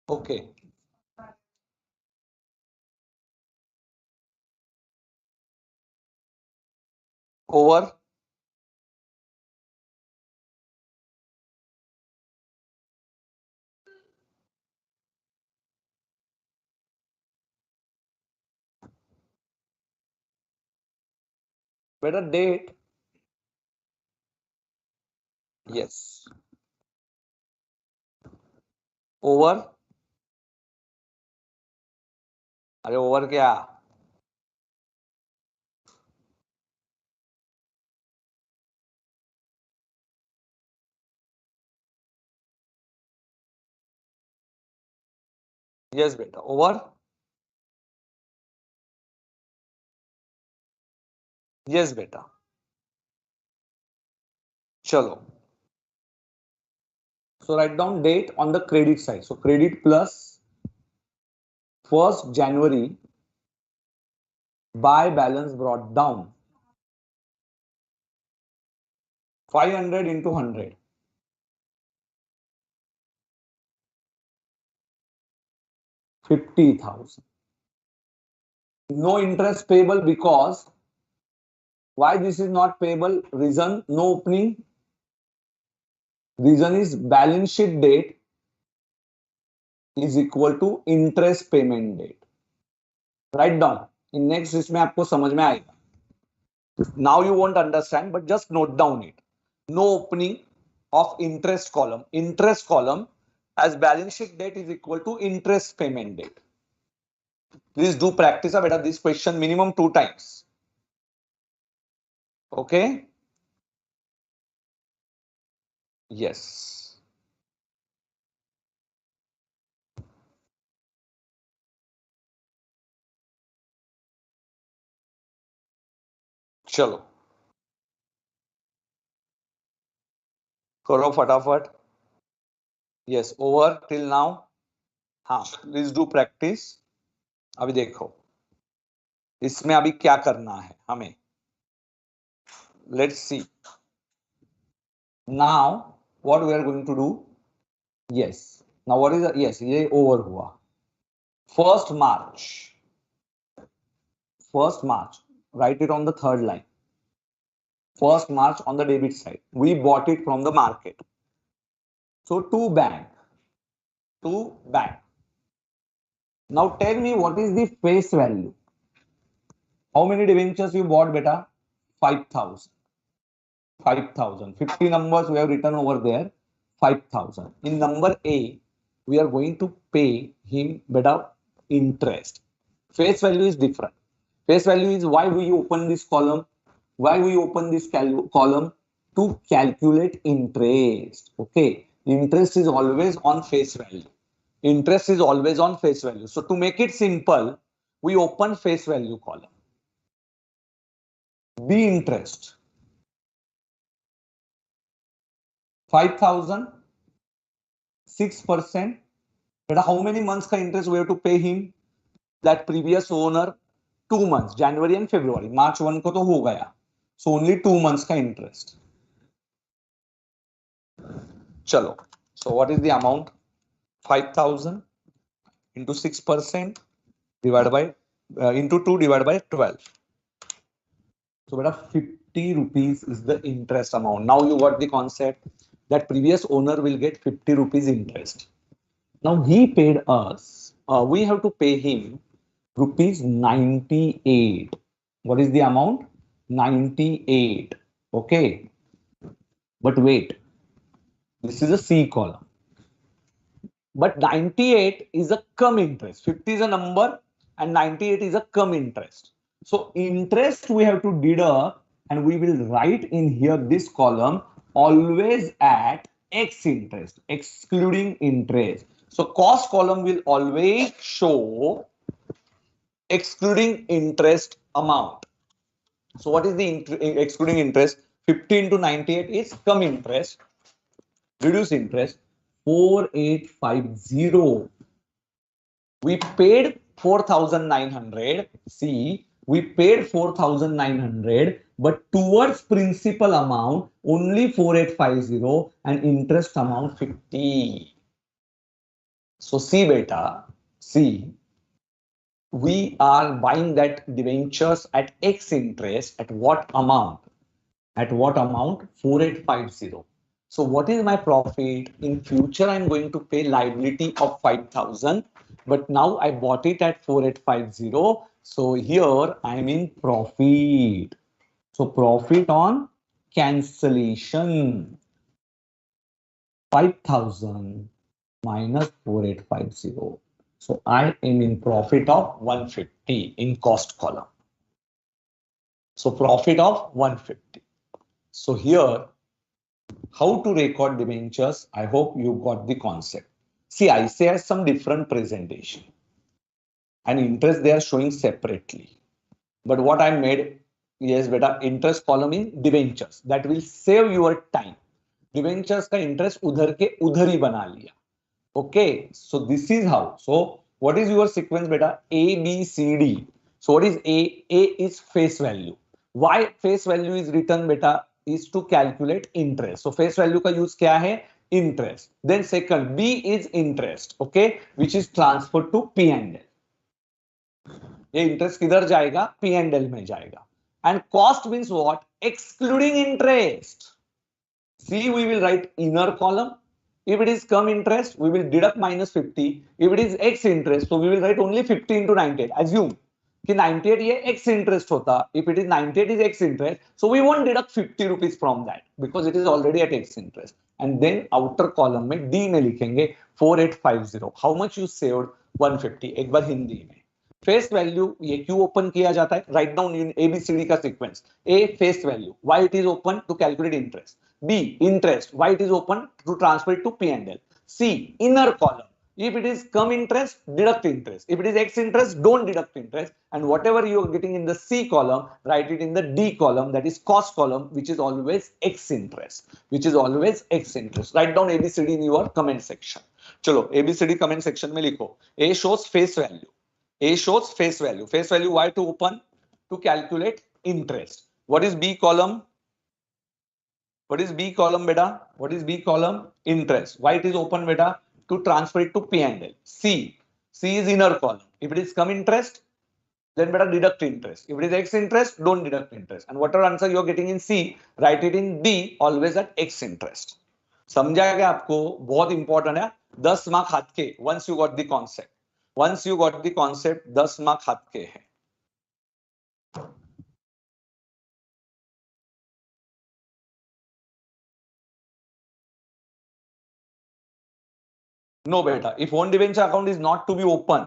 Okay. Over. Better date. Yes. Over. अरे over क्या? Yes बेटा over. Yes बेटा. चलो. So write down date on the credit side. So credit plus 1st January by balance brought down 500 into 100. 50,000. No interest payable because why this is not payable? Reason no opening. Reason is balance sheet date is equal to interest payment date. Write down. In next इसमें आपको समझ में आएगा. Now you won't understand, but just note down it. No opening of interest column. Interest column as balance sheet date is equal to interest payment date. Please do practice beta this question minimum 2 times. Okay. Yes. चलो करो फटाफट. Yes, over till now. हाँ, please do practice. अभी देखो इसमें अभी क्या करना है हमें. Let's see. Now what we are going to do. Yes. Now what is the, yes ये over हुआ. 1st March. 1st March. Write it on the 3rd line. 1st March on the debit side. We bought it from the market. So to bank. To bank. Now tell me what is the face value. How many debentures you bought beta? 5,000. 5,000. 50 numbers we have written over there. 5,000. In number A, we are going to pay him beta interest. Face value is different. Face value is why we open this column. Why we open this column? To calculate interest. Okay. Interest is always on face value. Interest is always on face value. So to make it simple, we open face value column. B interest. 5,000. 6%. But how many months ka interest we have to pay him? That previous owner 2 months, January and February. March 1 ko to ho gaya. So only 2 months ka interest. Chalo. So what is the amount? 5,000 into 6% divided by into 2 divided by 12. So beta 50 rupees is the interest amount. Now you got the concept that previous owner will get 50 rupees interest. Now he paid us. We have to pay him rupees 98. What is the amount? 98. Okay. But wait. This is a C column. But 98 is a cum interest. 50 is a number and 98 is a cum interest. So interest we have to deduct and we will write in here this column always at X interest, excluding interest. So cost column will always show excluding interest amount. So what is the excluding interest? 50 into 98 is cum interest. Reduce interest. 4850. We paid 4,900. See, we paid 4,900, but towards principal amount only 4850 and interest amount 50. So see beta, see, we are buying that debentures at X interest at what amount? At what amount? 4850. So what is my profit? In future, I'm going to pay liability of 5,000, but now I bought it at 4850. So here I'm in profit. So profit on cancellation, 5,000 minus 4850. So I am in profit of 150 in cost column. So profit of 150. So here, how to record debentures? I hope you got the concept. See, ICAI has some different presentation and interest they are showing separately. But what I made, yes, beta, interest column in debentures. That will save your time. Debentures का interest उधर के उधर ही बना लिया. Okay, so this is how. So what is your sequence, beta? A, B, C, D. So what is A? A is face value. Why face value is written, beta? Is to calculate interest. So face value का use क्या है? Interest. Then second, B is interest. Okay, which is transferred to P and L. ये interest किधर जाएगा? P and L में जाएगा. And cost means what? Excluding interest. See, we will write inner column. If it is come interest, we will deduct minus 50. If it is X interest, so we will write only 50 into 98. Assume कि 98 ये X interest होता. If it is 98 is X interest, so we won't deduct 50 rupees from that because it is already at X interest. And then outer column में D में लिखेंगे 4850. How much you saved? 150. एक बार हिंदी में. Face value ये क्यों open किया जाता है? राइट डाउन एबीसीडी का sequence. A face value, why it is open? To calculate interest. B interest, why it is open? To transfer it to P and L. C inner column, if it is come interest, deduct interest. If it is X interest, don't deduct interest. And whatever you are getting in the C column, write it in the D column, that is cost column, which is always X interest, which is always X interest. Write down ABCD in your comment section. चलो ABCD comment section में लिखो. A shows face value. A shows face value. Face value why to open? To calculate interest. What is B column? What is B column, beta? What is B column? Interest. Why it is open, beta? To transfer it to P and L. C. C is inner column. If it is come interest, then beta deduct interest. If it is X interest, don't deduct interest. And whatever answer you are getting in C, write it in D, always at X interest. समझा गया आपको? बहुत important है. 10 mark हाथ के. Once you got the concept. Once you got the concept, 10 mark हाथ के है. No, beta. If own debenture account is not to be open,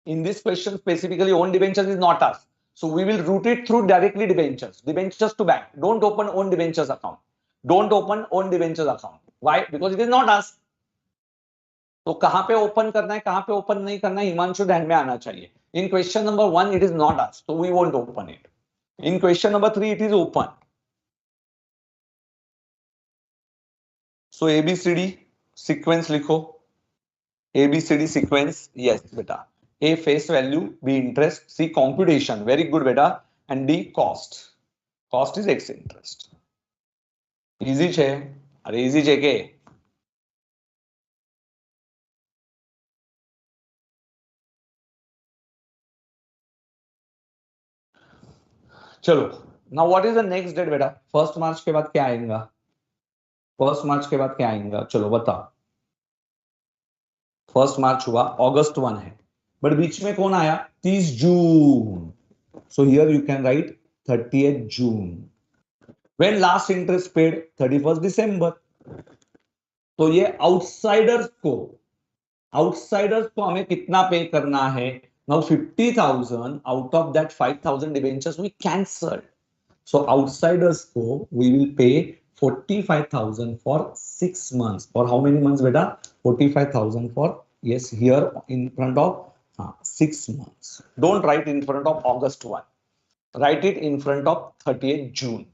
in this question specifically, own debentures is not us. So we will route it through directly debentures. Debentures to bank. Don't open own debentures account. Don't open own debentures account. Why? Because it is not us. तो कहां पे open करना है, कहां पे open नहीं करना है, हिमांशु ध्यान में आना चाहिए. In question number 1, it is not us, so we won't open it. In question number 3, it is open. So ABCD sequence लिखो. ABCD sequence, yes beta. A face value, B interest, C computation, very good beta, and D cost. Cost is X interest. Easy છે? अरे easy છે के? चलो. Now what is the next date बेटा? 1 मार्च के बाद क्या आएगा? 1 मार्च के बाद क्या आएगा? चलो बताओ. 1 मार्च हुआ, अगस्त 1 है, बट बीच में कौन आया? 30 जून. So here you can write 30th June. When last interest paid? 31st दिसंबर. तो ये आउटसाइडर्स को हमें कितना पे करना है? Now 50,000 out of that 5,000 debentures we cancelled. So outsiders को we will pay 45,000 for 6 months. For how many months, beta? 45,000 for, yes, here in front of 6 months. Don't write in front of August 1. Write it in front of 30th June.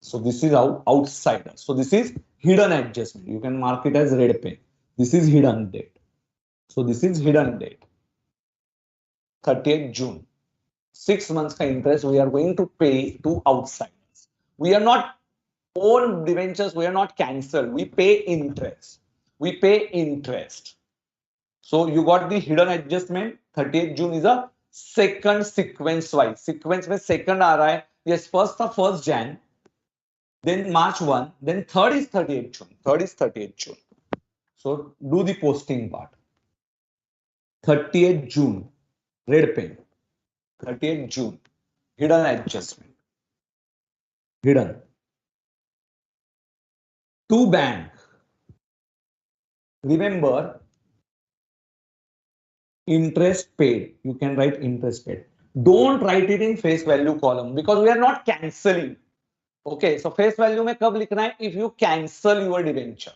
So this is outsiders. So this is hidden adjustment. You can mark it as red pen. This is hidden date. So this is hidden date. 30th June. 6 months का interest we are going to pay to outsiders. We are not own debentures, we are not cancelled. We pay interest. We pay interest. So you got the hidden adjustment. 30th June is a second sequence wise. Sequence में second आ रहा है. Yes, first था 1st Jan, then March 1, then third is 30th June. Third is 30th June. So do the posting part. 30th June, red pen. 30th June, hidden adjustment. Hidden. To bank. Remember, interest paid. You can write interest paid. Don't write it in face value column because we are not cancelling. Okay, so face value में कब लिखना है? If you cancel your debenture.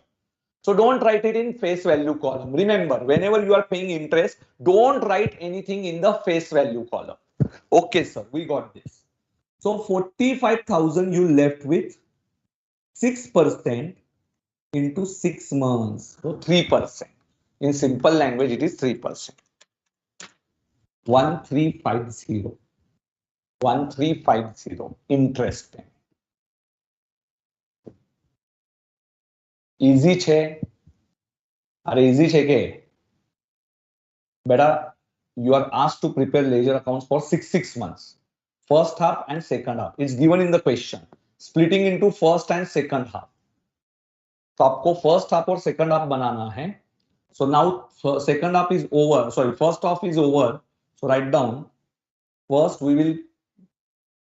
So don't write it in face value column. Remember, whenever you are paying interest, don't write anything in the face value column. Okay, sir, we got this. So 45,000 you left with 6% into 6 months. So 3%. In simple language, it is 3%. 1350. 1350 interest. Easy છે અરે easy છે કે બેટા you are asked to prepare ledger accounts for 6 months, first half and second half. It's given in the question, splitting into first and second half. तो आपको first half और second half बनाना है. So now second half is over, sorry, first half is over. So write down, first we will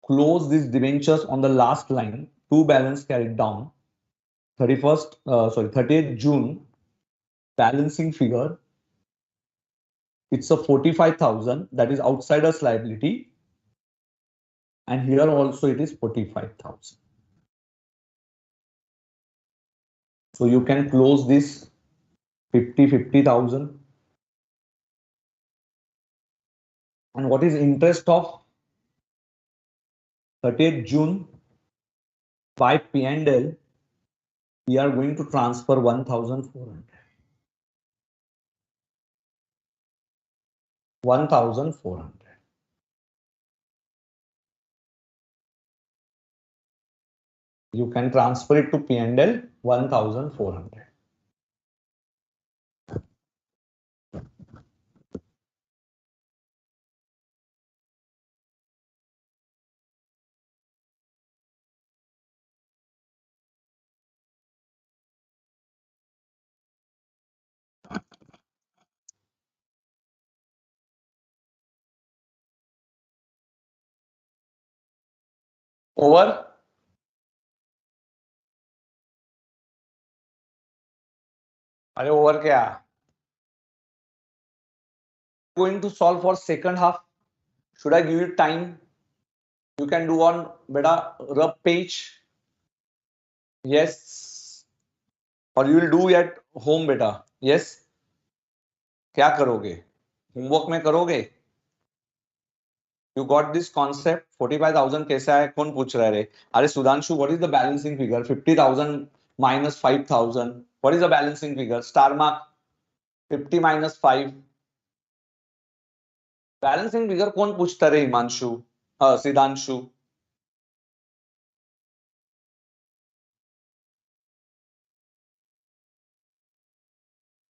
close these debentures on the last line, to balance carried down. 30th June balancing figure, it's a 45,000 that is outsiders liability, and here also it is 45,000. So you can close this 50,000. And what is interest of 30th June by P&L? We are going to transfer 1,400. 1,400. You can transfer it to P&L 1,400. Over. अरे over क्या? Going to solve for second half. Should I give you time? You can do on beta rub page. Yes. Or you will do at home beta. Yes. क्या करोगे? Homework में करोगे? You got this concept. 45,000 कैसा है? कौन पूछ रहा है रे? अरे Sudhanshu, what is the balancing figure? 50,000 minus 5,000. What is the balancing figure? Star mark. 50 minus 5. Balancing figure कौन पूछता रे? Himanshu, Siddhanshu.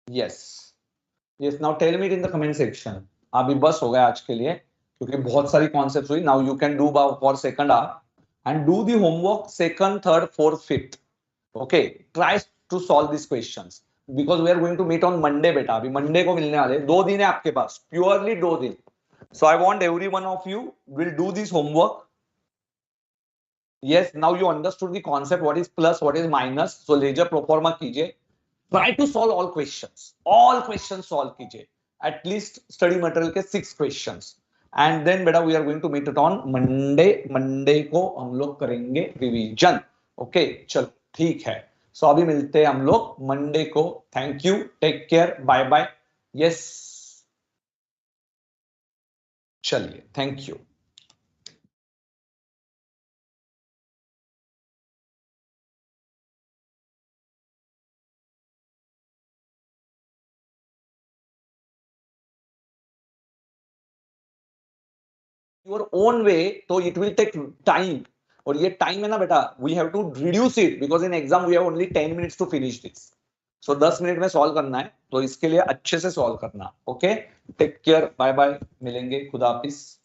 Yes. Yes. Now tell me it in the comment section. अभी बस हो गया आज के लिए क्योंकि बहुत सारी कॉन्सेप्ट्स हुई. Now you can do for second half and do the homework second, third, fourth, fifth. Okay. Try to solve these questions because we are going to meet on Monday बेटा. अभी Monday को मिलने वाले. 2 दिन है आपके पास. Purely 2 दिन. So I want every one of you will do this homework. Yes. Now you understood the concept. What is plus? What is minus? So ledger pro forma कीजिए. Try to solve all questions. All questions solve कीजिए. At least study material के 6 questions. And then बेटा we are going to meet it on Monday. Monday को हम लोग करेंगे revision. Okay, चलो ठीक है. So अभी मिलते हैं हम लोग Monday को. Thank you. Take care. Bye bye. Yes. चलिए. Thank you. Your own way, so it will take time. और ये time है ना बेटा, we have to reduce it because in exam we have only 10 minutes to finish this. So 10 minute में solve करना है, तो इसके लिए अच्छे से सॉल्व करना। Okay, take care, bye bye, मिलेंगे, खुदा हाफिज।